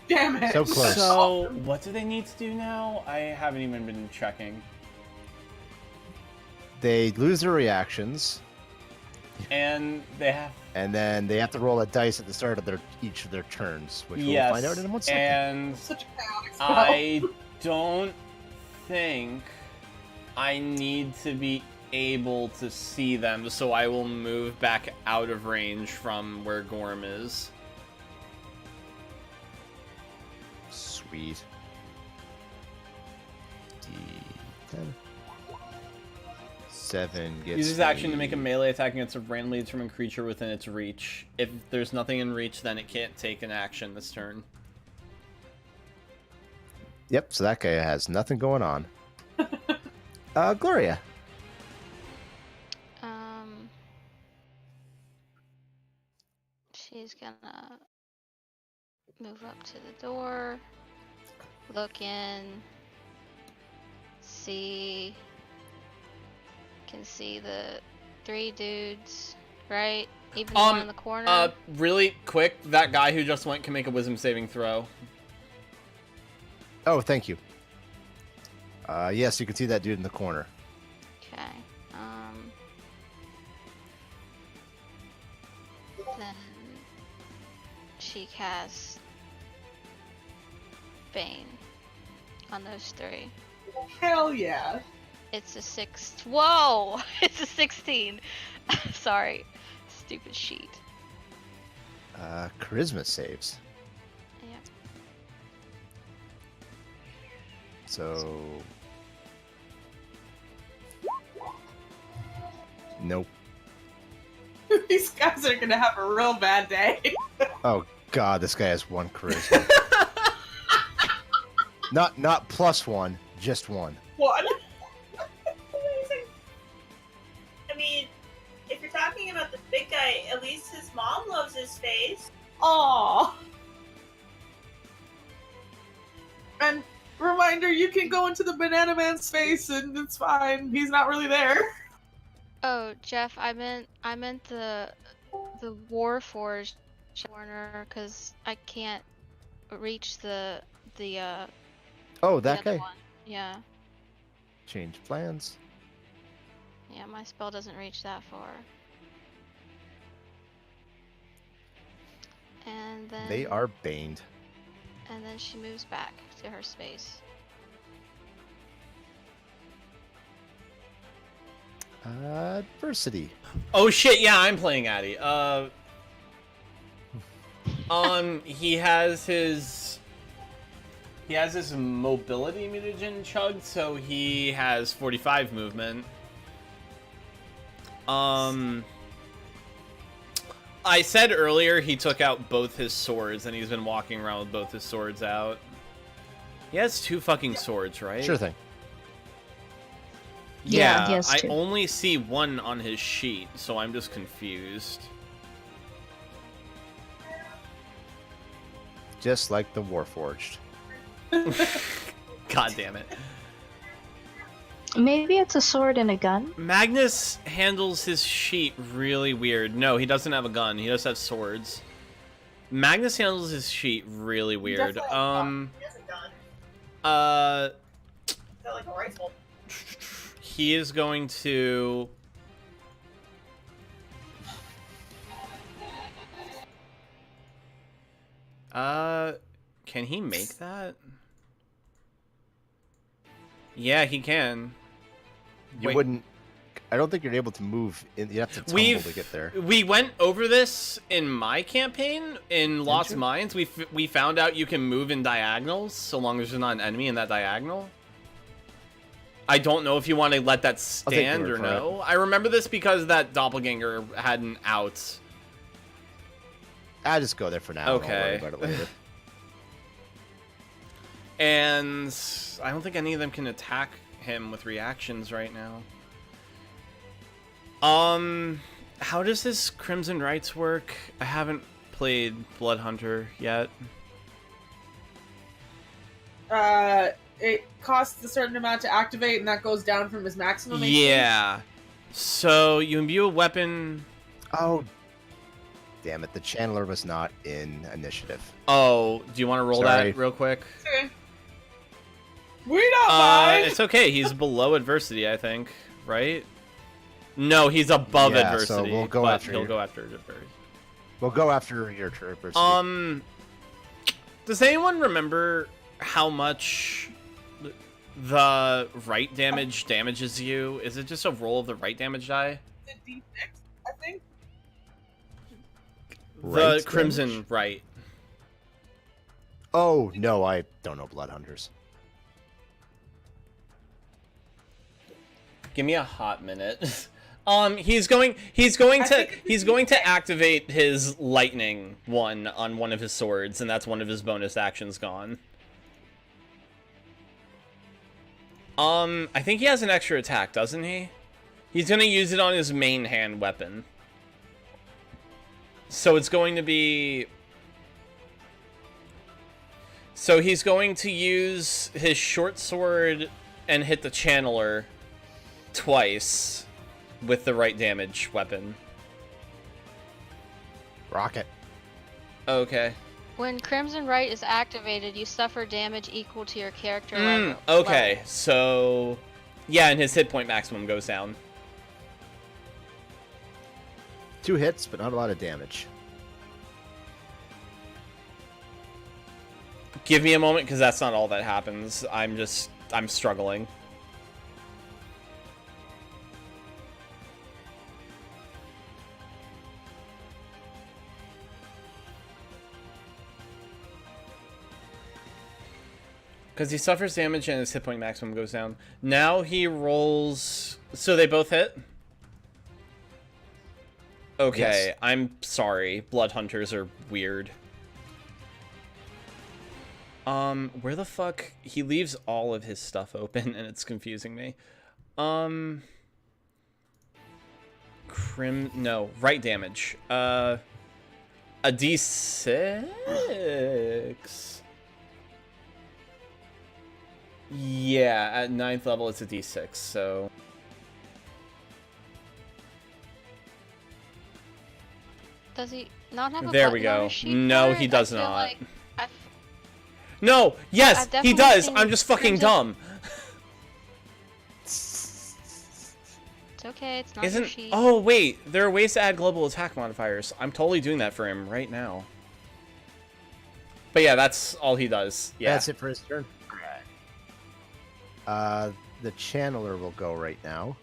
Speaker 4: Damn it.
Speaker 3: So close.
Speaker 6: So, what do they need to do now? I haven't even been checking.
Speaker 3: They lose their reactions,
Speaker 6: And they have...
Speaker 3: and then they have to roll a dice at the start of each of their turns, which
Speaker 6: Yes,
Speaker 3: we'll find out in 1 second.
Speaker 6: and
Speaker 4: Such a chaotic spell.
Speaker 6: I don't think I need to be able to see them, so I will move back out of range from where Gorm is.
Speaker 3: Sweet. D10. 7 gets
Speaker 6: Use his action to
Speaker 3: me-
Speaker 6: make a melee attack against a random leads from a creature within its reach. If there's nothing in reach, then it can't take an action this turn.
Speaker 3: Yep, so that guy has nothing going on. Gloria.
Speaker 5: She's gonna move up to the door, look in, see can see the 3 dudes, right? Even the one in the corner.
Speaker 6: Really quick, that guy who just went can make a wisdom saving throw.
Speaker 3: Oh, thank you. Yes, you can see that dude in the corner.
Speaker 5: Okay. Then she casts Bane on those 3.
Speaker 4: Hell yeah.
Speaker 5: It's a 6. Whoa! It's a 16. Sorry. Stupid sheet.
Speaker 3: Charisma saves.
Speaker 5: Yep.
Speaker 3: So... Nope.
Speaker 4: These guys are gonna have a real bad day.
Speaker 3: Oh god, this guy has 1 charisma. not +1, just 1.
Speaker 4: What?
Speaker 7: Amazing. I mean, if you're talking about the big guy, at least his mom loves his face.
Speaker 4: Aww. And reminder, you can go into the Banana Man's face and it's fine. He's not really there.
Speaker 5: Oh, Jeff, I meant the Warforged corner because I can't reach the
Speaker 3: Oh,
Speaker 5: the
Speaker 3: that
Speaker 5: other
Speaker 3: guy?
Speaker 5: one. Yeah,
Speaker 3: Change plans.
Speaker 5: yeah, my spell doesn't reach that far. And then
Speaker 3: They are baned.
Speaker 5: And then she moves back to her space.
Speaker 3: Adversity.
Speaker 6: Oh shit, yeah, I'm playing Addy. He has his mobility mutagen chugged, so he has 45 movement. I said earlier he took out both his swords, and he's been walking around with both his swords out. He has 2 fucking swords, right?
Speaker 3: Sure thing.
Speaker 1: Yeah, he has
Speaker 6: I
Speaker 1: 2.
Speaker 6: only see 1 on his sheet, so I'm just confused.
Speaker 3: Just like the Warforged.
Speaker 6: God damn it.
Speaker 1: Maybe it's a sword and a gun.
Speaker 6: Magnus handles his sheet really weird. No, he doesn't have a gun. He does have swords. Magnus handles his sheet really weird.
Speaker 7: He has a gun. Got like a rifle.
Speaker 6: He is going to... Can he make that? Yeah, he can.
Speaker 3: You
Speaker 6: Wait.
Speaker 3: wouldn't... I don't think you're able to move. You have to tumble to get there.
Speaker 6: We went over this in my campaign in Lost Mines. We found out you can move in diagonals so long as there's not an enemy in that diagonal. I don't know if you want to let that stand or no. I remember this because that doppelganger had an out.
Speaker 3: I'll just go there for now.
Speaker 6: Okay.
Speaker 3: I'll worry about it later.
Speaker 6: And I don't think any of them can attack him with reactions right now. How does this Crimson Rites work? I haven't played Blood Hunter yet.
Speaker 4: It costs a certain amount to activate, and that goes down from his maximum HP.
Speaker 6: Yeah. So you imbue a weapon.
Speaker 3: Oh, damn it. The Channeler was not in initiative.
Speaker 6: Oh, do you want to roll
Speaker 3: Sorry.
Speaker 6: that real quick?
Speaker 4: Okay. We don't mind.
Speaker 6: It's okay. He's below adversity, I think. Right? No, he's above
Speaker 3: Yeah, so
Speaker 6: adversity.
Speaker 3: we'll go
Speaker 6: but
Speaker 3: after
Speaker 6: he'll
Speaker 3: you.
Speaker 6: go after adversity.
Speaker 3: We'll go after your adversity.
Speaker 6: Does anyone remember how much the right damage damages you? Is it just a roll of the right damage die?
Speaker 4: The D6, I think.
Speaker 6: The
Speaker 3: Right
Speaker 6: Crimson
Speaker 3: damage?
Speaker 6: right.
Speaker 3: Oh, no, I don't know Blood Hunters.
Speaker 6: Give me a hot minute. He's going to activate his lightning one on one of his swords, and that's one of his bonus actions gone. I think he has an extra attack, doesn't he? He's gonna use it on his main hand weapon. So it's going to be... So he's going to use his short sword and hit the channeler twice. with the right damage weapon.
Speaker 3: Rocket.
Speaker 6: Okay.
Speaker 5: When Crimson Right is activated, you suffer damage equal to your character level.
Speaker 6: Okay, so yeah, and his hit point maximum goes down.
Speaker 3: 2 hits, but not a lot of damage.
Speaker 6: Give me a moment, because that's not all that happens. I'm struggling. Because he suffers damage and his hit point maximum goes down. Now he rolls... So they both hit? Okay,
Speaker 3: Yes.
Speaker 6: I'm sorry. Blood Hunters are weird. Where the fuck? He leaves all of his stuff open and it's confusing me. No, right damage. A D6? Yeah, at 9th level it's a D6, so...
Speaker 5: Does he not have a
Speaker 6: There
Speaker 5: button
Speaker 6: we
Speaker 5: on
Speaker 6: go.
Speaker 5: his sheet
Speaker 6: No,
Speaker 5: for
Speaker 6: he
Speaker 5: it?
Speaker 6: does
Speaker 5: I feel
Speaker 6: not.
Speaker 5: like
Speaker 6: No! Yes!
Speaker 5: I've
Speaker 6: He
Speaker 5: definitely
Speaker 6: does!
Speaker 5: seen
Speaker 6: I'm just fucking
Speaker 5: Crimson-
Speaker 6: dumb!
Speaker 5: It's okay, it's not your
Speaker 6: Isn't...
Speaker 5: sheet.
Speaker 6: Oh, wait! There are ways to add global attack modifiers. I'm totally doing that for him right now. But yeah, that's all he does. Yeah.
Speaker 3: That's it for his turn. The Channeler will go right now.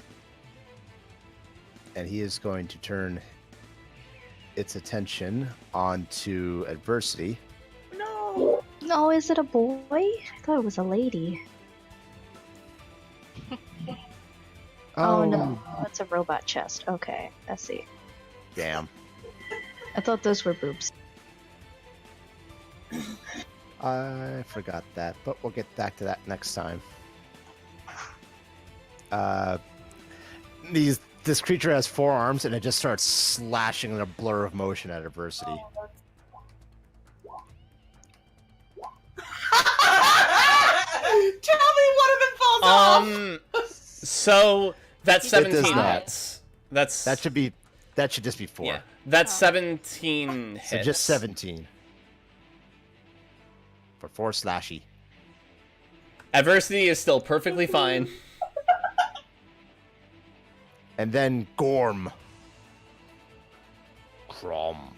Speaker 3: And he is going to turn its attention onto adversity.
Speaker 4: No.
Speaker 1: No, is it a boy? I thought it was a lady. Oh no, that's a robot chest. Okay, I see.
Speaker 3: Damn.
Speaker 1: I thought those were boobs.
Speaker 3: I forgot that, but we'll get back to that next time. This creature has 4 arms, and it just starts slashing in a blur of motion at adversity.
Speaker 4: Tell me one of them falls off.
Speaker 6: So that's
Speaker 5: It does
Speaker 6: 17
Speaker 5: not.
Speaker 6: hits. That
Speaker 3: Should just be 4.
Speaker 6: Yeah. That's
Speaker 5: Oh.
Speaker 6: 17 hits.
Speaker 3: So just 17. For 4 slashy.
Speaker 6: Adversity is still perfectly fine.
Speaker 3: And then Gorm. Crom.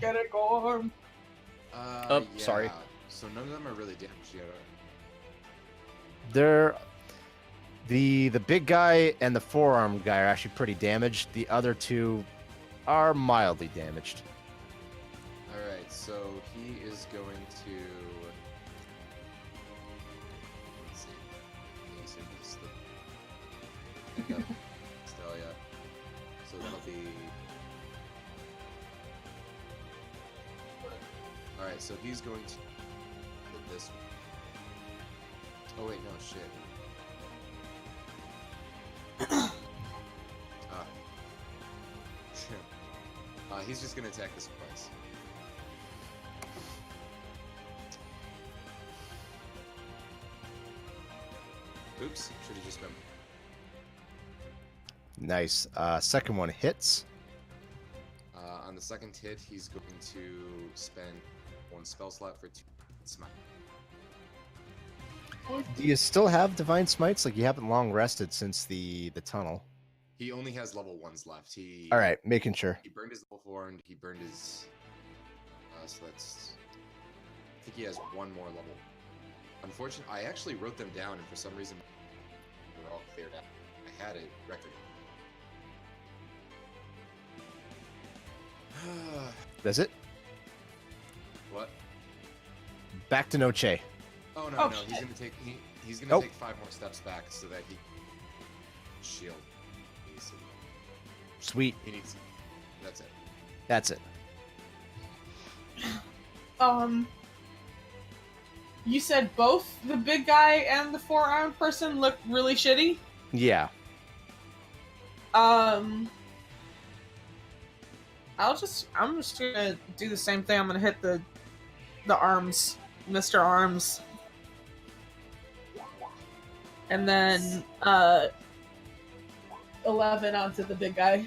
Speaker 4: Get it, Gorm.
Speaker 6: Oh, sorry.
Speaker 2: So none of them are really damaged yet.
Speaker 3: They're the big guy and the 4-armed guy are actually pretty damaged. The other 2 are mildly damaged.
Speaker 2: Alright, so he is going to... Let's see. He's in this pick up Stelia. So that'll be... Alright, so he's going to hit this one. Oh wait, no, shit. He's just gonna attack this twice. Oops, should have just been.
Speaker 3: Nice. Second one hits.
Speaker 2: On the second hit, he's going to spend 1 spell slot for 2 smite.
Speaker 3: Do you still have Divine Smites? Like, you haven't long rested since the tunnel.
Speaker 2: He only has level 1s left. He
Speaker 3: Alright, making sure.
Speaker 2: He burned his level 4 and he burned his. So that's. I think he has 1 more level. Unfortunately, I actually wrote them down, and for some reason, they were all cleared out. I had it record.
Speaker 3: Does it?
Speaker 2: What?
Speaker 3: Back to Noche.
Speaker 2: Oh no,
Speaker 4: Oh,
Speaker 2: no, he's
Speaker 4: shit.
Speaker 2: gonna take he's gonna
Speaker 3: Nope.
Speaker 2: take 5 more steps back so that he shield.
Speaker 3: Sweet.
Speaker 2: He needs. That's it.
Speaker 3: That's it.
Speaker 4: You said both the big guy and the 4-armed person look really shitty.
Speaker 3: Yeah.
Speaker 4: I'm just gonna do the same thing. I'm gonna hit the arms, Mr. Arms. And then 11 onto the big guy.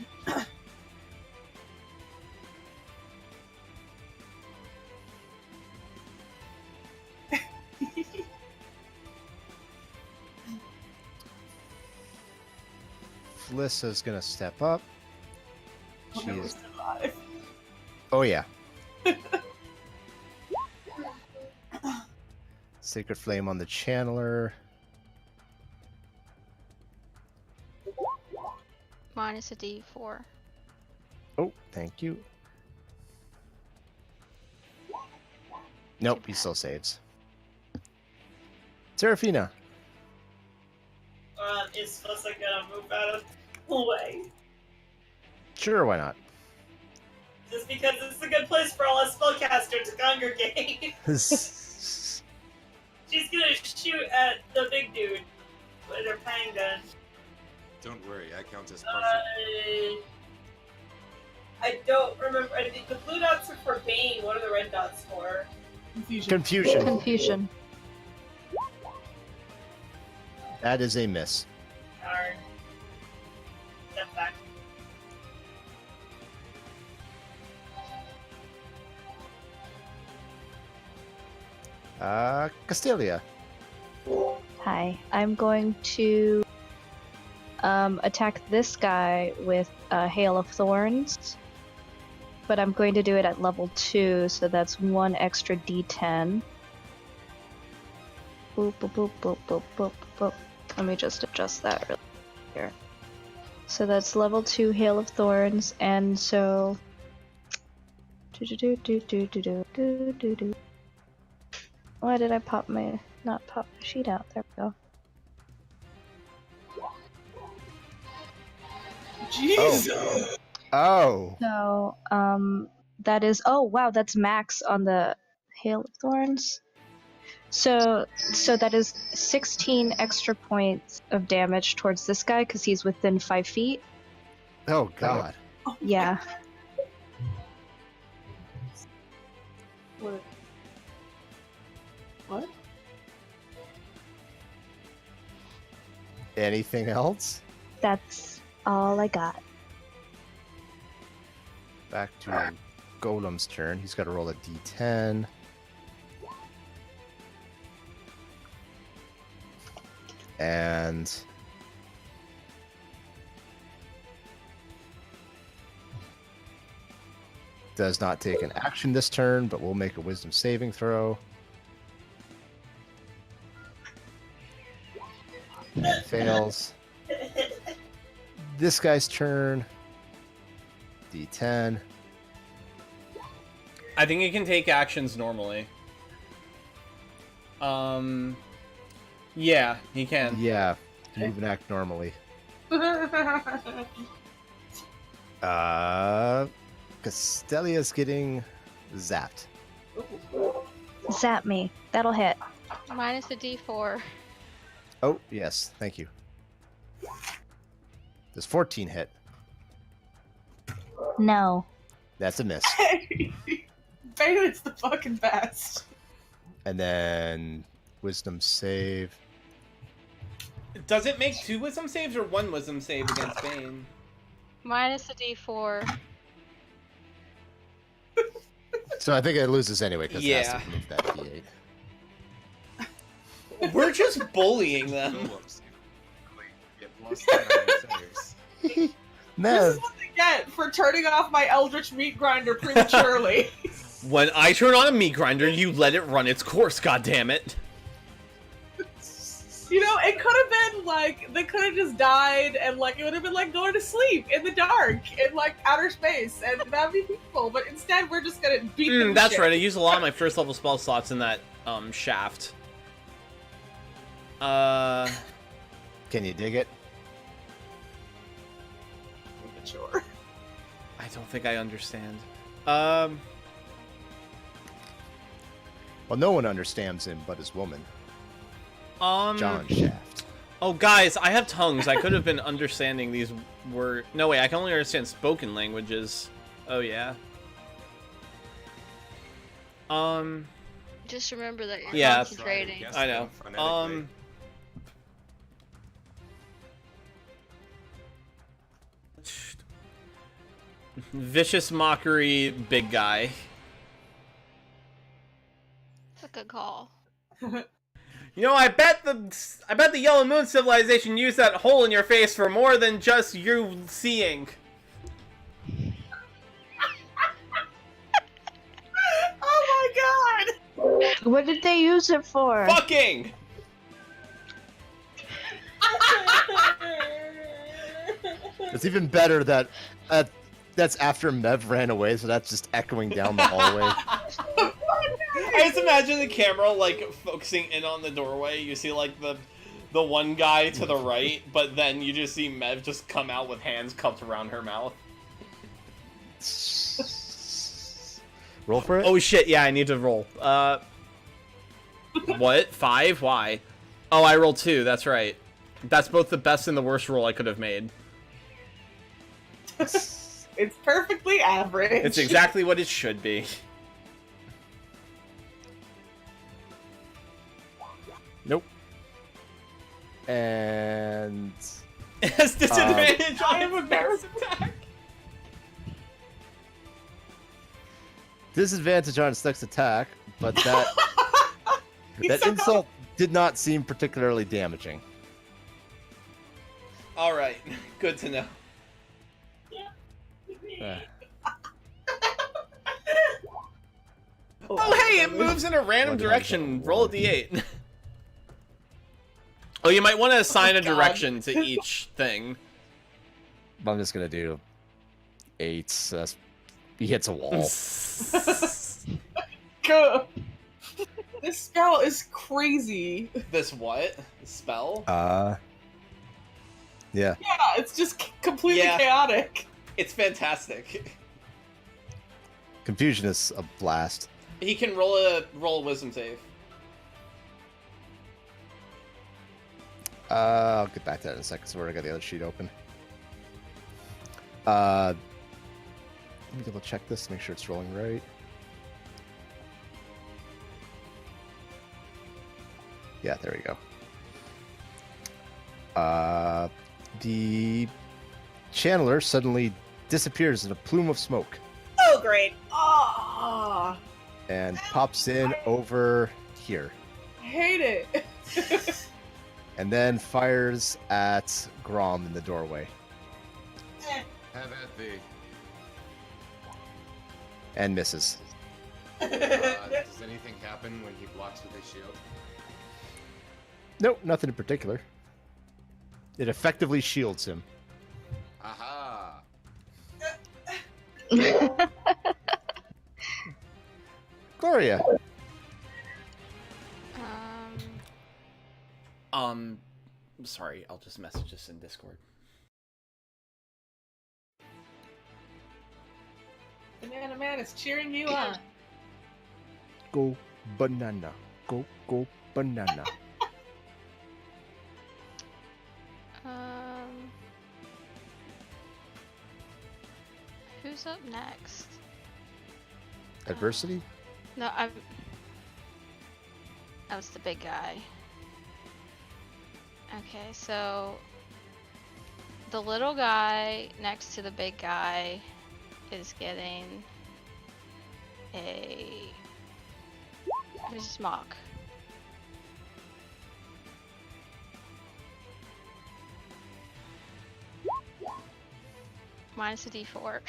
Speaker 3: Felicia's gonna step up.
Speaker 4: I'll
Speaker 3: She
Speaker 4: never
Speaker 3: is.
Speaker 4: survive.
Speaker 3: Oh yeah. Sacred Flame on the Channeler.
Speaker 5: Minus a D4.
Speaker 3: Oh, thank you. Nope, he still saves. Serafina.
Speaker 7: Is Felissa gonna move out of the way?
Speaker 3: Sure, why not?
Speaker 7: Just because it's a good place for all us spellcasters to congregate. She's gonna shoot at the big dude with her pang gun.
Speaker 2: Don't worry, I count as partial.
Speaker 7: I don't remember. I think the blue dots are for Bane. What are the red dots for?
Speaker 3: Confusion.
Speaker 1: Confusion.
Speaker 3: That is a miss.
Speaker 7: Darn. Step back.
Speaker 3: Castelia.
Speaker 1: Hi. I'm going to attack this guy with a Hail of Thorns. But I'm going to do it at level 2, so that's 1 extra d10. Boop, boop, boop, boop, boop, boop, boop. Let me just adjust that really here. So that's level 2 Hail of Thorns, and so... Why did I pop my... not pop the sheet out? There we go.
Speaker 4: Jesus!
Speaker 3: Oh.
Speaker 1: So, that is... Oh, wow, that's max on the Hail of Thorns. So that is 16 extra points of damage towards this guy because he's within 5 feet.
Speaker 3: Oh God.
Speaker 1: Yeah.
Speaker 4: What?
Speaker 3: Anything else?
Speaker 1: That's all I got.
Speaker 3: Back to Golem's turn. He's got to roll a d10. And does not take an action this turn, but will make a wisdom saving throw. And fails. This guy's turn. D10.
Speaker 6: I think it can take actions normally. Yeah, he can.
Speaker 3: Yeah, move and act normally. Castelia's getting zapped.
Speaker 1: Zap me. That'll hit.
Speaker 5: Minus a D4.
Speaker 3: Oh, yes, thank you. Does 14 hit?
Speaker 1: No.
Speaker 3: That's a miss.
Speaker 4: Bailey's the fucking best.
Speaker 3: And then wisdom save.
Speaker 6: Does it make 2 wisdom saves or 1 wisdom save against Bane?
Speaker 5: Minus a D4.
Speaker 3: So I think it loses anyway because it has
Speaker 6: Yeah.
Speaker 3: to move that d8.
Speaker 6: We're just bullying them.
Speaker 3: No.
Speaker 4: This is what they get for turning off my Eldritch Meat Grinder prematurely.
Speaker 6: When I turn on a meat grinder, you let it run its course, goddammit.
Speaker 4: You know, it could have been like they could have just died, and like it would have been like going to sleep in the dark in like outer space, and that'd be peaceful. But instead, we're just gonna beat them. to
Speaker 6: That's
Speaker 4: shit.
Speaker 6: right, I used a lot of my first level spell slots in that shaft.
Speaker 3: Can you dig it?
Speaker 4: Sure.
Speaker 6: I don't think I understand.
Speaker 3: Well, no one understands him but his woman, John Shaft.
Speaker 6: Oh, guys, I have tongues. I could have been understanding these words. No, wait, I can only understand spoken languages. Oh, yeah.
Speaker 5: Just remember that you're
Speaker 6: Yeah.
Speaker 5: concentrating.
Speaker 6: I know. Vicious mockery, big guy.
Speaker 5: That's a good call.
Speaker 6: You know, I bet the Yellow Moon civilization used that hole in your face for more than just you seeing.
Speaker 4: Oh my god!
Speaker 1: What did they use it for?
Speaker 6: Fucking!
Speaker 3: It's even better that that's after Mev ran away, so that's just echoing down the hallway.
Speaker 6: I just imagine the camera like focusing in on the doorway. You see like the one guy to the right, but then you just see Mev just come out with hands cupped around her mouth.
Speaker 3: Roll for it.
Speaker 6: Oh shit! Yeah, I need to roll. What? 5? Why? Oh, I rolled 2. That's right. That's both the best and the worst roll I could have made.
Speaker 4: It's perfectly average.
Speaker 6: It's exactly what it should be.
Speaker 3: Nope. And
Speaker 6: It has disadvantage on
Speaker 4: I am embarrassed.
Speaker 6: attack.
Speaker 3: disadvantage on its next attack, but that that
Speaker 4: so
Speaker 3: insult did not seem particularly damaging.
Speaker 6: All right, good to know.
Speaker 3: Uh,
Speaker 6: Oh hey, it moves in a random direction. Roll a d8. Oh, you might want to assign a
Speaker 4: God.
Speaker 6: direction to each thing.
Speaker 3: I'm just gonna do 8. So that's, he hits a wall.
Speaker 4: Go. This spell is crazy.
Speaker 6: This what? Spell?
Speaker 3: Yeah.
Speaker 4: Yeah, it's just completely
Speaker 6: Yeah.
Speaker 4: chaotic.
Speaker 6: It's fantastic.
Speaker 3: Confusion is a blast.
Speaker 6: He can roll a wisdom save.
Speaker 3: I'll get back to that in a second. So I got the other sheet open. Let me double check this to make sure it's rolling right. Yeah, there we go. The channeler suddenly disappears in a plume of smoke
Speaker 7: Oh, great.
Speaker 4: Ah,
Speaker 3: and pops in over here,
Speaker 4: I hate it.
Speaker 3: and then fires at Grom in the doorway
Speaker 2: Have at thee.
Speaker 3: and misses.
Speaker 2: Does anything happen when he blocks with his shield?
Speaker 3: Nope, nothing in particular. It effectively shields him.
Speaker 2: Aha!
Speaker 3: Gloria.
Speaker 6: Sorry, I'll just message this in Discord.
Speaker 4: Banana Man is cheering you on.
Speaker 3: Go banana. Go banana.
Speaker 5: Who's up next?
Speaker 3: Adversity?
Speaker 5: No, that was the big guy. Okay, so the little guy next to the big guy is getting a smock. Minus a d4.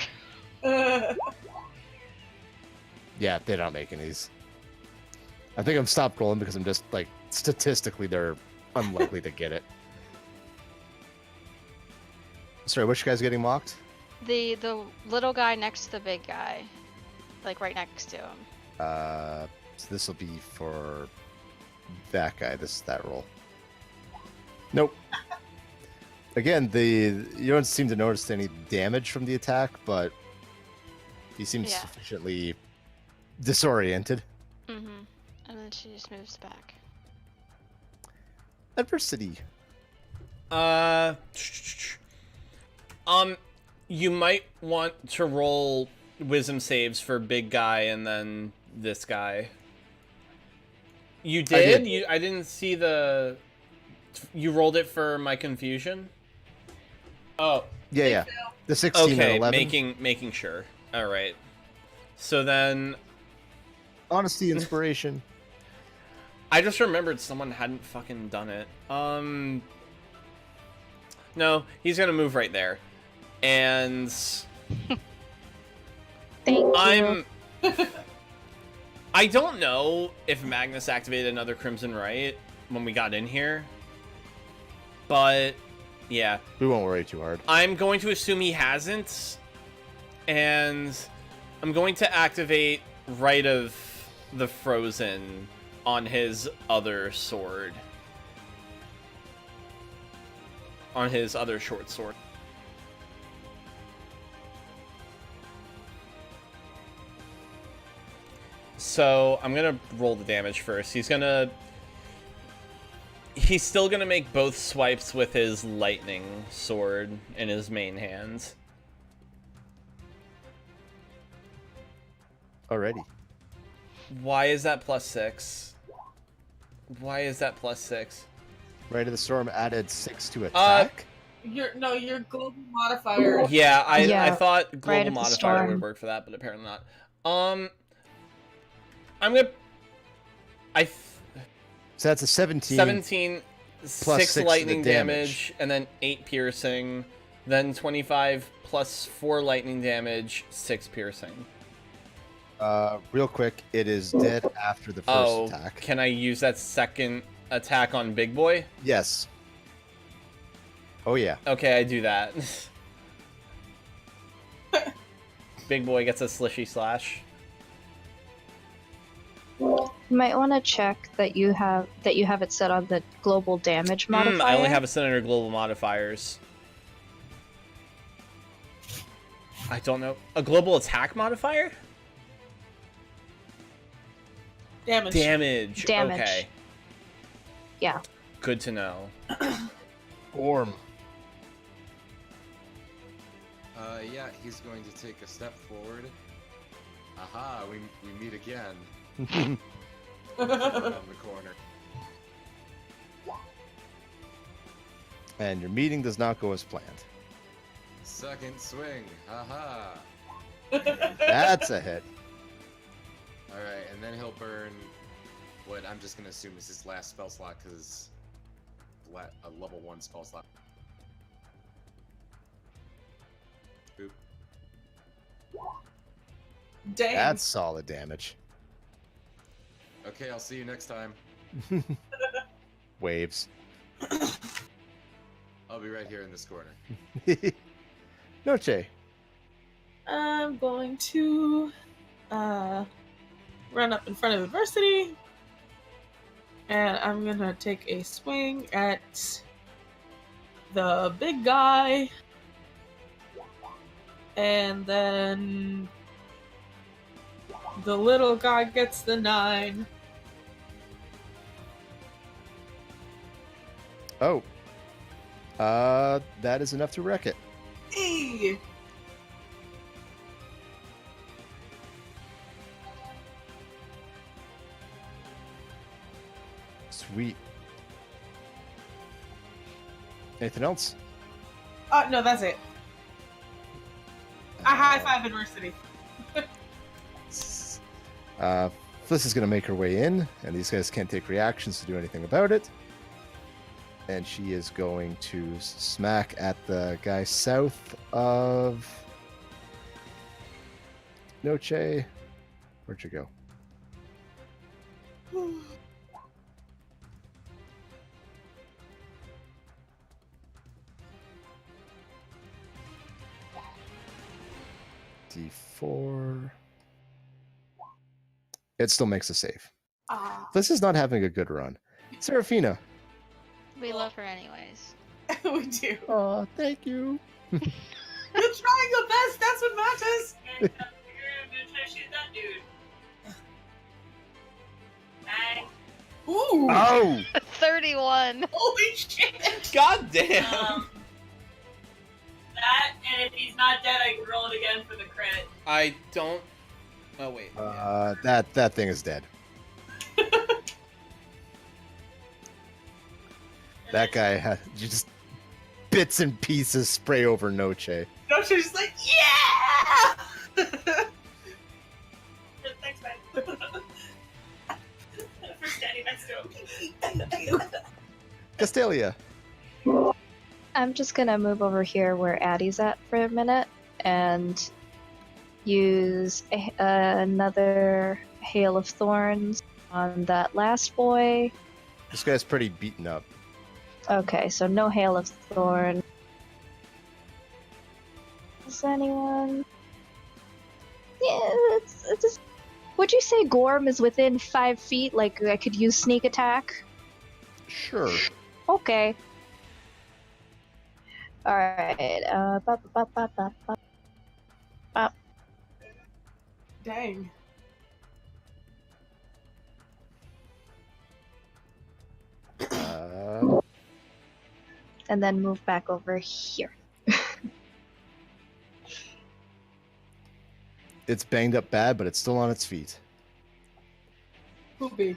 Speaker 3: Yeah, they're not making these. I think I'm stopped rolling because I'm just like statistically they're unlikely to get it. Sorry, which guy's getting mocked?
Speaker 5: The little guy next to the big guy, like right next to him.
Speaker 3: So this will be for that guy. This is that roll. Nope. Again, you don't seem to notice any damage from the attack, but he seems
Speaker 5: Yeah.
Speaker 3: sufficiently disoriented.
Speaker 5: Mm-hmm. And then she just moves back.
Speaker 3: Adversity.
Speaker 6: You might want to roll wisdom saves for big guy and then this guy. You did?
Speaker 3: did.
Speaker 6: I didn't see the... You rolled it for my confusion? Oh.
Speaker 3: Yeah. The 16 and
Speaker 6: Okay,
Speaker 3: 11.
Speaker 6: making sure. All right. So then
Speaker 3: Honesty, inspiration.
Speaker 6: I just remembered someone hadn't fucking done it. No, he's gonna move right there, and
Speaker 1: Thank you.
Speaker 6: I don't know if Magnus activated another Crimson Right when we got in here, but yeah,
Speaker 3: We won't worry too hard.
Speaker 6: I'm going to assume he hasn't, and I'm going to activate Right of the Frozen on his other sword. On his other short sword. So I'm gonna roll the damage first. He's still gonna make both swipes with his lightning sword in his main hand.
Speaker 3: Already.
Speaker 6: Why is that +6? Why is that +6?
Speaker 3: Right of the Storm added 6 to attack.
Speaker 4: Your global modifier.
Speaker 6: Yeah, I
Speaker 1: Yeah,
Speaker 6: thought
Speaker 1: Right
Speaker 6: global
Speaker 1: of the
Speaker 6: modifier
Speaker 1: Storm.
Speaker 6: would work for that, but apparently not. I'm gonna.
Speaker 3: So that's a 17.
Speaker 6: 17,
Speaker 3: Plus
Speaker 6: 6
Speaker 3: 6 to the
Speaker 6: lightning
Speaker 3: damage.
Speaker 6: and then 8 piercing, then 25 plus 4 lightning damage, 6 piercing.
Speaker 3: Real quick, it is dead after the first attack.
Speaker 6: Can I use that second attack on Big Boy?
Speaker 3: Yes. Oh yeah.
Speaker 6: Okay, I do that. Big Boy gets a slishy slash.
Speaker 1: You might want to check that you have it set on the global damage modifier.
Speaker 6: I only have it set under global modifiers. I don't know. A global attack modifier?
Speaker 4: Damage.
Speaker 6: Damage.
Speaker 1: Damage.
Speaker 6: Okay.
Speaker 1: Yeah.
Speaker 6: Good to know.
Speaker 3: Orm.
Speaker 2: Yeah, he's going to take a step forward. Aha, we meet again. Around the corner.
Speaker 3: And your meeting does not go as planned.
Speaker 2: Second swing. Haha.
Speaker 3: That's a hit.
Speaker 2: Alright, and then he'll burn what I'm just going to assume is his last spell slot, because a level 1 spell slot. Boop.
Speaker 4: Dang.
Speaker 3: That's solid damage.
Speaker 2: Okay, I'll see you next time.
Speaker 3: Waves.
Speaker 2: I'll be right here in this corner.
Speaker 3: Noche.
Speaker 8: I'm going to run up in front of adversity, and I'm gonna take a swing at the big guy, and then the little guy gets the 9.
Speaker 3: Oh. That is enough to wreck it.
Speaker 4: Hey.
Speaker 3: Sweet. Anything else?
Speaker 4: No, that's it. I high five adversity.
Speaker 3: Fliss is going to make her way in, and these guys can't take reactions to do anything about it. And she is going to smack at the guy south of Noche. Where'd you go? D4. It still makes a save. This is not having a good run. Serafina.
Speaker 5: We love her anyways.
Speaker 4: We do.
Speaker 3: Oh, thank you.
Speaker 4: You're trying your best. That's what matters.
Speaker 7: You're gonna try to shoot that dude. Bang.
Speaker 4: Ooh.
Speaker 3: Oh!
Speaker 5: 31.
Speaker 4: Holy shit.
Speaker 6: God damn.
Speaker 7: That, and if he's not dead, I can roll it again for the crit.
Speaker 6: I don't. Oh wait. Yeah.
Speaker 3: That thing is dead. That guy had just bits and pieces spray over Noche.
Speaker 4: No, she's like, yeah!
Speaker 7: Thanks, man. For standing next to him. Thank you.
Speaker 3: Castelia.
Speaker 1: I'm just gonna move over here where Addie's at for a minute and use another Hail of Thorns on that last boy.
Speaker 3: This guy's pretty beaten up.
Speaker 1: Okay, so no Hail of Thorn. Is anyone? Yeah, it's just. Would you say Gorm is within 5 feet? Like I could use sneak attack?
Speaker 3: Sure.
Speaker 1: Okay. Alright,
Speaker 4: Dang.
Speaker 1: and then move back over here.
Speaker 3: It's banged up bad, but it's still on its feet.
Speaker 4: Poopy.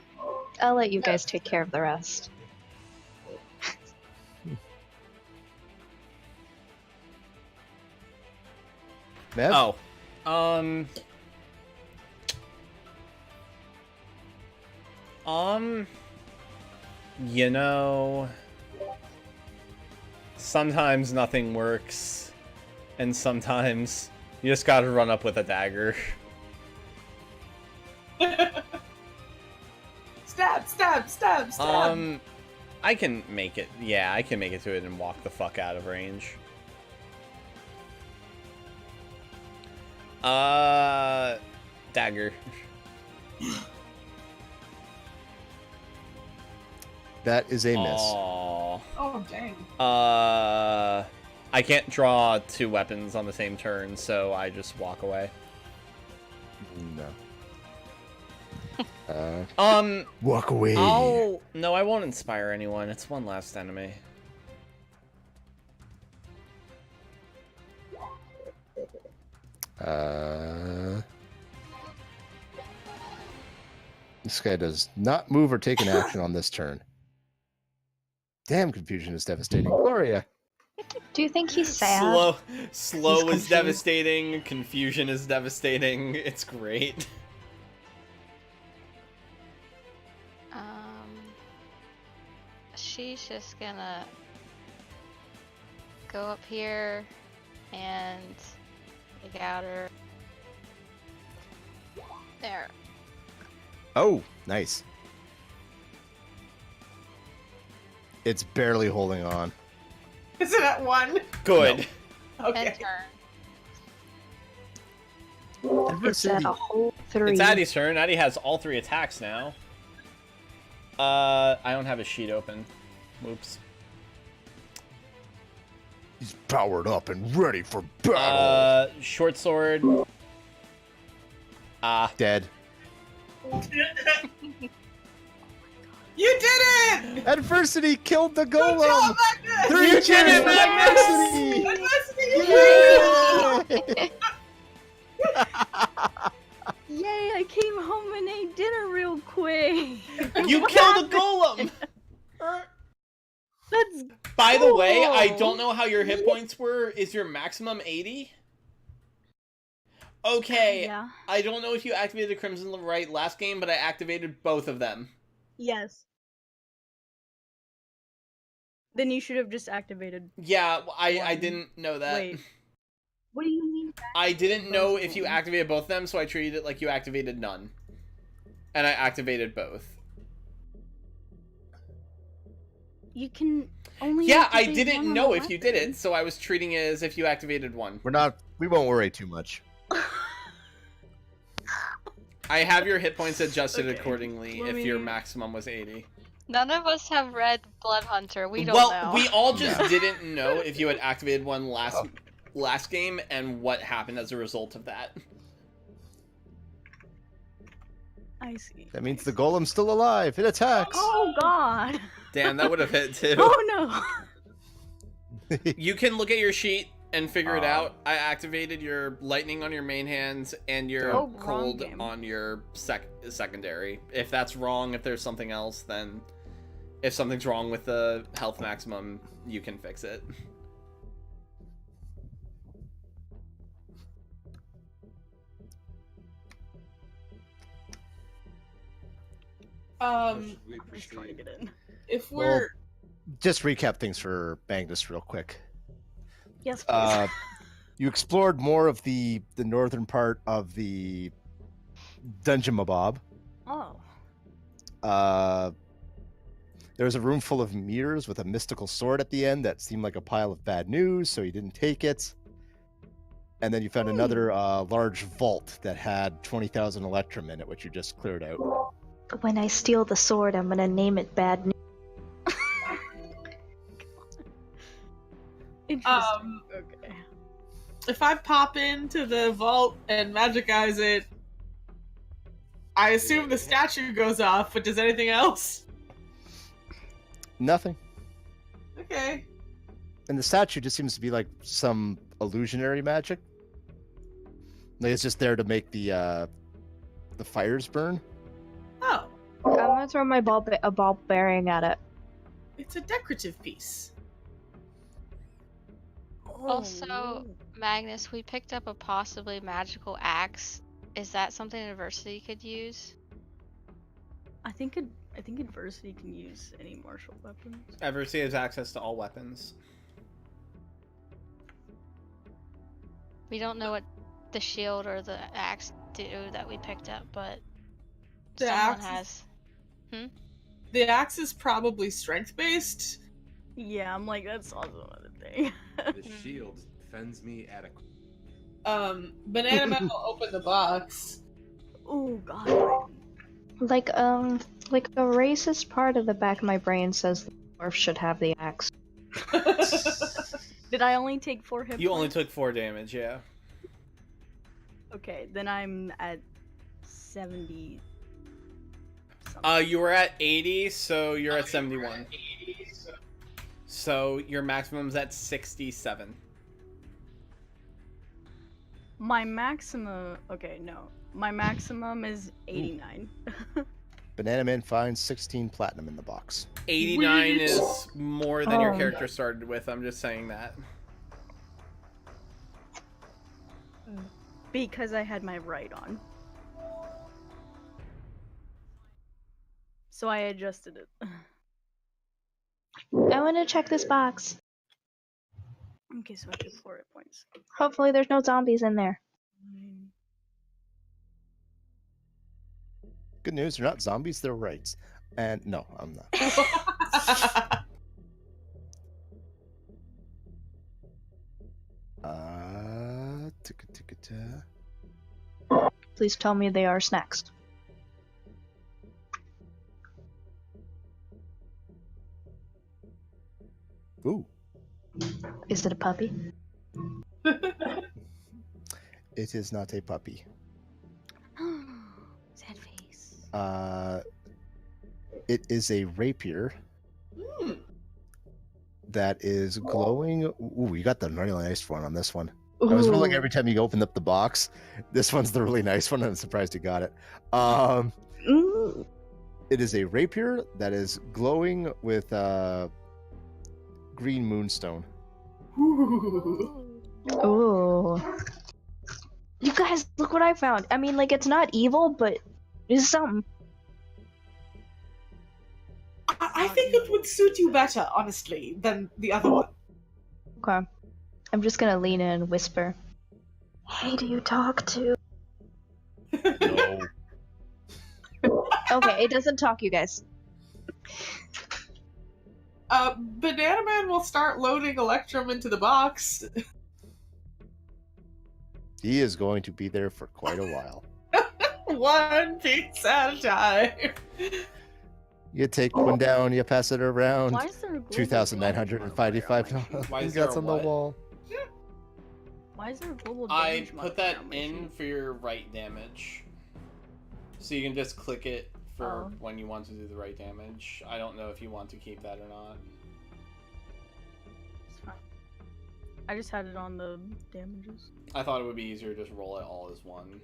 Speaker 1: I'll let you guys take care of the rest.
Speaker 3: Mev?
Speaker 6: Oh. You know, sometimes nothing works, and sometimes you just gotta run up with a dagger.
Speaker 4: Stab, stab, stab, stab.
Speaker 6: I can make it. Yeah, I can make it to it and walk the fuck out of range. Dagger.
Speaker 3: That is a miss.
Speaker 6: Aww.
Speaker 4: Oh, dang.
Speaker 6: I can't draw 2 weapons on the same turn, so I just walk away.
Speaker 3: No. Walk away.
Speaker 6: No, I won't inspire anyone. It's one last enemy.
Speaker 3: This guy does not move or take an action on this turn. Damn, confusion is devastating. Gloria.
Speaker 1: Do you think he's sad?
Speaker 6: Slow
Speaker 1: He's
Speaker 6: is
Speaker 1: confused.
Speaker 6: devastating. Confusion is devastating. It's great.
Speaker 5: She's just gonna go up here and take out her. There.
Speaker 3: Oh, nice. It's barely holding on.
Speaker 4: Is it at 1?
Speaker 6: Good.
Speaker 4: Okay.
Speaker 5: End turn.
Speaker 1: It's at a whole 3.
Speaker 6: It's Addie's turn. Addie has all 3 attacks now. I don't have a sheet open. Oops.
Speaker 3: He's powered up and ready for battle.
Speaker 6: Short sword.
Speaker 3: Dead.
Speaker 4: You did it!
Speaker 3: Adversity killed the
Speaker 4: Good
Speaker 3: golem.
Speaker 4: job, Magnus!
Speaker 3: 3
Speaker 6: You
Speaker 3: cheers
Speaker 6: did it,
Speaker 3: for
Speaker 4: Adversity!
Speaker 3: Yay!
Speaker 9: Yay, I came home and ate dinner real quick.
Speaker 6: You killed a golem!
Speaker 9: That's
Speaker 6: By the way, I
Speaker 9: cool.
Speaker 6: don't know how your hit points were. Is your maximum 80? Okay.
Speaker 9: Yeah.
Speaker 6: I don't know if you activated Crimson right last game, but I activated both of them.
Speaker 9: Yes. Then you should have just activated.
Speaker 6: Yeah, I
Speaker 9: One.
Speaker 6: didn't know that.
Speaker 9: Wait. What do you mean?
Speaker 6: I didn't know
Speaker 9: Both
Speaker 6: if you
Speaker 9: of them?
Speaker 6: activated both of them, so I treated it like you activated none. And I activated both.
Speaker 9: You can only.
Speaker 6: Yeah, I
Speaker 9: activate
Speaker 6: didn't
Speaker 9: one on
Speaker 6: know
Speaker 9: a
Speaker 6: if you did
Speaker 9: weapon.
Speaker 6: it, so I was treating it as if you activated one.
Speaker 3: We won't worry too much.
Speaker 6: I have your hit points adjusted
Speaker 9: Okay.
Speaker 6: accordingly
Speaker 9: Let
Speaker 6: if your
Speaker 9: me-
Speaker 6: maximum was 80.
Speaker 5: None of us have read Blood Hunter. We don't
Speaker 6: Well,
Speaker 5: know.
Speaker 6: we all just didn't know if you had activated one last game and what happened as a result of that.
Speaker 9: I see.
Speaker 3: That means the golem's still alive. It attacks.
Speaker 9: Oh God.
Speaker 6: Damn, that would have hit too.
Speaker 9: Oh no.
Speaker 6: You can look at your sheet and figure it out. I activated your lightning on your main hands and your
Speaker 9: Oh, wrong
Speaker 6: cold
Speaker 9: game.
Speaker 6: on your secondary. If that's wrong, if there's something else, then if something's wrong with the health maximum, you can fix it.
Speaker 4: Um,
Speaker 10: We
Speaker 9: I'm just trying to get in.
Speaker 4: if
Speaker 3: Well,
Speaker 4: we're
Speaker 3: Just recap things for Magnus real quick.
Speaker 9: Yes, please.
Speaker 3: You explored more of the northern part of the Dungeon Mabob.
Speaker 9: Oh.
Speaker 3: There was a room full of mirrors with a mystical sword at the end that seemed like a pile of bad news, so you didn't take it. And then you found another large vault that had 20,000 Electrum in it, which you just cleared out.
Speaker 1: When I steal the sword, I'm gonna name it Bad News.
Speaker 9: Interesting. Okay.
Speaker 4: if I pop into the vault and magic eyes it, I assume the statue goes off, but does anything else?
Speaker 3: Nothing.
Speaker 4: Okay.
Speaker 3: And the statue just seems to be like some illusionary magic. Like it's just there to make the fires burn.
Speaker 4: Oh,
Speaker 1: I'm gonna throw my ball bearing at it.
Speaker 4: it's a decorative piece.
Speaker 5: Also, Magnus, we picked up a possibly magical axe. Is that something Adversity could use?
Speaker 9: I think adversity can use any martial weapons.
Speaker 6: Adversity has access to all weapons.
Speaker 5: We don't know what the shield or the axe do that we picked up, but
Speaker 4: The
Speaker 5: someone
Speaker 4: axe
Speaker 5: has.
Speaker 4: The axe is probably strength based.
Speaker 9: Yeah, I'm like, that's also another thing.
Speaker 10: The shield defends me adequately.
Speaker 4: Banana Man will open the box.
Speaker 9: Oh god.
Speaker 1: Like a racist part of the back of my brain says the dwarf should have the axe.
Speaker 9: Did I only take 4 hit
Speaker 6: You only
Speaker 9: points?
Speaker 6: took 4 damage, yeah.
Speaker 9: Okay, then I'm at 70. something.
Speaker 6: You were at 80, so you're at 71. So your maximum's at 67.
Speaker 9: My maximum. Okay, no. My maximum is 89.
Speaker 3: Banana Man finds 16 platinum in the box.
Speaker 6: 89
Speaker 4: Sweet.
Speaker 6: is more than your
Speaker 1: Oh.
Speaker 6: character started with. I'm just saying that.
Speaker 9: Because I had my right on. So I adjusted it.
Speaker 1: I want to check this box.
Speaker 9: Okay, so I took 4 hit points.
Speaker 1: Hopefully there's no zombies in there.
Speaker 3: Good news, they're not zombies, they're rights. And no, I'm not. Ticka-ticka-ta.
Speaker 1: Please tell me they are snacks.
Speaker 3: Ooh,
Speaker 1: Is it a puppy?
Speaker 3: it is not a puppy.
Speaker 9: Sad face.
Speaker 3: It is a rapier that is glowing. Ooh, you got the really nice one on this one. I was rolling every time you opened up the box. This one's the really nice one. I'm surprised you got it.
Speaker 1: Ooh.
Speaker 3: It is a rapier that is glowing with green moonstone.
Speaker 1: Ooh. You guys, look what I found. I mean, like, it's not evil, but it's something.
Speaker 4: I think it would suit you better, honestly, than the other one.
Speaker 1: Okay. I'm just gonna lean in and whisper. Hey, do you talk to?
Speaker 3: No.
Speaker 1: Okay, it doesn't talk, you guys.
Speaker 4: Banana Man will start loading Electrum into the box.
Speaker 3: He is going to be there for quite a while.
Speaker 4: One piece at a time.
Speaker 3: You take one down, you pass it around.
Speaker 9: Why is there a global
Speaker 3: $2,955
Speaker 6: Why is
Speaker 3: that's
Speaker 6: there
Speaker 3: on
Speaker 6: a
Speaker 3: the
Speaker 6: what?
Speaker 3: wall.
Speaker 9: Why is there a global
Speaker 6: I
Speaker 9: damage
Speaker 6: put that
Speaker 9: modifier on my
Speaker 6: in
Speaker 9: sheet?
Speaker 6: for your right damage. So you can just click it for
Speaker 9: Oh.
Speaker 6: when you want to do the right damage. I don't know if you want to keep that or not.
Speaker 9: It's fine. I just had it on the damages.
Speaker 6: I thought it would be easier to just roll it all as one.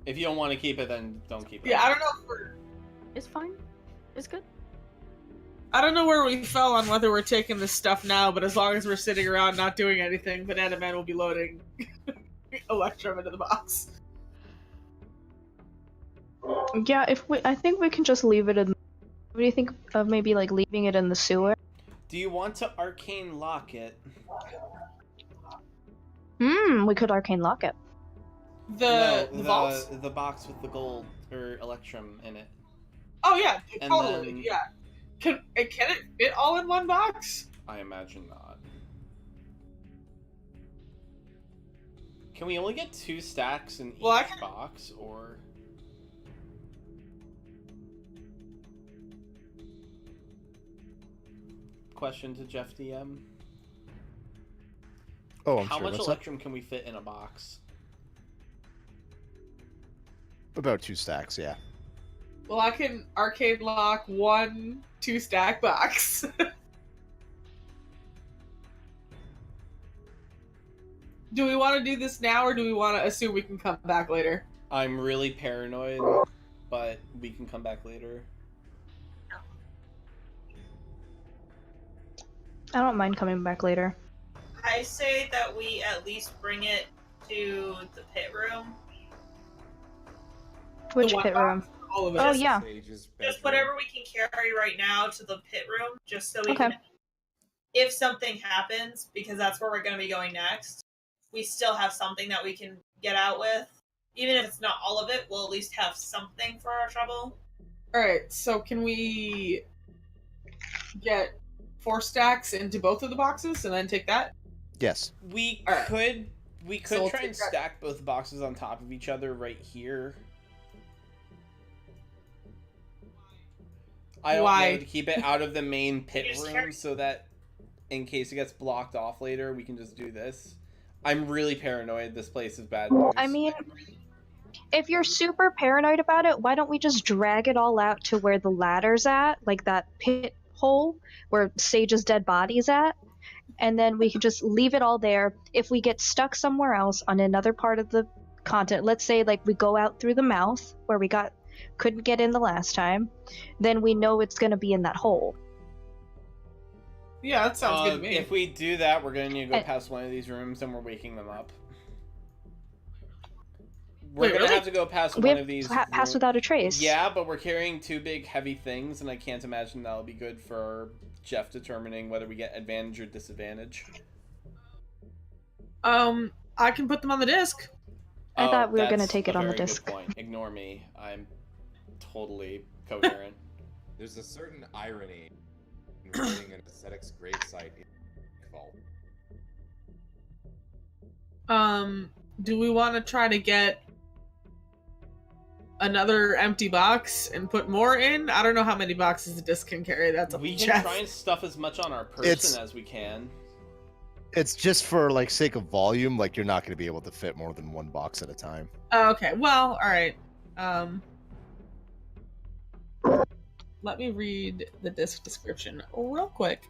Speaker 6: If you don't want to keep it, then don't keep it.
Speaker 4: Yeah, I don't know if we're...
Speaker 9: It's fine. It's good.
Speaker 4: I don't know where we fell on whether we're taking this stuff now, but as long as we're sitting around not doing anything, Banana Man will be loading Electrum into the box.
Speaker 1: Yeah, I think we can just leave it in. What do you think of maybe like leaving it in the sewer?
Speaker 6: Do you want to arcane lock it?
Speaker 1: We could arcane lock it.
Speaker 4: The vaults?
Speaker 6: The box with the gold or electrum in it.
Speaker 4: Oh yeah,
Speaker 6: And
Speaker 4: totally.
Speaker 6: then-
Speaker 4: Yeah. Can it fit all in one box?
Speaker 6: I imagine not. Can we only get 2 stacks in
Speaker 4: Well, I
Speaker 6: each
Speaker 4: can-
Speaker 6: box, or? Question to Jeff DM.
Speaker 3: Oh, I'm
Speaker 6: How
Speaker 3: sure.
Speaker 6: much
Speaker 3: What's
Speaker 6: electrum can we fit in a box?
Speaker 3: up? About 2 stacks, yeah.
Speaker 4: Well, I can arcade lock 1 2-stack box. Do we want to do this now, or do we want to assume we can come back later?
Speaker 6: I'm really paranoid, but we can come back later.
Speaker 1: I don't mind coming back later.
Speaker 7: I say that we at least bring it to the pit room.
Speaker 1: Which
Speaker 4: The one
Speaker 1: pit
Speaker 4: box?
Speaker 1: room?
Speaker 4: All of it.
Speaker 1: Oh yeah.
Speaker 10: Sage's
Speaker 7: Just
Speaker 10: bedroom.
Speaker 7: whatever we can carry right now to the pit room, just so we
Speaker 1: Okay.
Speaker 7: can. If something happens, because that's where we're going to be going next, we still have something that we can get out with. Even if it's not all of it, we'll at least have something for our trouble.
Speaker 4: Alright, so can we get 4 stacks into both of the boxes and then take that?
Speaker 3: Yes.
Speaker 6: We
Speaker 4: Alright.
Speaker 6: could
Speaker 4: So we'll
Speaker 6: try
Speaker 4: take
Speaker 6: and
Speaker 4: that-
Speaker 6: stack both boxes on top of each other right here. I don't
Speaker 4: Why?
Speaker 6: know, to keep it out of the main pit
Speaker 7: Just
Speaker 6: room
Speaker 7: carry-
Speaker 6: so that in case it gets blocked off later, we can just do this. I'm really paranoid this place is bad news.
Speaker 1: I mean, if you're super paranoid about it, why don't we just drag it all out to where the ladder's at, like that pit hole where Sage's dead body's at, and then we can just leave it all there. If we get stuck somewhere else on another part of the continent, let's say like we go out through the mouth where we couldn't get in the last time, then we know it's going to be in that hole.
Speaker 4: Yeah, that sounds good to me.
Speaker 6: If we do that, we're gonna need to go
Speaker 1: And-
Speaker 6: past one of these rooms and we're waking them up. We're
Speaker 4: Wait,
Speaker 6: gonna
Speaker 4: really?
Speaker 6: have to go past
Speaker 1: We
Speaker 6: one
Speaker 1: have
Speaker 6: of these.
Speaker 1: pass
Speaker 6: rooms.
Speaker 1: without a trace.
Speaker 6: Yeah, but we're carrying 2 big heavy things, and I can't imagine that'll be good for Jeff determining whether we get advantage or disadvantage.
Speaker 4: I can put them on the disc.
Speaker 1: I thought we were gonna
Speaker 6: that's
Speaker 1: take it
Speaker 6: a
Speaker 1: on the
Speaker 6: very good
Speaker 1: disc.
Speaker 6: point. Ignore me. I'm totally coherent.
Speaker 10: There's a certain irony in raiding an ascetic's gravesite in vault.
Speaker 4: Do we want to try to get another empty box and put more in? I don't know how many boxes the disc can carry. That's a
Speaker 6: We can
Speaker 4: Jeff.
Speaker 6: try and stuff as much on our person
Speaker 3: It's-
Speaker 6: as we can.
Speaker 3: It's just for like sake of volume, like you're not going to be able to fit more than 1 box at a time.
Speaker 4: Oh, okay. Well, all right. Let me read the disc description real quick.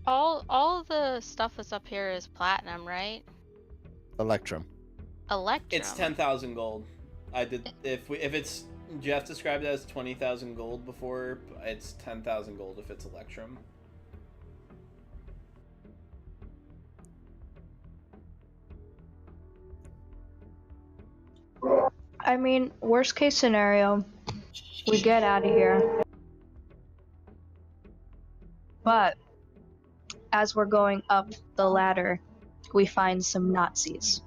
Speaker 5: All of the stuff that's up here is platinum, right?
Speaker 3: Electrum.
Speaker 5: Electrum.
Speaker 6: It's 10,000 gold. I did if it's Jeff described it as 20,000 gold before. It's 10,000 gold if it's Electrum.
Speaker 1: I mean, worst case scenario, we get out of here. But as we're going up the ladder, we find some Nazis.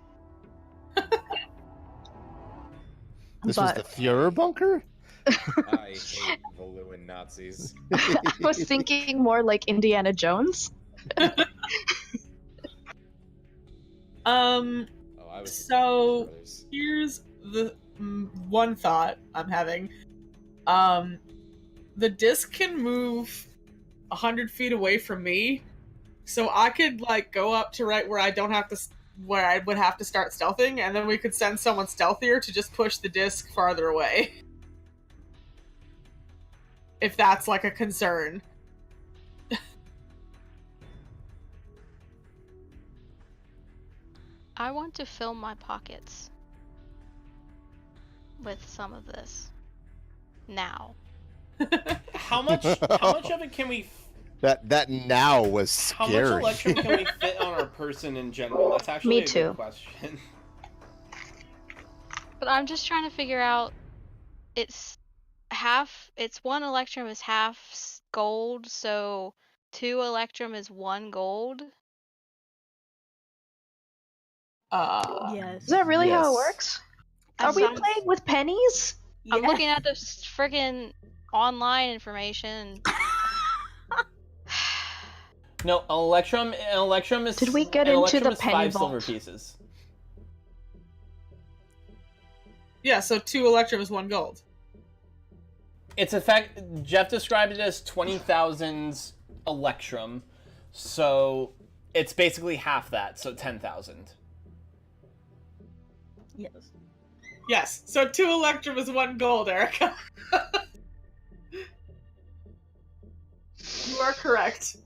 Speaker 3: This was the Fuhrer bunker?
Speaker 10: I hate Voluin Nazis.
Speaker 1: I was thinking more like Indiana Jones.
Speaker 10: Oh, I was.
Speaker 4: So
Speaker 10: Brothers.
Speaker 4: here's the one thought I'm having. The disc can move 100 feet away from me, so I could like go up to right where I don't have to, where I would have to start stealthing, and then we could send someone stealthier to just push the disc farther away. If that's like a concern.
Speaker 5: I want to fill my pockets with some of this. Now.
Speaker 6: How much of it can we
Speaker 3: That now was
Speaker 6: how
Speaker 3: scary.
Speaker 6: much Electrum can we fit on our person in general? That's actually
Speaker 1: Me
Speaker 6: a
Speaker 1: too.
Speaker 6: good question.
Speaker 5: But I'm just trying to figure out. It's It's 1 electrum is half gold, so 2 electrum is 1 gold.
Speaker 9: Yes.
Speaker 1: Is that really how it
Speaker 3: Yes.
Speaker 1: works?
Speaker 5: I'm
Speaker 1: Are we
Speaker 5: sorry.
Speaker 1: playing with pennies?
Speaker 5: I'm
Speaker 9: Yeah.
Speaker 5: looking at this friggin' online information.
Speaker 6: No, an electrum is.
Speaker 1: Did we get
Speaker 6: an
Speaker 1: into
Speaker 6: electrum
Speaker 1: the
Speaker 6: is
Speaker 1: penny
Speaker 6: 5 silver
Speaker 1: vault?
Speaker 6: pieces.
Speaker 8: Yeah, so 2 electrum is 1 gold.
Speaker 6: It's Jeff described it as 20,000 electrum, so it's basically half that, so 10,000.
Speaker 9: Yes.
Speaker 8: Yes, so 2 electrum is 1 gold, Erica. You are correct.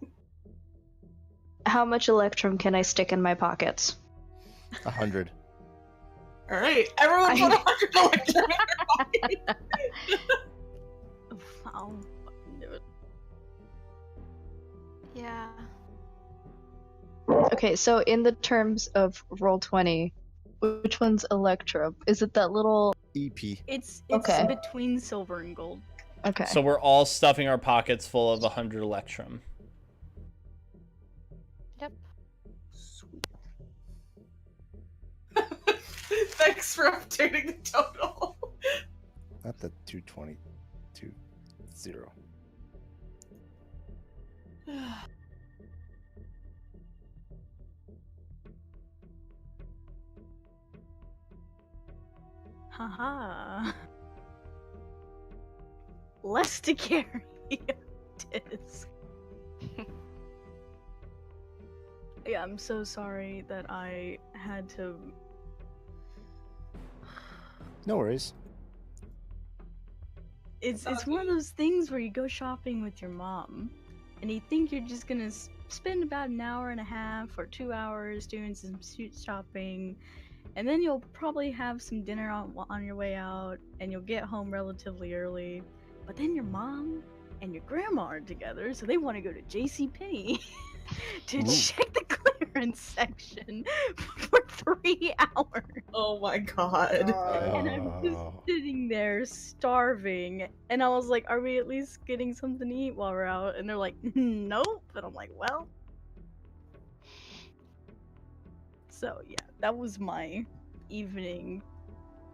Speaker 1: How much electrum can I stick in my pockets?
Speaker 3: 100.
Speaker 8: All right, everyone put 100 electrum in your pocket.
Speaker 9: I'll fucking do it.
Speaker 5: Yeah.
Speaker 1: Okay, so in the terms of Roll20, which one's electrum? Is it that little...
Speaker 3: EP.
Speaker 9: It's
Speaker 1: Okay.
Speaker 9: between silver and gold.
Speaker 1: Okay.
Speaker 6: So we're all stuffing our pockets full of 100 electrum.
Speaker 5: Yep.
Speaker 9: Sweet.
Speaker 8: Thanks for updating the total.
Speaker 3: Not the 220. 0.
Speaker 9: Haha. Less to carry. Disc. Yeah, I'm so sorry that I had to.
Speaker 3: No worries.
Speaker 9: It's one of those things where you go shopping with your mom, and you think you're just gonna spend about an hour and a half or 2 hours doing some suit shopping, and then you'll probably have some dinner on your way out, and you'll get home relatively early. But then your mom and your grandma are together, so they want to go to JCPenney to
Speaker 3: Ooh.
Speaker 9: check the clearance section for 3 hours.
Speaker 8: Oh my god.
Speaker 9: And I'm just sitting there starving, and I was like, are we at least getting something to eat while we're out? And they're like, nope. And I'm like, well. So yeah, that was my evening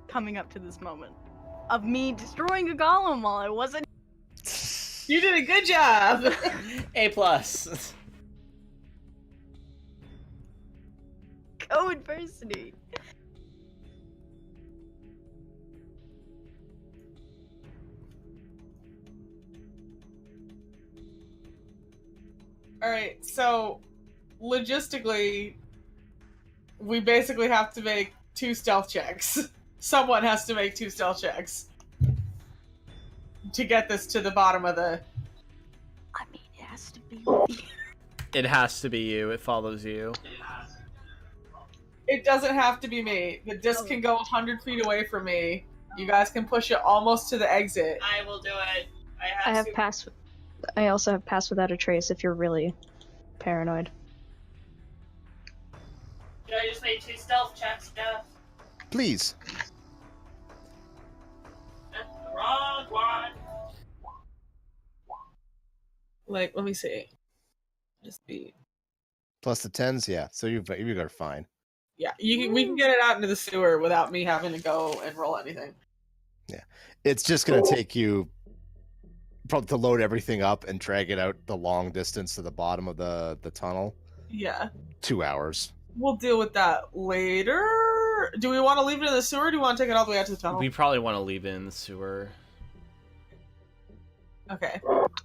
Speaker 9: coming up to this moment of me destroying a golem while I wasn't.
Speaker 8: You did a good job.
Speaker 6: A+.
Speaker 9: Go adversity.
Speaker 8: Alright, so logistically, we basically have to make 2 stealth checks. Someone has to make 2 stealth checks to get this to the bottom of the...
Speaker 9: I mean, it has to be with you.
Speaker 6: It has to be you. It follows you.
Speaker 8: It doesn't have to be me. The disc can go 100 feet away from me. You guys can push it almost to the exit.
Speaker 7: I will do it.
Speaker 1: I also have pass without a trace if you're really paranoid.
Speaker 7: Should I just make 2 stealth checks, Jeff?
Speaker 3: Please.
Speaker 7: That's the wrong one.
Speaker 8: Like, let me see. Just be...
Speaker 3: Plus the 10s, yeah. So you got fine.
Speaker 8: Yeah, we can get it out into the sewer without me having to go and roll anything.
Speaker 3: Yeah. It's just going to take you probably to load everything up and drag it out the long distance to the bottom of the tunnel.
Speaker 8: Yeah.
Speaker 3: 2 hours.
Speaker 8: We'll deal with that later. Do we want to leave it in the sewer or do we want to take it all the way out to the tunnel?
Speaker 6: We probably want to leave it in the sewer.
Speaker 8: Okay.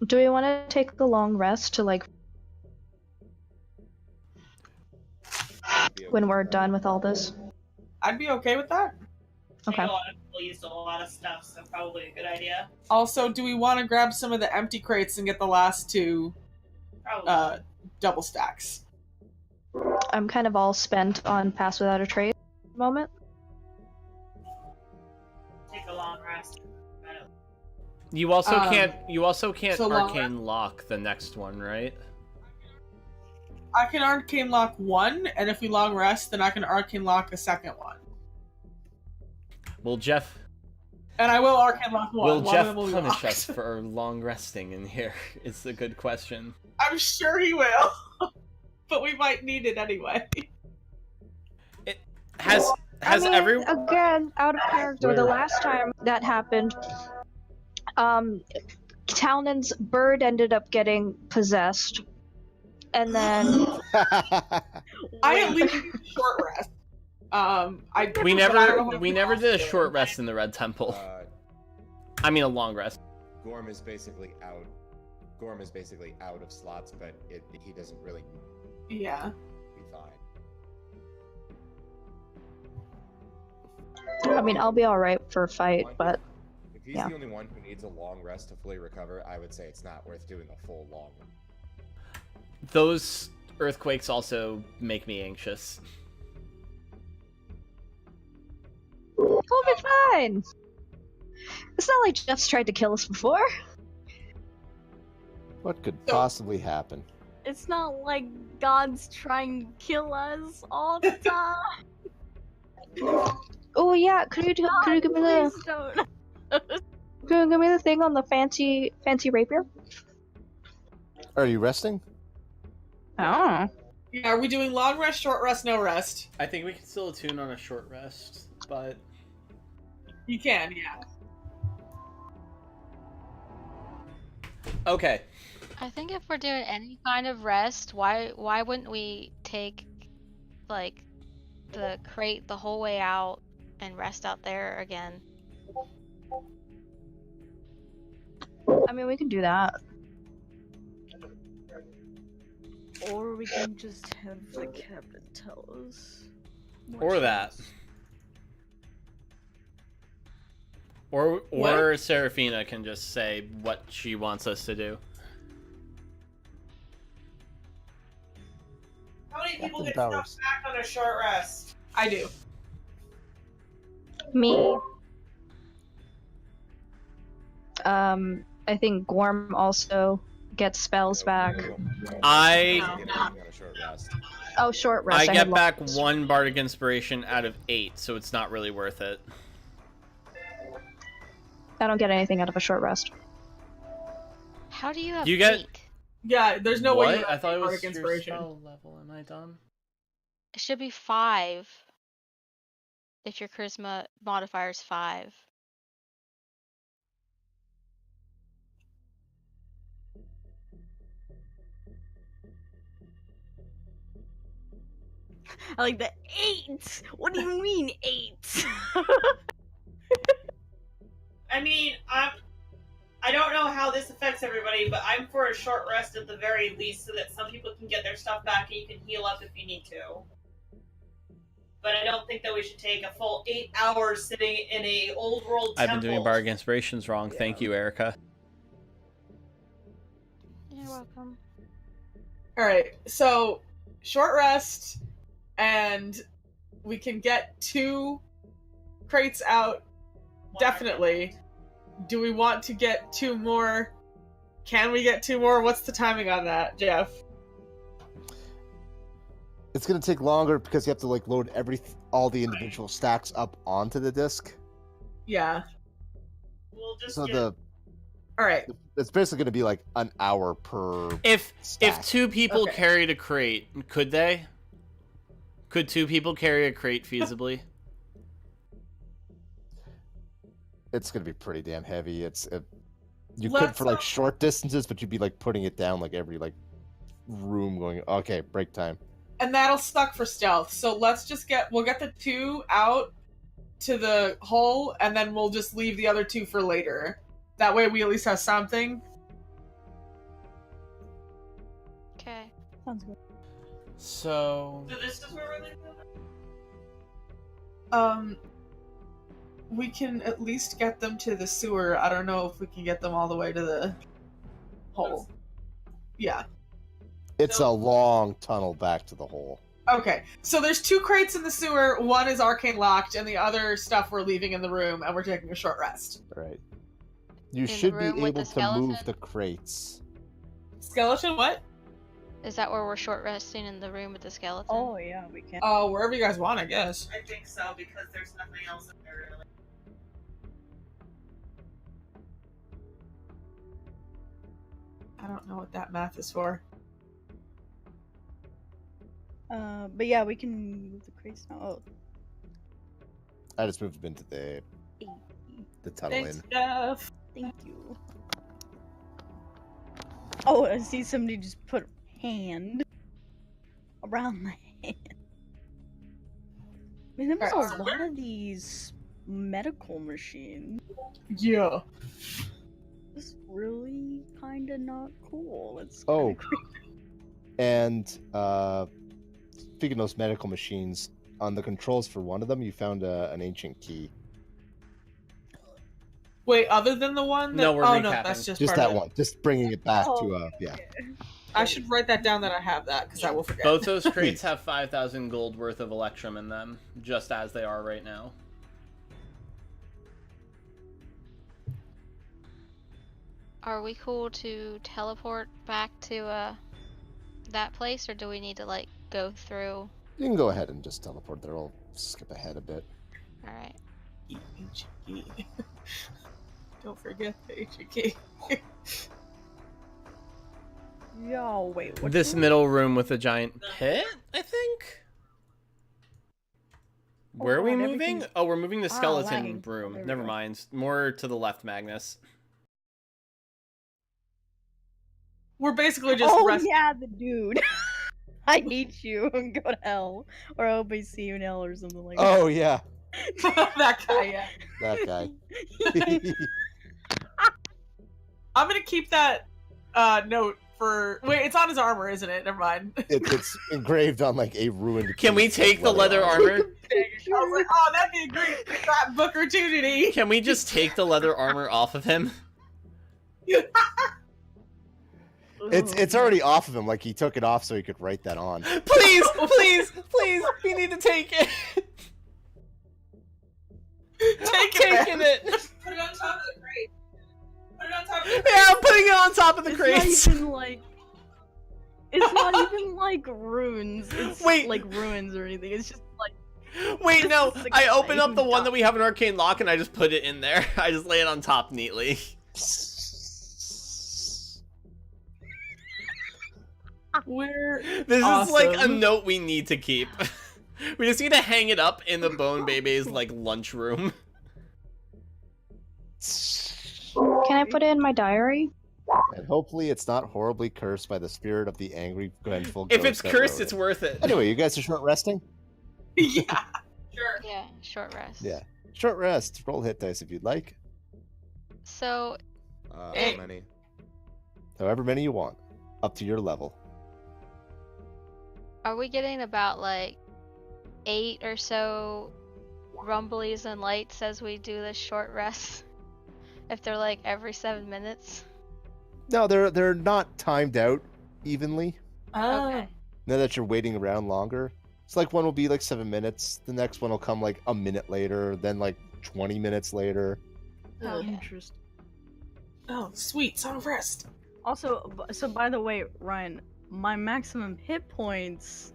Speaker 1: Do we want to take the long rest to, like, when we're done with all this?
Speaker 8: I'd be okay with that.
Speaker 1: Okay.
Speaker 7: I know a lot of people used a lot of stuff, so probably a good idea.
Speaker 8: Also, do we want to grab some of the empty crates and get the last 2
Speaker 7: Probably.
Speaker 8: double stacks?
Speaker 1: I'm kind of all spent on pass without a trace at the moment.
Speaker 7: Take a long rest.
Speaker 6: You also can't.
Speaker 8: so long
Speaker 6: arcane lock the next one, right?
Speaker 8: I can arcane lock 1, and if we long rest, then I can arcane lock a second one.
Speaker 6: Will Jeff
Speaker 8: And I will arcane lock one.
Speaker 6: will
Speaker 8: One
Speaker 6: Jeff
Speaker 8: of them will be
Speaker 6: punish
Speaker 8: locked.
Speaker 6: us for long resting in here? It's a good question.
Speaker 8: I'm sure he will. But we might need it anyway.
Speaker 6: Has
Speaker 1: I mean,
Speaker 6: everyone?
Speaker 1: again, out of character, the last time that happened, Talon's bird ended up getting possessed. And then
Speaker 8: I at least need a short rest.
Speaker 6: We
Speaker 8: but I don't know
Speaker 6: never
Speaker 8: how
Speaker 6: we
Speaker 8: to
Speaker 6: never did a
Speaker 8: do it.
Speaker 6: short rest in the Red Temple. I mean a long rest.
Speaker 10: Gorm is basically out. Gorm is basically out of slots, but he doesn't really
Speaker 8: Yeah.
Speaker 10: be fine.
Speaker 1: I mean, I'll be alright for a fight, but
Speaker 10: If he's
Speaker 1: yeah.
Speaker 10: the only one who needs a long rest to fully recover, I would say it's not worth doing a full long one.
Speaker 6: Those earthquakes also make me anxious.
Speaker 1: we'll be fine. It's not like Jeff's tried to kill us before.
Speaker 3: What could possibly happen?
Speaker 9: It's not like God's trying to kill us all the time.
Speaker 1: Oh yeah, could you give me the
Speaker 9: Please don't.
Speaker 1: could you give me the thing on the fancy rapier?
Speaker 3: Are you resting?
Speaker 1: Oh.
Speaker 8: Yeah, are we doing long rest, short rest, no rest?
Speaker 6: I think we can still attune on a short rest, but
Speaker 8: You can, yeah.
Speaker 6: okay.
Speaker 5: I think if we're doing any kind of rest, why wouldn't we take like the crate the whole way out and rest out there again?
Speaker 1: I mean, we can do that.
Speaker 9: Or we can just have the captain tell us.
Speaker 6: Or that. Or
Speaker 8: What?
Speaker 6: Seraphina can just say what she wants us to do.
Speaker 7: How many people
Speaker 3: Captain
Speaker 7: get
Speaker 3: Powers.
Speaker 7: stuff back on a short rest?
Speaker 8: I do.
Speaker 1: Me. I think Gorm also gets spells back.
Speaker 6: I
Speaker 10: Get everything on a short rest.
Speaker 1: Oh, short rest.
Speaker 6: I
Speaker 1: had
Speaker 6: get
Speaker 1: long
Speaker 6: back
Speaker 1: rest.
Speaker 6: 1 bardic inspiration out of 8, so it's not really worth it.
Speaker 1: I don't get anything out of a short rest.
Speaker 5: How do you have
Speaker 6: You get-
Speaker 5: 8?
Speaker 8: Yeah, there's no
Speaker 6: what?
Speaker 8: way you
Speaker 6: I thought it was
Speaker 8: bardic
Speaker 6: your
Speaker 8: inspiration.
Speaker 6: spell level. Am I dumb?
Speaker 5: It should be 5 if your charisma modifier is 5.
Speaker 9: I like the 8! What do you mean 8?
Speaker 7: I mean, I don't know how this affects everybody, but I'm for a short rest at the very least so that some people can get their stuff back and you can heal up if you need to. But I don't think that we should take a full 8 hours sitting in a old world
Speaker 6: I've
Speaker 7: temple.
Speaker 6: been doing bardic inspirations wrong. Thank you, Erica.
Speaker 5: You're welcome.
Speaker 8: Alright, so short rest, and we can get 2 crates out, definitely. Do we want to get 2 more? Can we get 2 more? What's the timing on that, Jeff?
Speaker 3: It's gonna take longer because you have to like load all the individual stacks up onto the disc.
Speaker 8: Yeah.
Speaker 7: We'll just
Speaker 3: So
Speaker 7: get...
Speaker 8: Alright.
Speaker 3: it's basically gonna be like an hour per
Speaker 6: If
Speaker 3: stack.
Speaker 6: 2 people
Speaker 8: Okay.
Speaker 6: carried a crate, could they? Could 2 people carry a crate feasibly?
Speaker 3: It's gonna be pretty damn heavy. You could
Speaker 8: Let's,
Speaker 3: for like short distances, but you'd be like putting it down like every like room going. Okay, break time.
Speaker 8: And that'll suck for stealth. So let's just we'll get the 2 out to the hole, and then we'll just leave the other 2 for later. That way we at least have something.
Speaker 5: Okay.
Speaker 9: Sounds good.
Speaker 6: So
Speaker 7: So this is where we're leaving them?
Speaker 8: We can at least get them to the sewer. I don't know if we can get them all the way to the hole. Yeah.
Speaker 3: It's
Speaker 7: So-
Speaker 3: a long tunnel back to the hole.
Speaker 8: Okay. So there's 2 crates in the sewer. One is arcane locked, and the other stuff we're leaving in the room, and we're taking a short rest.
Speaker 3: Right. You
Speaker 5: the
Speaker 3: should be
Speaker 5: room with
Speaker 3: able
Speaker 5: the
Speaker 3: to move
Speaker 5: skeleton?
Speaker 3: the crates.
Speaker 8: Skeleton, what?
Speaker 5: Is that where we're short resting, in the room with the skeleton?
Speaker 9: Oh yeah, we can.
Speaker 8: Oh, wherever you guys want, I guess.
Speaker 7: I think so, because there's nothing else in there really.
Speaker 4: I don't know what that math is for.
Speaker 9: But yeah, we can move the crates now. Oh,
Speaker 3: I just moved them into the tunnel
Speaker 4: Thanks,
Speaker 3: in.
Speaker 4: Jeff.
Speaker 9: thank you. Oh, I see somebody just put hand around my hand. I mean, there was
Speaker 4: Alright,
Speaker 9: a
Speaker 4: so
Speaker 9: lot of these medical machines.
Speaker 4: Yeah.
Speaker 9: It's really kind of not cool. It's
Speaker 3: Oh.
Speaker 9: kind of creepy.
Speaker 3: And speaking of those medical machines, on the controls for one of them, you found an ancient key.
Speaker 4: Wait, other than the one that...
Speaker 6: No, we're
Speaker 4: oh, no,
Speaker 6: recapping.
Speaker 4: that's just
Speaker 3: Just
Speaker 4: part
Speaker 3: that
Speaker 4: of it.
Speaker 3: one. Just bringing it back
Speaker 9: Oh,
Speaker 3: to yeah.
Speaker 4: I should write that down that I have that, because I will forget.
Speaker 6: Both those crates have 5,000 gold worth of Electrum in them, just as they are right now.
Speaker 5: Are we cool to teleport back to that place, or do we need to like go through?
Speaker 3: You can go ahead and just teleport there. I'll skip ahead a bit.
Speaker 5: All right.
Speaker 4: Ancient key. Don't forget the ancient key.
Speaker 9: Yo, wait, what?
Speaker 6: This middle room with a giant pit, I think? Where are we
Speaker 9: God,
Speaker 6: moving?
Speaker 9: everything's-
Speaker 6: Oh, we're moving the skeleton
Speaker 9: lagging.
Speaker 6: room.
Speaker 9: There we
Speaker 6: Never
Speaker 9: go.
Speaker 6: mind. More to the left, Magnus.
Speaker 4: We're basically just
Speaker 9: Oh
Speaker 4: resting.
Speaker 9: yeah, the dude. I hate you and go to hell, or I hope I see you in hell or something like that.
Speaker 3: Oh yeah,
Speaker 4: That guy, yeah.
Speaker 3: that guy.
Speaker 4: I'm gonna keep that note for... Wait, it's on his armor, isn't it? Never mind.
Speaker 3: It's engraved on like a ruined.
Speaker 6: Can we
Speaker 3: piece of
Speaker 6: take the leather armor?
Speaker 4: I was like, oh, that'd be a great scrapbook opportunity.
Speaker 6: Can we just take the leather armor off of him?
Speaker 3: It's already off of him. Like he took it off so he could write that on.
Speaker 6: Please, please, please, we need to take it.
Speaker 4: Take it.
Speaker 6: Taking it.
Speaker 7: Put it on top of the crate. Put it on top of the crate.
Speaker 6: Yeah, I'm putting it on top of the
Speaker 9: It's
Speaker 6: crates.
Speaker 9: not even like. It's not even like runes. It's
Speaker 6: Wait.
Speaker 9: like ruins or anything. It's just like.
Speaker 6: Wait, no.
Speaker 9: This is
Speaker 6: I open up the
Speaker 9: exciting.
Speaker 6: one that we have an arcane lock and I just put it in there. I just lay it on top neatly.
Speaker 4: We're
Speaker 6: This is like a
Speaker 4: awesome.
Speaker 6: note we need to keep. We just need to hang it up in the Bone Baby's like lunchroom.
Speaker 1: Can I put it in my diary?
Speaker 3: And hopefully it's not horribly cursed by the spirit of the angry, vengeful
Speaker 6: If
Speaker 3: ghost
Speaker 6: it's
Speaker 3: that
Speaker 6: cursed,
Speaker 3: wrote
Speaker 6: it's
Speaker 3: it.
Speaker 6: worth it.
Speaker 3: Anyway, you guys are short resting?
Speaker 4: Yeah.
Speaker 7: Sure.
Speaker 5: Yeah. Short rest.
Speaker 3: Yeah. Short rest. Roll hit dice if you'd like.
Speaker 5: So
Speaker 10: How
Speaker 4: Hey.
Speaker 10: many?
Speaker 3: However many you want. Up to your level.
Speaker 5: are we getting about like 8 or so rumblies and lights as we do this short rest? If they're like every 7 minutes.
Speaker 3: No, they're not timed out evenly.
Speaker 4: Oh.
Speaker 5: Okay.
Speaker 3: Now that you're waiting around longer. It's like one will be like 7 minutes. The next one will come like a minute later. Then like 20 minutes later.
Speaker 9: How
Speaker 5: Okay.
Speaker 9: interesting.
Speaker 4: Oh, sweet. Song of Rest.
Speaker 9: Also, so by the way, Ryan, my maximum hit points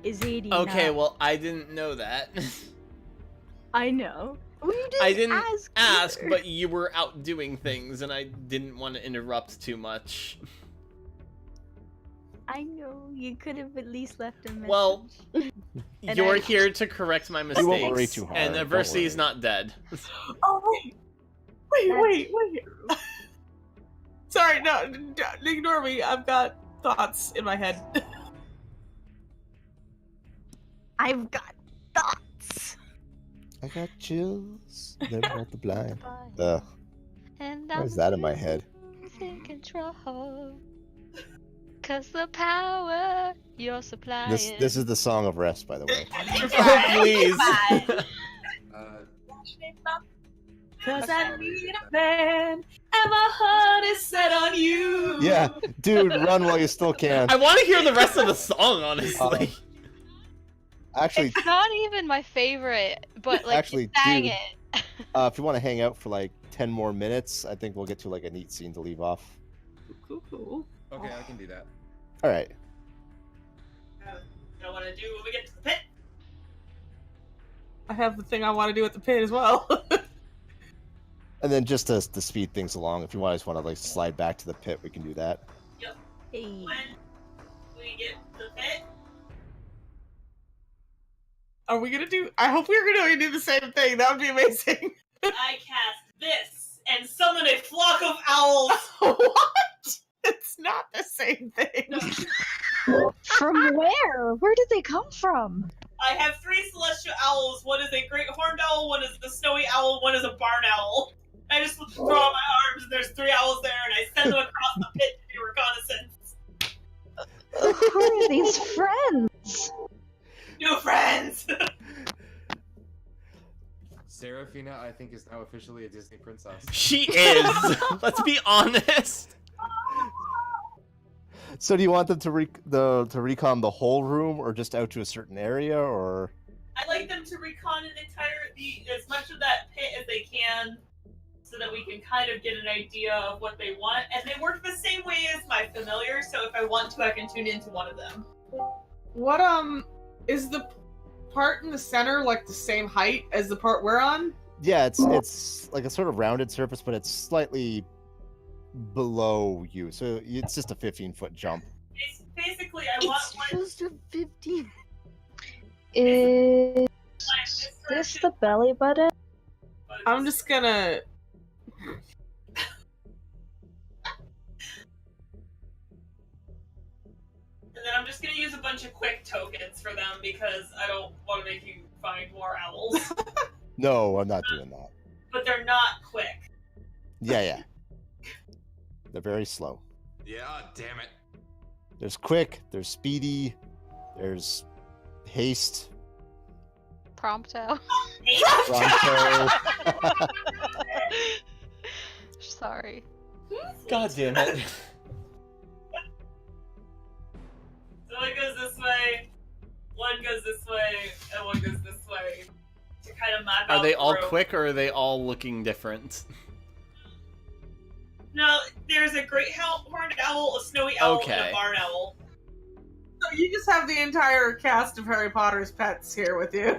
Speaker 9: is 89.
Speaker 6: Okay, well, I didn't know that.
Speaker 9: I know. Well, you didn't
Speaker 6: I didn't ask,
Speaker 9: either.
Speaker 6: but you were out doing things, and I didn't want to interrupt too much.
Speaker 9: I know. You could have at least left a message.
Speaker 6: Well,
Speaker 9: And
Speaker 6: you're
Speaker 9: I-
Speaker 6: here to correct my
Speaker 3: You
Speaker 6: mistakes.
Speaker 3: won't worry too hard,
Speaker 6: And
Speaker 3: don't
Speaker 6: adversity is
Speaker 3: worry.
Speaker 6: not dead.
Speaker 4: Oh, wait. Wait. Sorry, no, ignore me. I've got thoughts in my head.
Speaker 9: I've got thoughts.
Speaker 3: I got chills. They're not the blind.
Speaker 5: Bye.
Speaker 3: Ugh.
Speaker 5: And
Speaker 3: Why is that in my head?
Speaker 5: in control. Cause the power you're supplying.
Speaker 3: This is the song of rest, by the way.
Speaker 6: Oh, please.
Speaker 4: Cause I need a man, and my heart is set on you.
Speaker 3: Yeah, dude, run while you still can.
Speaker 6: I want to hear the rest of the song, honestly.
Speaker 3: Actually,
Speaker 5: It's not even my favorite, but like
Speaker 3: Actually,
Speaker 5: dang
Speaker 3: dude.
Speaker 5: it.
Speaker 3: if you want to hang out for like 10 more minutes, I think we'll get to like a neat scene to leave off.
Speaker 4: Cool.
Speaker 10: Okay, I can do that.
Speaker 3: All right.
Speaker 7: You know what to do when we get to the pit?
Speaker 4: I have the thing I want to do at the pit as well.
Speaker 3: And then just to speed things along, if you just want to like slide back to the pit, we can do that.
Speaker 7: Yep.
Speaker 9: Hey.
Speaker 7: When we get to the pit,
Speaker 8: Are we gonna do? I hope we're gonna do the same thing. That would be amazing.
Speaker 7: I cast this and summon a flock of owls.
Speaker 8: What? It's not the same thing.
Speaker 1: From where? Where did they come from?
Speaker 7: I have 3 celestial owls. One is a great horned owl, one is the snowy owl, one is a barn owl. I just throw out my arms and there's 3 owls there and I send them across the pit to do reconnaissance.
Speaker 1: Who are these friends?
Speaker 7: New friends!
Speaker 10: Seraphina, I think, is now officially a Disney princess.
Speaker 6: She is. Let's be honest.
Speaker 3: So do you want them to recon the whole room, or just out to a certain area, or?
Speaker 7: I'd like them to recon as much of that pit as they can, so that we can kind of get an idea of what they want. And they work the same way as my familiar, so if I want to, I can tune into one of them.
Speaker 8: What is the part in the center like the same height as the part we're on?
Speaker 3: Yeah, it's like a sort of rounded surface, but it's slightly below you, so it's just a 15-foot jump.
Speaker 7: Basically, I want one.
Speaker 9: Just a 15.
Speaker 1: Is this the belly button?
Speaker 8: I'm just gonna.
Speaker 7: And then I'm just gonna use a bunch of quick tokens for them because I don't want to make you find more owls.
Speaker 3: No, I'm not doing that.
Speaker 7: But they're not quick.
Speaker 3: Yeah. They're very slow.
Speaker 10: Yeah, damn it.
Speaker 3: There's quick, there's speedy, there's haste,
Speaker 5: Prompto.
Speaker 3: pronto.
Speaker 5: Sorry.
Speaker 6: God damn it.
Speaker 7: So one goes this way, one goes this way, and one goes this way to kind of map out
Speaker 6: Are they
Speaker 7: the
Speaker 6: all
Speaker 7: room.
Speaker 6: quick, or are they all looking different?
Speaker 7: No, there's a great horned owl, a snowy owl, and
Speaker 6: Okay.
Speaker 7: a barn owl.
Speaker 8: So you just have the entire cast of Harry Potter's pets here with you.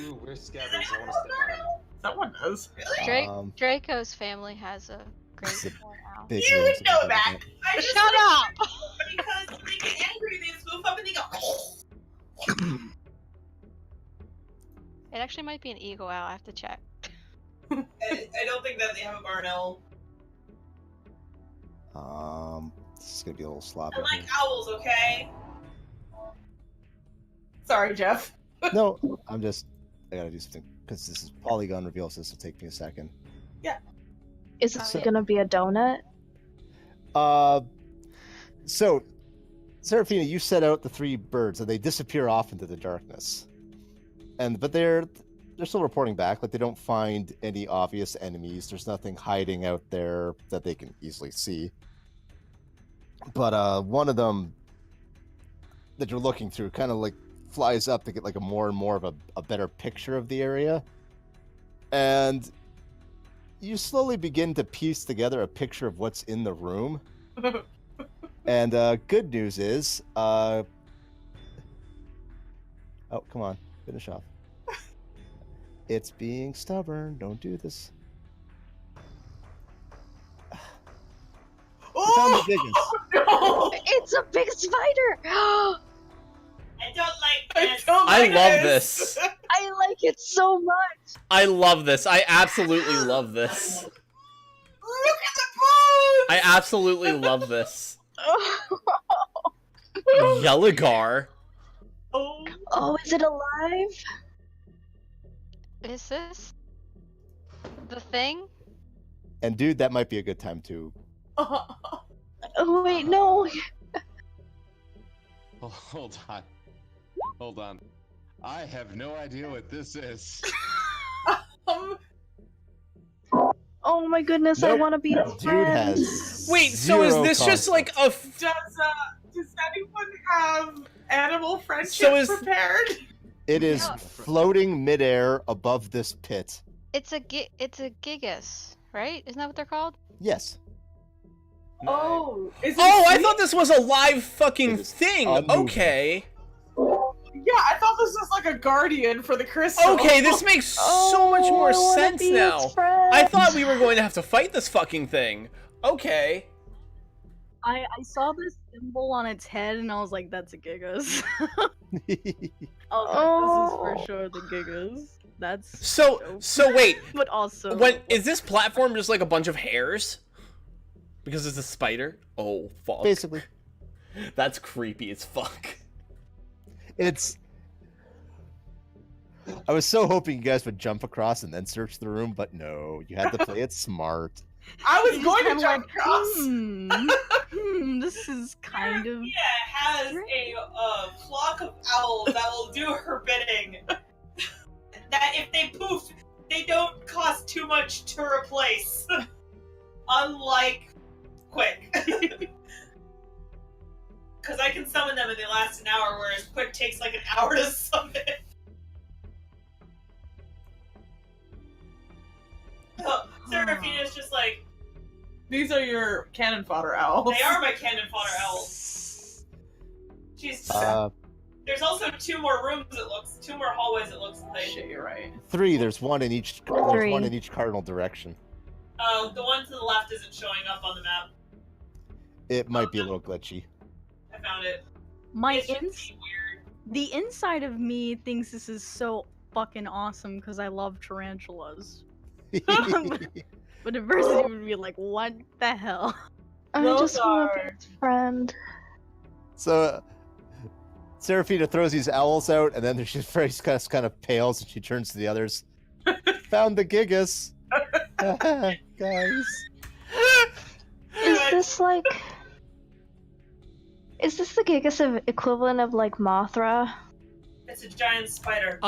Speaker 10: Ooh, where's Scabbers? I want to step on him.
Speaker 8: Someone knows.
Speaker 7: Really?
Speaker 5: Draco's family has a great
Speaker 3: It's a
Speaker 5: horn owl.
Speaker 3: big
Speaker 7: You
Speaker 3: room,
Speaker 7: would
Speaker 3: so
Speaker 7: know
Speaker 3: they
Speaker 7: that.
Speaker 3: don't-
Speaker 7: I just
Speaker 5: Shut up!
Speaker 7: Because when they get angry, they just move up and they go.
Speaker 5: It actually might be an eagle owl. I have to check.
Speaker 7: I don't think that they have a barn owl.
Speaker 3: This is gonna be a little sloppy.
Speaker 7: I like
Speaker 3: here.
Speaker 7: owls, okay?
Speaker 8: Sorry, Jeff.
Speaker 3: No, I gotta do something because this is polygon reveal, so this will take me a second.
Speaker 1: Is it
Speaker 3: So-
Speaker 1: gonna be a donut?
Speaker 3: So, Seraphina, you set out the 3 birds, and they disappear off into the darkness. But they're still reporting back. Like, they don't find any obvious enemies. There's nothing hiding out there that they can easily see. But one of them that you're looking through kind of like flies up to get like a more and more of a better picture of the area, and you slowly begin to piece together a picture of what's in the room. And good news is, oh, come on, finish off. It's being stubborn. Don't do this. You found the biggest.
Speaker 8: No!
Speaker 1: It's a big spider!
Speaker 7: I don't like this.
Speaker 6: I love this.
Speaker 1: I like it so much!
Speaker 6: I love this. I absolutely love this.
Speaker 8: Look at the pose!
Speaker 6: I absolutely love this. Yelligar.
Speaker 1: Oh, is it alive?
Speaker 5: Is this the thing?
Speaker 3: And dude, that might be a good time to.
Speaker 1: Oh, wait, no.
Speaker 2: Oh, hold on. I have no idea what this is.
Speaker 1: Oh my goodness, I
Speaker 3: Nope.
Speaker 1: want to be a
Speaker 3: Dude
Speaker 1: friend.
Speaker 3: has.
Speaker 6: Wait, so is
Speaker 3: zero
Speaker 6: this just like a?
Speaker 8: Does anyone have animal friendship
Speaker 6: So is-
Speaker 8: prepared?
Speaker 3: It is
Speaker 5: No.
Speaker 3: floating midair above this pit.
Speaker 5: It's a gigas, right? Isn't that what they're called?
Speaker 3: Yes.
Speaker 8: Oh, is it
Speaker 6: Oh, I
Speaker 8: sweet?
Speaker 6: thought this was a live fucking
Speaker 3: It is
Speaker 6: thing.
Speaker 3: unmoving.
Speaker 6: Okay.
Speaker 8: Yeah, I thought this was like a guardian for the crystal.
Speaker 6: Okay, this makes so much more
Speaker 1: I wanna
Speaker 6: sense
Speaker 1: be
Speaker 6: now.
Speaker 1: its friend.
Speaker 6: I thought we were going to have to fight this fucking thing. Okay.
Speaker 9: I saw this symbol on its head and I was like, that's a Gigas. I was like, this is for sure the Gigas. That's
Speaker 6: So wait,
Speaker 9: but also
Speaker 6: is this platform just like a bunch of hairs? Because it's a spider? Oh, fuck.
Speaker 3: Basically.
Speaker 6: That's creepy as fuck.
Speaker 3: It's. I was so hoping you guys would jump across and then search the room, but no, you had to play it smart.
Speaker 8: I was
Speaker 9: It's
Speaker 8: going to
Speaker 9: kinda
Speaker 8: jump
Speaker 9: like,
Speaker 8: across.
Speaker 9: This is kind of.
Speaker 7: Yeah, has a flock of owls that will do her bidding. That if they poof, they don't cost too much to replace. Unlike Quick. Because I can summon them and they last an hour, whereas Quick takes like an hour to summon. So, Seraphina's just like,
Speaker 8: These are your cannon fodder owls.
Speaker 7: they are my cannon fodder owls. She's. There's also two more rooms. It looks, two more hallways. It looks like.
Speaker 8: Shit, you're right.
Speaker 3: 3. There's one in each. There's one in each cardinal direction.
Speaker 7: Oh, the one to the left isn't showing up on the map.
Speaker 3: It might be a little glitchy.
Speaker 7: I found it.
Speaker 9: My
Speaker 7: It's just
Speaker 9: ins-
Speaker 7: weird.
Speaker 9: the inside of me thinks this is so fucking awesome because I love tarantulas. But adversity would be like, what the hell?
Speaker 1: I
Speaker 8: Those
Speaker 1: just want to
Speaker 8: are-
Speaker 1: be its friend.
Speaker 3: So, Seraphina throws these owls out, and then she face kind of pales, and she turns to the others. Found the Gigas, guys.
Speaker 1: Is this like? Is this the Gigas equivalent of like Mothra?
Speaker 7: It's a giant spider.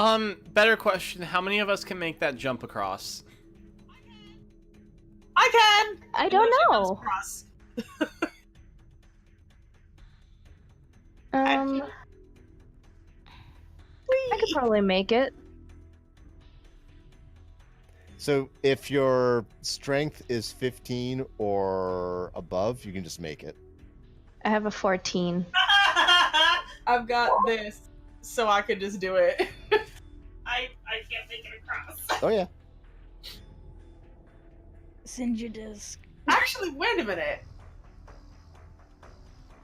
Speaker 6: Better question. How many of us can make that jump across?
Speaker 8: I can!
Speaker 1: I don't know.
Speaker 8: Cross.
Speaker 1: I could probably make it.
Speaker 3: So, if your strength is 15 or above, you can just make it.
Speaker 1: I have a 14.
Speaker 8: I've got this, so I could just do it.
Speaker 7: I can't make it across.
Speaker 3: Oh yeah.
Speaker 9: Send your disc.
Speaker 8: Actually, wait a minute.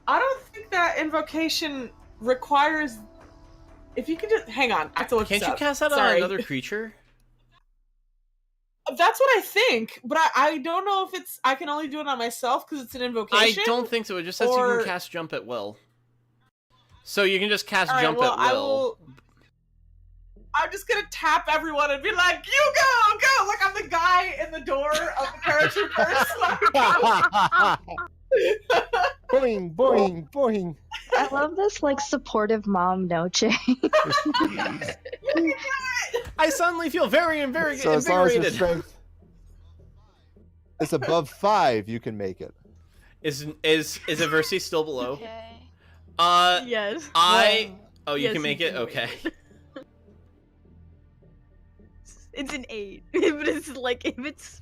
Speaker 8: I don't think that invocation requires. If you could just hang on, I have to look
Speaker 6: Can't
Speaker 8: this
Speaker 6: you
Speaker 8: up.
Speaker 6: cast that on
Speaker 8: Sorry.
Speaker 6: another creature?
Speaker 8: That's what I think, but I don't know if it's. I can only do it on myself because it's an
Speaker 6: I
Speaker 8: invocation.
Speaker 6: don't think so. It just says you
Speaker 8: Or-
Speaker 6: can cast jump at will. So you can just cast
Speaker 8: All right,
Speaker 6: jump
Speaker 8: well,
Speaker 6: at
Speaker 8: I
Speaker 6: will.
Speaker 8: will. I'm just gonna tap everyone and be like, "You go, go!" Like I'm the guy in the door of the paratroopers.
Speaker 3: Boing, boing, boing.
Speaker 1: I love this like supportive mom Noche.
Speaker 6: I suddenly feel very
Speaker 3: So as long as your
Speaker 6: invigorated.
Speaker 3: strength is above 5, you can make it.
Speaker 6: Is Aversi still below?
Speaker 5: Okay.
Speaker 9: Yes.
Speaker 6: Oh, you
Speaker 9: yes,
Speaker 6: can make
Speaker 9: you
Speaker 6: it?
Speaker 9: can
Speaker 6: Okay.
Speaker 9: make it. It's an 8, but it's like if it's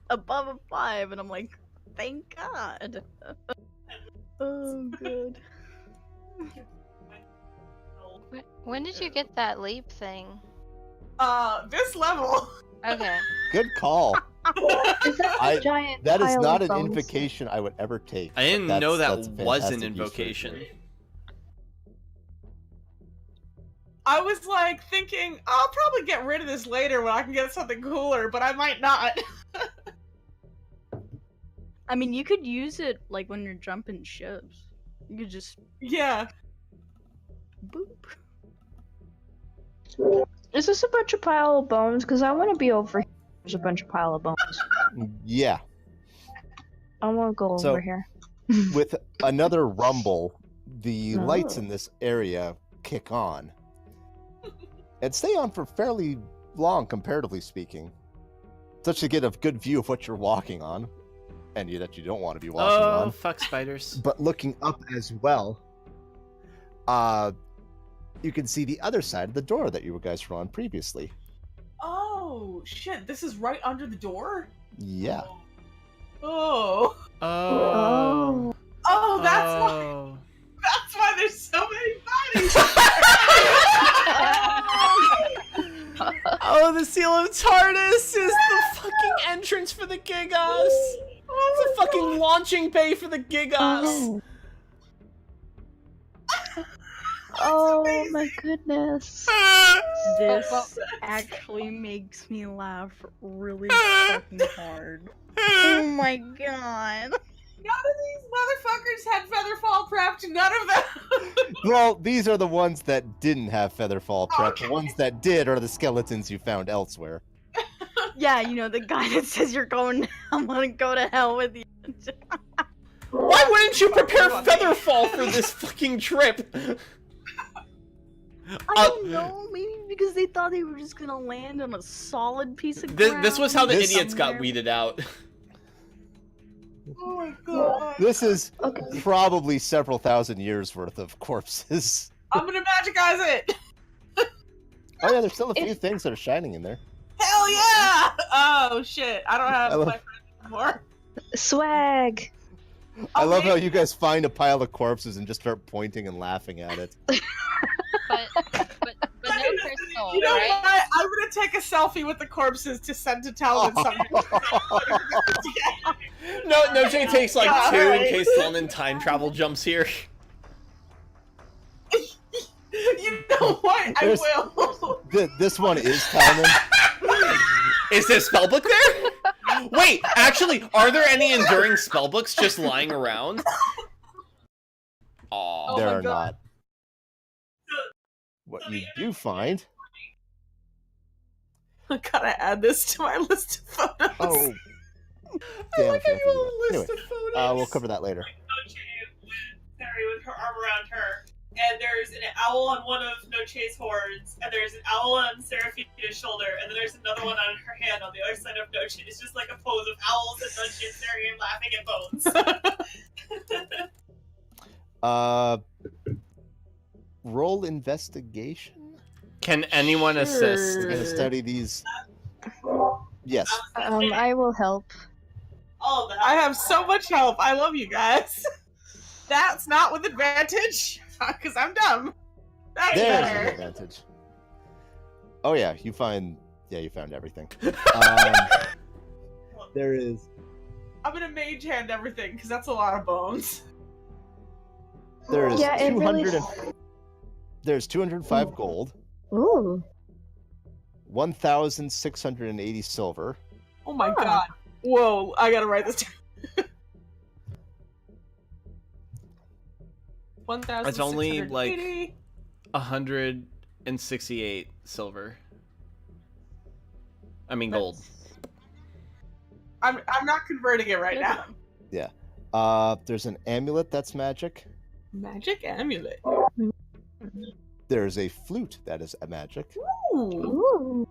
Speaker 9: above a 5, and I'm like, thank God. Oh, good.
Speaker 5: When did you get that leap thing?
Speaker 8: This level.
Speaker 5: Okay.
Speaker 3: Good call.
Speaker 1: Is that
Speaker 3: I-
Speaker 1: a giant
Speaker 3: That is
Speaker 1: pile
Speaker 3: not
Speaker 1: of
Speaker 3: an
Speaker 1: bones?
Speaker 3: invocation I would ever take.
Speaker 6: I didn't
Speaker 3: but
Speaker 6: know that
Speaker 3: that's
Speaker 6: was an
Speaker 3: fantastic Easter egg.
Speaker 6: invocation.
Speaker 8: I was like thinking, I'll probably get rid of this later when I can get something cooler, but I might not.
Speaker 9: I mean, you could use it like when you're jumping ships. You could just
Speaker 8: Yeah.
Speaker 9: boop.
Speaker 1: Is this a bunch of pile of bones? Because I want to be over here. There's a bunch of pile of bones.
Speaker 3: Yeah.
Speaker 1: I want to go
Speaker 3: So-
Speaker 1: over here.
Speaker 3: With another rumble, the lights
Speaker 1: Oh.
Speaker 3: in this area kick on. And stay on for fairly long, comparatively speaking. Such to get a good view of what you're walking on. And that you don't want to be walking
Speaker 6: Oh,
Speaker 3: on.
Speaker 6: fuck spiders.
Speaker 3: But looking up as well, you can see the other side of the door that you guys were on previously.
Speaker 8: Oh shit! This is right under the door.
Speaker 3: Yeah.
Speaker 8: Oh.
Speaker 6: Oh.
Speaker 8: Oh, that's why.
Speaker 6: Oh.
Speaker 8: That's why there's so many bodies.
Speaker 6: the seal of TARDIS is the fucking entrance for the Gigas. It's a fucking launching bay for the Gigas.
Speaker 1: Oh my goodness.
Speaker 9: This actually makes me laugh really fucking hard. Oh my god.
Speaker 8: None of these motherfuckers had Featherfall prepped. None of them.
Speaker 3: Well, these are the ones that didn't have Featherfall prep.
Speaker 8: Okay.
Speaker 3: The ones that did are the skeletons you found elsewhere.
Speaker 9: Yeah, you know, the guy that says you're going, I'm gonna go to hell with you.
Speaker 6: Why wouldn't you prepare Featherfall for this fucking trip?
Speaker 9: I don't know, maybe because they thought they were just gonna land on a solid piece of ground.
Speaker 6: This was how the
Speaker 3: This-
Speaker 6: idiots got weeded out.
Speaker 8: Oh my god.
Speaker 3: This is probably several thousand years worth of corpses.
Speaker 8: I'm gonna magicize it.
Speaker 3: Oh yeah, there's still a few things that are shining in there.
Speaker 8: Hell yeah! Oh shit, I don't have
Speaker 3: I love-
Speaker 8: my friend anymore.
Speaker 1: Swag.
Speaker 3: I love
Speaker 8: Okay.
Speaker 3: how you guys find a pile of corpses and just start pointing and laughing at it.
Speaker 5: But no crystal,
Speaker 8: You know
Speaker 5: right?
Speaker 8: what? I'm gonna take a selfie with the corpses to send to Talon someday.
Speaker 6: No, Jay takes like
Speaker 8: Yeah,
Speaker 6: 2
Speaker 8: right.
Speaker 6: in case Talman time travel jumps here.
Speaker 8: You know what? I
Speaker 3: There's-
Speaker 8: will.
Speaker 3: This one is Talman.
Speaker 6: Is there spellbook there? Wait, actually, are there any enduring spellbooks just lying around? Aw.
Speaker 8: Oh
Speaker 3: There
Speaker 8: my
Speaker 3: are
Speaker 8: God.
Speaker 3: not. What you do find...
Speaker 8: I gotta add this to my list of photos.
Speaker 3: Oh.
Speaker 6: I
Speaker 3: Damn,
Speaker 6: like how
Speaker 3: I
Speaker 6: you have a
Speaker 3: forgot.
Speaker 6: list
Speaker 3: Anyway,
Speaker 6: of photos.
Speaker 3: we'll cover that later.
Speaker 7: Noche with Harry with her arm around her, and there's an owl on one of Noche's horns, and there's an owl on Seraphina's shoulder, and then there's another one on her hand on the other side of Noche. It's just like a pose of owls and Noche and Seraphina laughing at bones.
Speaker 3: Roll investigation?
Speaker 6: Can anyone assist?
Speaker 3: We're gonna study these. Yes.
Speaker 1: I will help.
Speaker 7: All of that.
Speaker 8: I have so much help. I love you guys. That's not with advantage, because I'm dumb. That's
Speaker 3: There's an
Speaker 8: better.
Speaker 3: advantage. Oh yeah, you found everything. There is
Speaker 8: I'm gonna mage hand everything, because that's a lot of bones.
Speaker 3: there is
Speaker 1: Yeah, it
Speaker 3: 200
Speaker 1: really-
Speaker 3: and, there's 205 gold,
Speaker 1: Ooh.
Speaker 3: 1,680 silver,
Speaker 8: Oh my god. Whoa, I gotta write this down. 1,680.
Speaker 6: It's only, like, 168 silver. I mean gold.
Speaker 8: I'm not converting it right now.
Speaker 3: there's an amulet that's magic.
Speaker 8: Magic amulet.
Speaker 3: There's a flute that is a magic.
Speaker 8: Ooh.
Speaker 1: Ooh.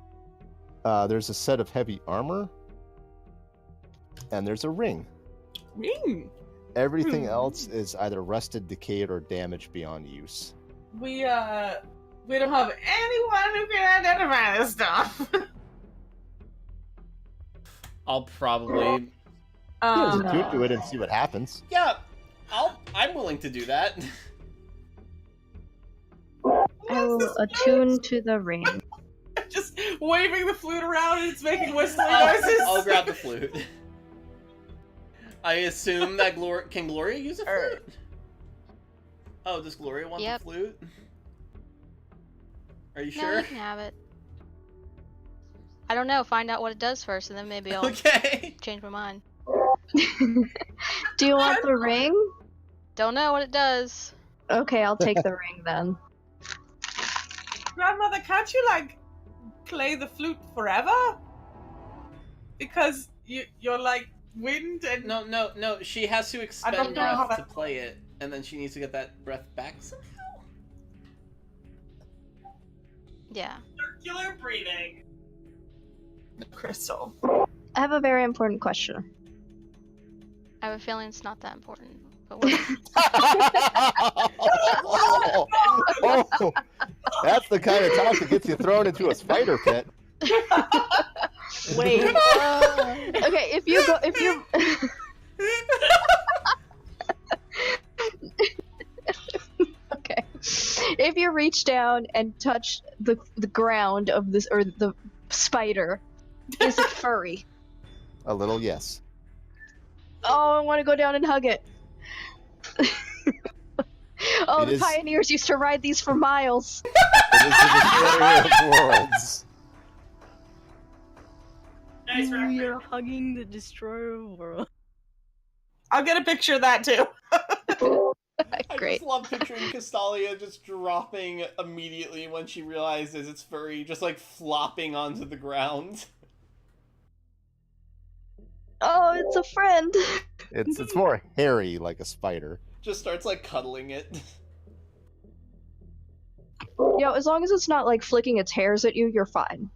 Speaker 3: There's a set of heavy armor. And there's a ring.
Speaker 8: Ring.
Speaker 3: Everything
Speaker 8: Hmm.
Speaker 3: else is either rusted, decayed, or damaged beyond use.
Speaker 8: We don't have anyone who can identify this stuff.
Speaker 6: I'll probably...
Speaker 3: Just
Speaker 8: um,
Speaker 3: do it and see what happens.
Speaker 6: Yeah, I'm willing to do that.
Speaker 1: I will attune to the ring.
Speaker 8: just waving the flute around and it's making whistling
Speaker 6: I'll
Speaker 8: noises.
Speaker 6: grab the flute. I assume that can Gloria use a flute?
Speaker 8: Alright.
Speaker 6: Oh, does Gloria want
Speaker 5: Yep.
Speaker 6: the flute? Are you
Speaker 5: No,
Speaker 6: sure?
Speaker 5: you can have it. I don't know. Find out what it does first, and then maybe I'll
Speaker 6: Okay.
Speaker 5: change my mind.
Speaker 1: Do you want the ring?
Speaker 5: Don't know what it does.
Speaker 1: Okay, I'll take the ring then.
Speaker 8: Grandmother, can't you like play the flute forever? Because you're like wind and
Speaker 6: No. She has to
Speaker 8: I
Speaker 6: expend
Speaker 8: don't know how
Speaker 6: breath to
Speaker 8: that-
Speaker 6: play it, and then she needs to get that breath back somehow.
Speaker 5: Yeah.
Speaker 7: Circular breathing.
Speaker 8: crystal.
Speaker 1: I have a very important question.
Speaker 5: I have a feeling it's not that important. But what?
Speaker 3: Oh, that's the kind of talk that gets you thrown into a spider pit.
Speaker 1: Wait. Okay, if you go, if you. Okay. If you reach down and touch the ground of this, or the spider? Is it furry?
Speaker 3: A little yes.
Speaker 1: Oh, I want to go down and hug it. Oh,
Speaker 3: It
Speaker 1: the
Speaker 3: is-
Speaker 1: pioneers used to ride these for miles.
Speaker 3: It is the destroyer of worlds.
Speaker 7: Nice
Speaker 9: We
Speaker 7: reference.
Speaker 9: are hugging the destroyer of world.
Speaker 8: I'll get a picture of that too.
Speaker 6: I
Speaker 1: Great.
Speaker 6: just love picturing Castalia just dropping immediately when she realizes it's furry, just like flopping onto the ground.
Speaker 1: Oh, it's a friend.
Speaker 3: It's more hairy, like a spider.
Speaker 6: Just starts like cuddling it.
Speaker 1: Yo, as long as it's not like flicking its hairs at you, you're fine.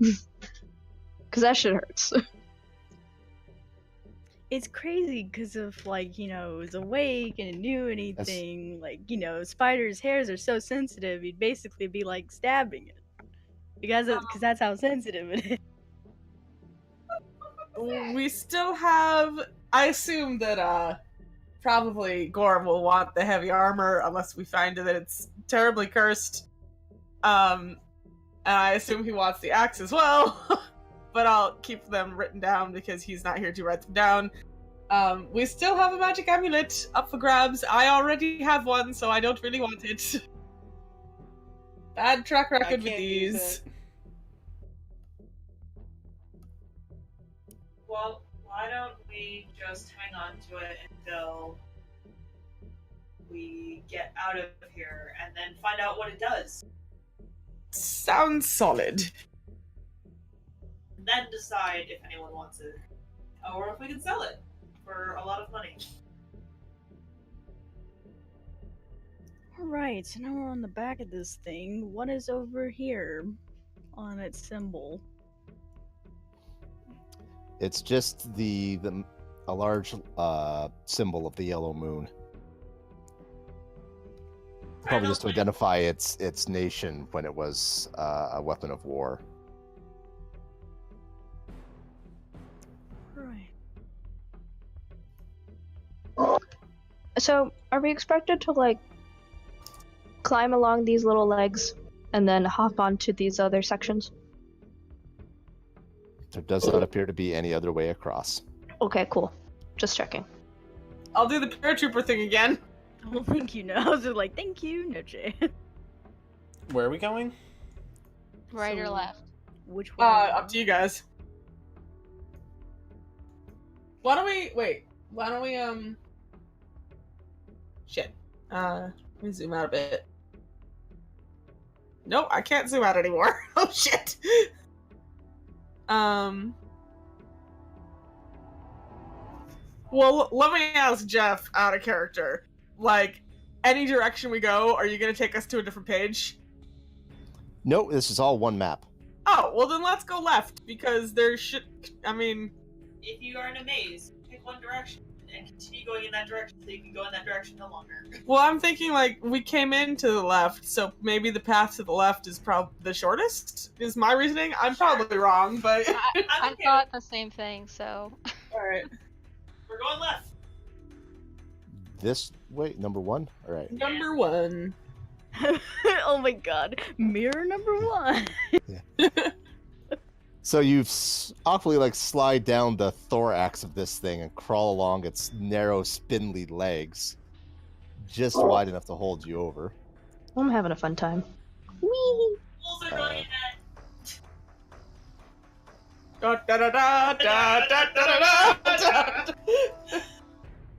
Speaker 1: Cause that shit hurts.
Speaker 9: It's crazy because of like, you know, it was awake and it knew anything. Like, you know, spiders' hairs are so sensitive, you'd basically be like stabbing it. Because that's how sensitive it is.
Speaker 8: We still have. I assume that probably Gorm will want the heavy armor unless we find that it's terribly cursed. And I assume he wants the axe as well. But I'll keep them written down because he's not here to write them down. We still have a magic amulet up for grabs. I already have one, so I don't really want it. Bad track
Speaker 6: I
Speaker 8: record with
Speaker 6: can't use
Speaker 8: these.
Speaker 6: it.
Speaker 7: Well, why don't we just hang on to it until we get out of here and then find out what it does?
Speaker 8: Sounds solid.
Speaker 7: And then decide if anyone wants it. Or if we can sell it for a lot of money.
Speaker 9: Alright, so now we're on the back of this thing. What is over here on its symbol?
Speaker 3: It's just a large symbol of the yellow moon. Probably just to identify its nation when it was a weapon of war.
Speaker 9: Right.
Speaker 1: So, are we expected to like climb along these little legs and then hop onto these other sections?
Speaker 3: There does not appear to be any other way across.
Speaker 1: Okay, cool. Just checking.
Speaker 8: I'll do the paratrooper thing again.
Speaker 9: Well, thank you, no. I was just like, thank you, Noche.
Speaker 6: Where are we going?
Speaker 5: Right or
Speaker 9: So-
Speaker 5: left?
Speaker 9: Which way?
Speaker 8: Up to you guys. Why don't we shit. Let me zoom out a bit. Nope, I can't zoom out anymore. Oh shit. Well, let me ask Jeff out of character. Like, any direction we go, are you gonna take us to a different page?
Speaker 3: No, this is all one map.
Speaker 8: Oh, well then let's go left, because there should, I mean,
Speaker 7: If you are in a maze, pick one direction and continue going in that direction so you can go in that direction no longer.
Speaker 8: well, I'm thinking like we came in to the left, so maybe the path to the left is probably the shortest. Is my reasoning? I'm probably wrong, but
Speaker 5: I
Speaker 7: I'm okay.
Speaker 5: thought the same thing, so.
Speaker 8: all right.
Speaker 7: We're going left.
Speaker 3: This way, number one? All right.
Speaker 8: Number one.
Speaker 9: Oh my god. Mirror number one.
Speaker 3: So you awfully like slide down the thorax of this thing and crawl along its narrow, spindly legs, just wide enough to hold you over.
Speaker 1: I'm having a fun time. Whee!
Speaker 7: Wolves are going in
Speaker 8: Da, da, da, da, da, da, da, da, da.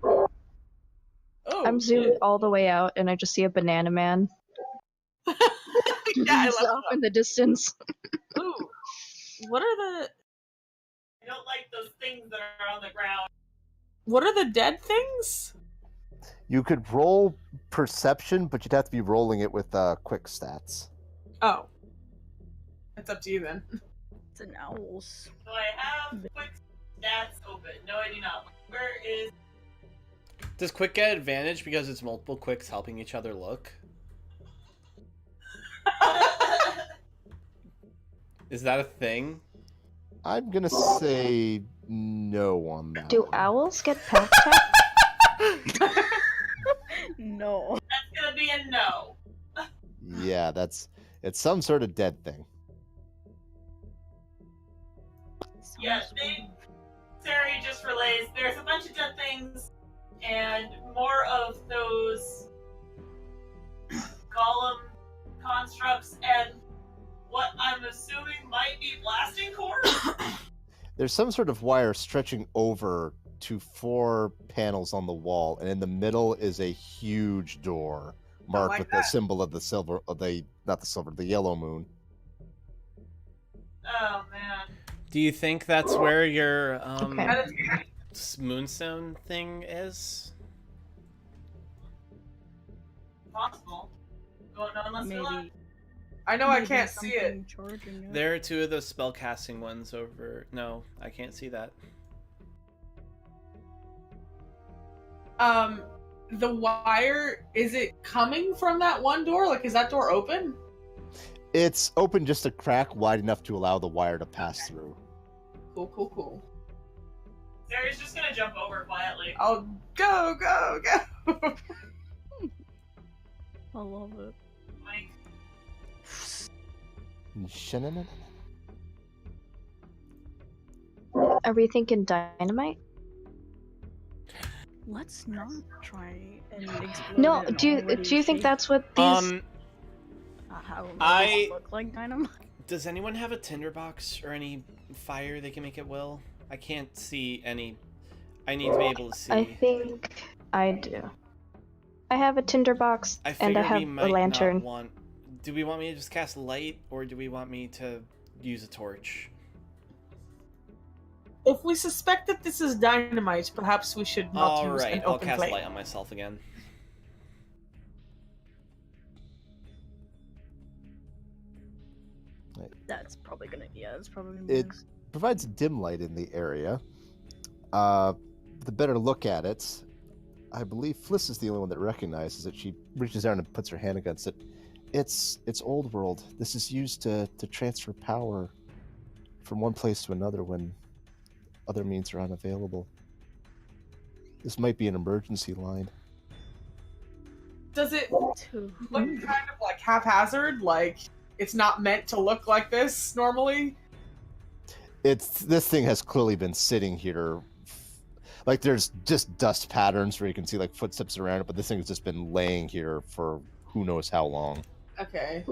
Speaker 8: Oh,
Speaker 1: I'm zoomed all the way out and I just see a banana man.
Speaker 8: yeah, I
Speaker 1: He's
Speaker 8: love
Speaker 1: off in the distance.
Speaker 8: Ooh, what are the
Speaker 7: I don't like those things that are on the ground.
Speaker 8: dead things?
Speaker 3: You could roll perception, but you'd have to be rolling it with quick stats.
Speaker 8: Oh, it's up to you then.
Speaker 9: It's an owl's.
Speaker 7: So I have quick stats open. No, I do not. Where is...
Speaker 6: Does Quick get advantage because it's multiple Quicks helping each other look? Is that a thing?
Speaker 3: I'm gonna say no on that.
Speaker 1: Do
Speaker 3: one.
Speaker 1: owls get pack tech?
Speaker 9: No.
Speaker 7: That's gonna be a no.
Speaker 3: Yeah, it's some sort of dead thing.
Speaker 7: Yeah, Sari just relays, there's a bunch of dead things, and more of those golem constructs, and what I'm assuming might be blasting cores?
Speaker 3: There's some sort of wire stretching over to 4 panels on the wall, and in the middle is a huge door marked with the symbol of the silver, the yellow moon.
Speaker 7: Oh, man.
Speaker 6: Do you think that's where your
Speaker 1: Okay.
Speaker 6: moonstone thing is?
Speaker 7: Possible. Don't know unless we look.
Speaker 9: Maybe.
Speaker 8: I know I
Speaker 9: maybe
Speaker 8: can't see it.
Speaker 9: something charging it.
Speaker 6: There are 2 of those spellcasting ones over. No, I can't see that.
Speaker 8: The wire, is it coming from that one door? Like, is that door open?
Speaker 3: It's open just a crack wide enough to allow the wire to pass through.
Speaker 8: Cool.
Speaker 7: Sari's just gonna jump over quietly.
Speaker 8: I'll go.
Speaker 9: I love it.
Speaker 7: Like,
Speaker 3: Shanana?
Speaker 1: Are we thinking dynamite?
Speaker 9: Let's not try and explode
Speaker 1: No.
Speaker 9: an
Speaker 1: Do
Speaker 9: already
Speaker 1: you think
Speaker 9: shaped-
Speaker 1: that's what these?
Speaker 9: how it
Speaker 6: I-
Speaker 9: look like dynamite?
Speaker 6: Does anyone have a tinderbox or any fire they can make at will? I can't see any. I need to be able to see.
Speaker 1: I think I do. I have a tinderbox
Speaker 6: I
Speaker 1: and I
Speaker 6: figure we
Speaker 1: have
Speaker 6: might
Speaker 1: a lantern.
Speaker 6: not want. Do we want me to just cast light, or do we want me to use a torch?
Speaker 8: If we suspect that this is dynamite, perhaps we should not
Speaker 6: All
Speaker 8: use
Speaker 6: right,
Speaker 8: an
Speaker 6: I'll
Speaker 8: open
Speaker 6: cast
Speaker 8: flame.
Speaker 6: light on myself again.
Speaker 9: That's probably gonna. Yeah, it's probably gonna.
Speaker 3: It
Speaker 9: miss.
Speaker 3: provides dim light in the area. The better look at it, I believe Fliss is the only one that recognizes it. She reaches down and puts her hand against it. It's old world. This is used to transfer power from one place to another when other means are unavailable. This might be an emergency line.
Speaker 8: Does it
Speaker 9: Two.
Speaker 8: look kind of like haphazard? Like it's not meant to look like this normally?
Speaker 3: This thing has clearly been sitting here. Like there's just dust patterns where you can see like footsteps around it, but this thing has just been laying here for who knows how long.
Speaker 8: Okay.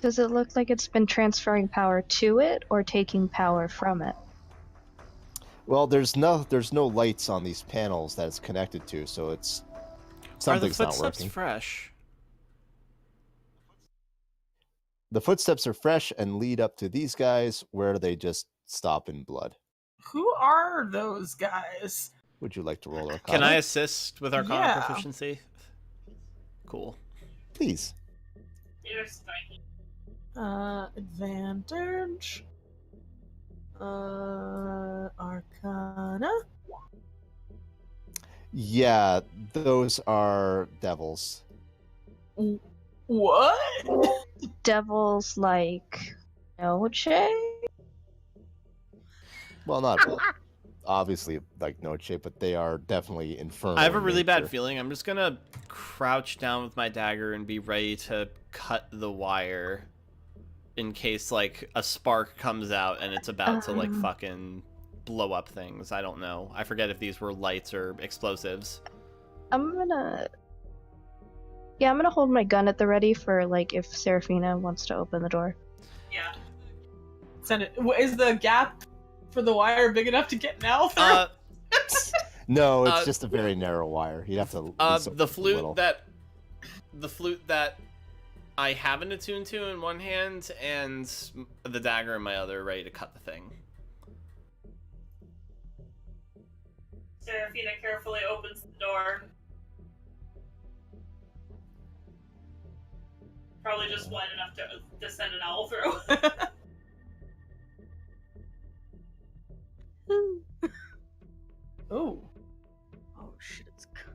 Speaker 1: Does it look like it's been transferring power to it or taking power from it?
Speaker 3: Well, there's no lights on these panels that it's connected to, so it's something's
Speaker 6: Are the
Speaker 3: not
Speaker 6: footsteps
Speaker 3: working.
Speaker 6: fresh?
Speaker 3: The footsteps are fresh and lead up to these guys where they just stop in blood.
Speaker 8: Who are those guys?
Speaker 3: Would you like to roll Arcana?
Speaker 6: Can I assist with Arcana
Speaker 8: Yeah.
Speaker 6: proficiency? Cool.
Speaker 3: Please.
Speaker 7: you're spiky.
Speaker 8: Advantage. Arcana.
Speaker 3: Yeah, those are devils.
Speaker 8: What?
Speaker 1: Devils like Noche?
Speaker 3: Well, not obviously like no shape, but they are definitely infernal.
Speaker 6: I have a
Speaker 3: in
Speaker 6: really bad
Speaker 3: nature.
Speaker 6: feeling. I'm just gonna crouch down with my dagger and be ready to cut the wire in case like a spark comes out and it's about to like fucking blow up things. I don't know. I forget if these were lights or explosives.
Speaker 1: I'm gonna hold my gun at the ready for like if Serafina wants to open the door.
Speaker 7: Yeah.
Speaker 8: Send it. Is the gap for the wire big enough to get Nell through?
Speaker 3: No, it's
Speaker 6: Uh,
Speaker 3: just a very narrow wire. You'd have to. at least
Speaker 6: The
Speaker 3: open it a little.
Speaker 6: flute that I have an attune to in one hand and the dagger in my other, ready to cut the thing.
Speaker 7: Serafina carefully opens the door. Probably just wide enough to send an owl through.
Speaker 8: Ooh.
Speaker 9: Oh shit, it's cut.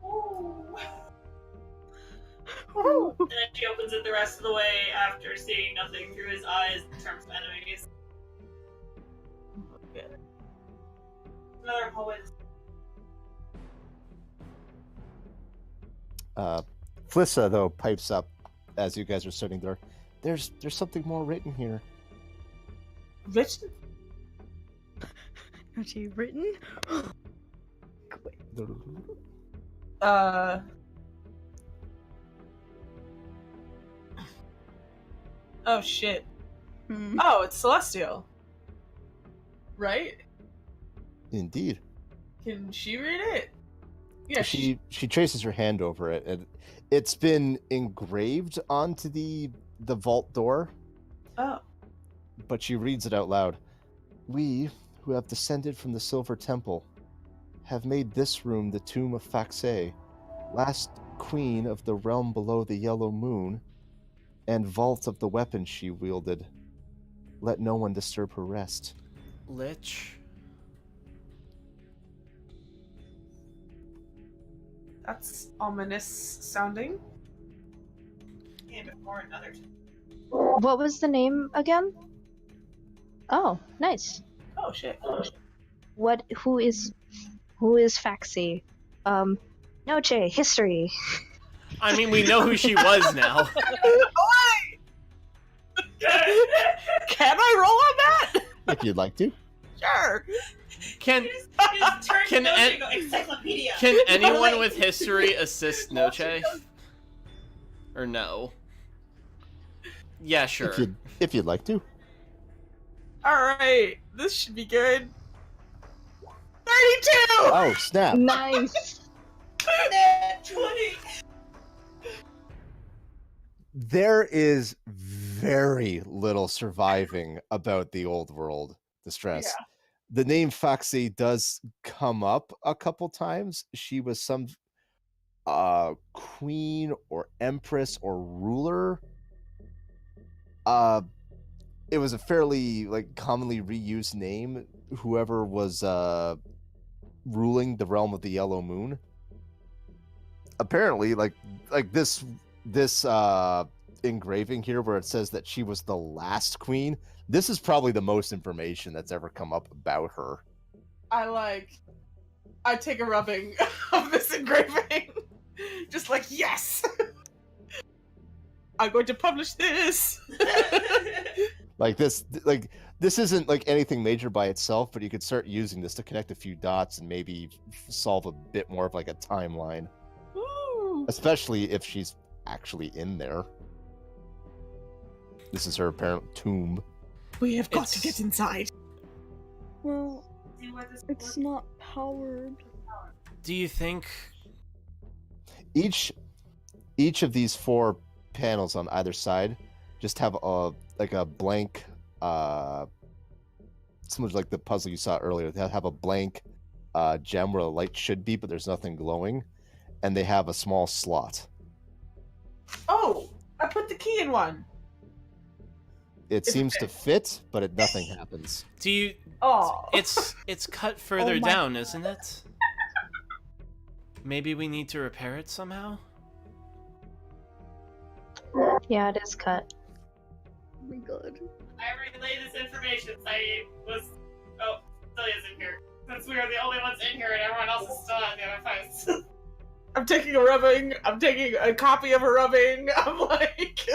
Speaker 7: Ooh. And then she opens it the rest of the way after seeing nothing through his eyes in terms of enemies. Another hallway.
Speaker 3: Flissa, though, pipes up as you guys are sitting there. There's something more written here.
Speaker 8: Written?
Speaker 9: Has she written?
Speaker 8: Oh shit.
Speaker 9: Hmm.
Speaker 8: Oh, it's Celestial. Right?
Speaker 3: Indeed.
Speaker 8: Can she read it? Yeah,
Speaker 3: She traces her hand over it, and it's been engraved onto the vault door,
Speaker 8: Oh.
Speaker 3: but she reads it out loud. We, who have descended from the Silver Temple, have made this room the tomb of Faxe, last queen of the realm below the Yellow Moon, and vault of the weapon she wielded. Let no one disturb her rest.
Speaker 6: Lich.
Speaker 8: That's ominous sounding.
Speaker 7: And before another time.
Speaker 1: What was the name again? Oh, nice.
Speaker 8: Oh shit.
Speaker 1: Who is Faxi? Noche, history.
Speaker 6: I mean, we know who she was now.
Speaker 8: Can I roll on that?
Speaker 3: If you'd like to.
Speaker 8: Sure.
Speaker 6: Can
Speaker 7: Can
Speaker 6: an-
Speaker 7: encyclopedia.
Speaker 6: can anyone with history assist Noche? Or no? Yeah, sure.
Speaker 3: If you'd like to.
Speaker 8: Alright, this should be good. 32!
Speaker 3: Oh, snap.
Speaker 1: Nice.
Speaker 7: 20.
Speaker 3: There is very little surviving about the old world distress.
Speaker 8: Yeah.
Speaker 3: The name Faxe does come up a couple times. She was some queen or empress or ruler. It was a fairly commonly reused name. Whoever was ruling the realm of the Yellow Moon. Apparently, like this engraving here where it says that she was the last queen. This is probably the most information that's ever come up about her.
Speaker 8: I take a rubbing of this engraving. Just like, yes! I'm going to publish this!
Speaker 3: This isn't anything major by itself, but you could start using this to connect a few dots and maybe solve a bit more of a timeline.
Speaker 8: Ooh.
Speaker 3: Especially if she's actually in there. This is her apparent tomb.
Speaker 8: We have got to get inside.
Speaker 9: Well, it's not powered.
Speaker 6: Do you think
Speaker 3: Each of these 4 panels on either side just have a blank similar to the puzzle you saw earlier. They have a blank gem where the light should be, but there's nothing glowing, and they have a small slot.
Speaker 8: Oh! I put the key in one!
Speaker 3: It seems to fit, but nothing happens.
Speaker 6: do you
Speaker 8: Oh.
Speaker 6: it's cut further
Speaker 8: Oh my
Speaker 6: down, isn't it? Maybe we need to repair it somehow?
Speaker 1: Yeah, it is cut.
Speaker 9: Oh my god.
Speaker 7: I relayed this information. Celia's in here. Since we are the only ones in here and everyone else is still at the other fights.
Speaker 8: I'm taking a rubbing. I'm taking a copy of a rubbing. I'm like...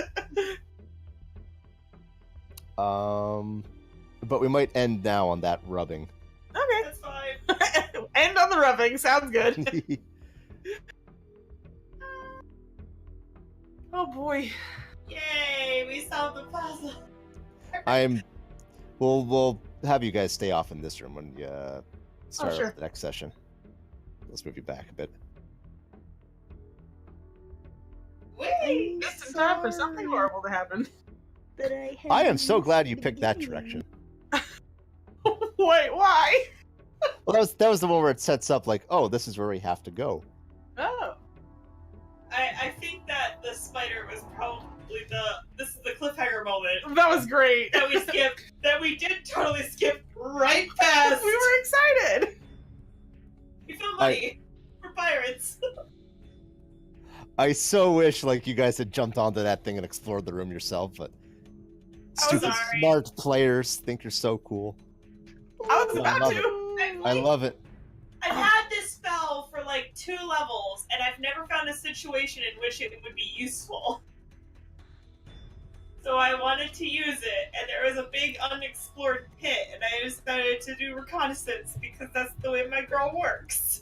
Speaker 3: But we might end now on that rubbing.
Speaker 8: Okay.
Speaker 7: That's fine.
Speaker 8: End on the rubbing. Sounds good. Oh boy.
Speaker 7: Yay, we solved the puzzle.
Speaker 3: We'll have you guys stay off in this room when you start
Speaker 8: sure.
Speaker 3: the next session. Let's move you back a bit.
Speaker 7: Wait.
Speaker 8: Just in time for something horrible to happen.
Speaker 9: But
Speaker 3: I am so glad you picked that direction.
Speaker 8: Wait, why?
Speaker 3: Well, that was the one where it sets up oh, this is where we have to go.
Speaker 8: Oh.
Speaker 7: I think that the spider was probably this is the cliffhanger moment
Speaker 8: That was great.
Speaker 7: that we skipped, that we did totally skip right past.
Speaker 8: We were excited.
Speaker 7: We found money for pirates.
Speaker 3: I so wish you guys had jumped onto that thing and explored the room yourself, but stupid
Speaker 7: sorry.
Speaker 3: smart players think you're so cool.
Speaker 8: I was
Speaker 3: I
Speaker 8: about
Speaker 3: love
Speaker 8: to.
Speaker 3: I love it.
Speaker 7: I've had this spell for 2 levels, and I've never found a situation in which it would be useful. So I wanted to use it, and there was a big unexplored pit, and I decided to do reconnaissance because that's the way my girl works.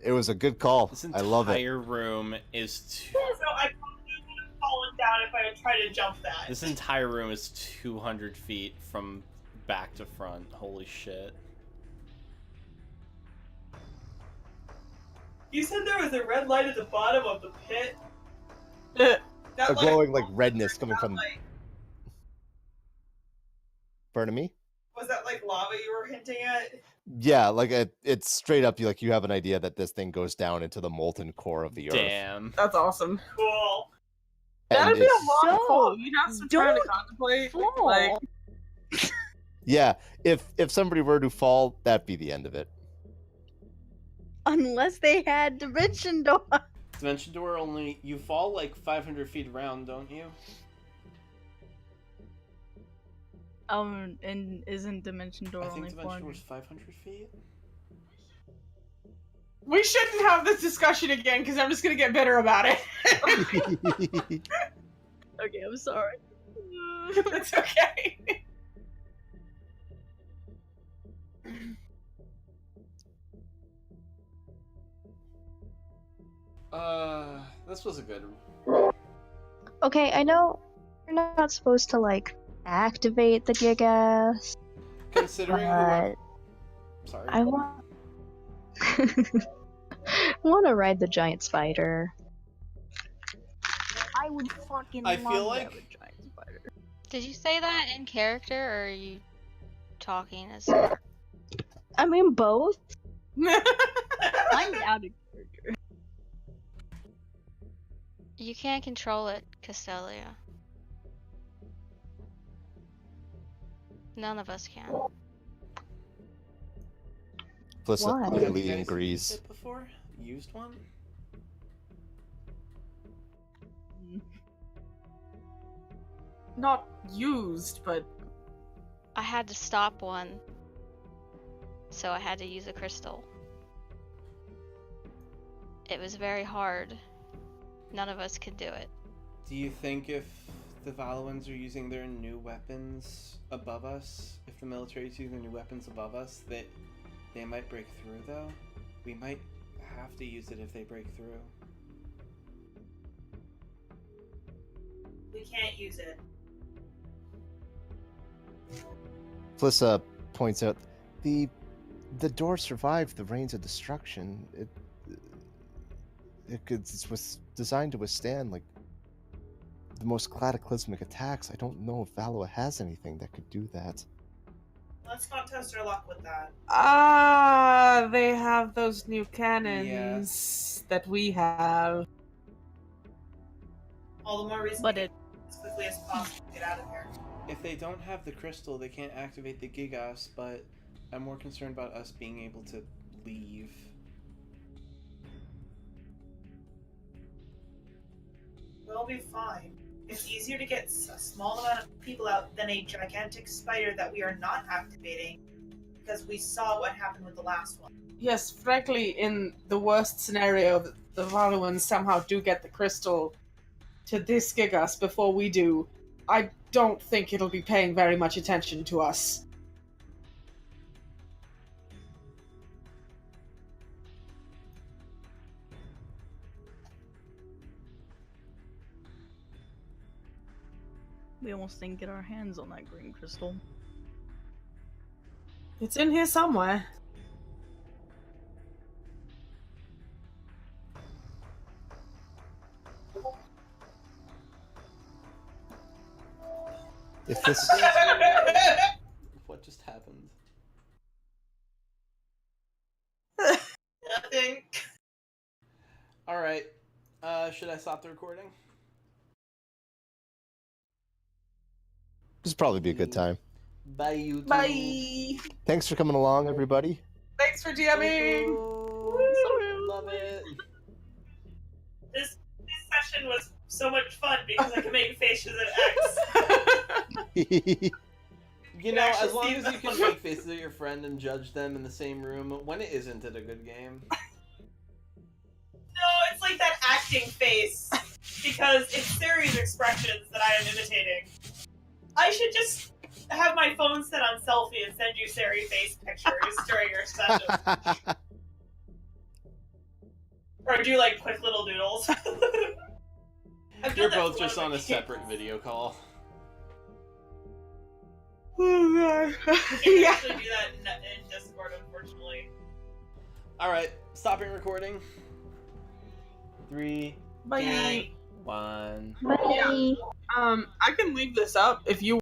Speaker 3: It was a good call.
Speaker 6: This
Speaker 3: I love it.
Speaker 6: entire room is
Speaker 7: So I probably would have fallen down if I had tried to jump that.
Speaker 6: This entire room is 200 feet from back to front. Holy shit.
Speaker 7: You said there was a red light at the bottom of the pit?
Speaker 3: A glowing like redness coming from.
Speaker 7: Like,
Speaker 3: Pardon me?
Speaker 7: was that like lava you were hinting at?
Speaker 3: Yeah, like it's straight up. You have an idea that this thing goes down into the molten core of the earth.
Speaker 6: Damn.
Speaker 8: That's awesome.
Speaker 7: Cool.
Speaker 8: That'd be
Speaker 3: it's-
Speaker 8: a long
Speaker 9: So,
Speaker 8: fall. You'd have some time to
Speaker 9: don't
Speaker 8: contemplate.
Speaker 9: fall.
Speaker 8: Like,
Speaker 3: Yeah, if somebody were to fall, that'd be the end of it.
Speaker 9: Unless they had dimension door.
Speaker 6: Dimension door only. You fall like 500 feet around, don't you?
Speaker 9: And isn't dimension door
Speaker 6: I
Speaker 9: only
Speaker 6: think dimension
Speaker 9: 400?
Speaker 6: door's 500 feet.
Speaker 8: we shouldn't have this discussion again because I'm just gonna get bitter about it.
Speaker 9: Okay, I'm sorry.
Speaker 8: It's okay.
Speaker 6: This was a good.
Speaker 1: Okay, I know you're not supposed to like activate the gigas,
Speaker 6: Considering
Speaker 1: but
Speaker 6: Sorry.
Speaker 1: I want want to ride the giant spider.
Speaker 9: I would fucking
Speaker 6: I
Speaker 9: love
Speaker 6: feel
Speaker 9: to
Speaker 6: like-
Speaker 9: have a giant spider.
Speaker 5: Did you say that in character, or are you talking as?
Speaker 1: I mean both.
Speaker 9: I'm out of character.
Speaker 5: You can't control it, Castelia. None of us can.
Speaker 3: Flissa
Speaker 1: Why?
Speaker 6: Have you
Speaker 3: clearly
Speaker 6: guys
Speaker 3: agrees.
Speaker 6: used it before? Used one?
Speaker 8: Not used, but
Speaker 5: I had to stop one, so I had to use a crystal. It was very hard. None of us could do it.
Speaker 6: Do you think if the Valuans are using their new weapons above us, if the military is using their new weapons above us, that they might break through though? We might have to use it if they break through.
Speaker 7: We can't use it.
Speaker 3: Flissa points out the door survived the rains of destruction. It was designed to withstand like the most cataclysmic attacks. I don't know if Valua has anything that could do that.
Speaker 7: Let's not test our luck with that.
Speaker 8: they have those new cannons that we have.
Speaker 7: All the more reason
Speaker 9: But
Speaker 7: to
Speaker 9: it
Speaker 7: get as quickly as possible to get out of here.
Speaker 6: If they don't have the crystal, they can't activate the Gigas, but I'm more concerned about us being able to leave.
Speaker 7: We'll be fine. It's easier to get a small amount of people out than a gigantic spider that we are not activating, because we saw what happened with the last one.
Speaker 8: Yes, frankly, in the worst scenario, the Valuans somehow do get the crystal to this Gigas before we do. I don't think it'll be paying very much attention to us.
Speaker 9: we almost didn't get our hands on that green crystal.
Speaker 8: It's in here somewhere.
Speaker 3: If this
Speaker 6: What just happened?
Speaker 7: Nothing.
Speaker 6: Alright, should I stop the recording?
Speaker 3: would probably be a good time.
Speaker 6: Bye, you.
Speaker 8: Bye!
Speaker 3: Thanks for coming along, everybody.
Speaker 8: Thanks for DMing!
Speaker 6: Love it.
Speaker 7: This session was so much fun because I can make faces at X.
Speaker 6: You know,
Speaker 7: actually
Speaker 6: as long
Speaker 7: see
Speaker 6: as you
Speaker 7: them.
Speaker 6: can make faces at your friend and judge them in the same room, when it isn't it a good game?
Speaker 7: No, it's like that acting face. Because it's Sari's expressions that I am imitating. I should just have my phone set on selfie and send you Sari face pictures during your session. Or do like quick little doodles.
Speaker 6: You're both just on a separate video call.
Speaker 4: Oh god.
Speaker 7: You can't actually do that in Discord, unfortunately.
Speaker 6: Alright, stopping recording. 3,
Speaker 4: Bye.
Speaker 6: 2, 1.
Speaker 1: Bye.
Speaker 4: I can leave this up if you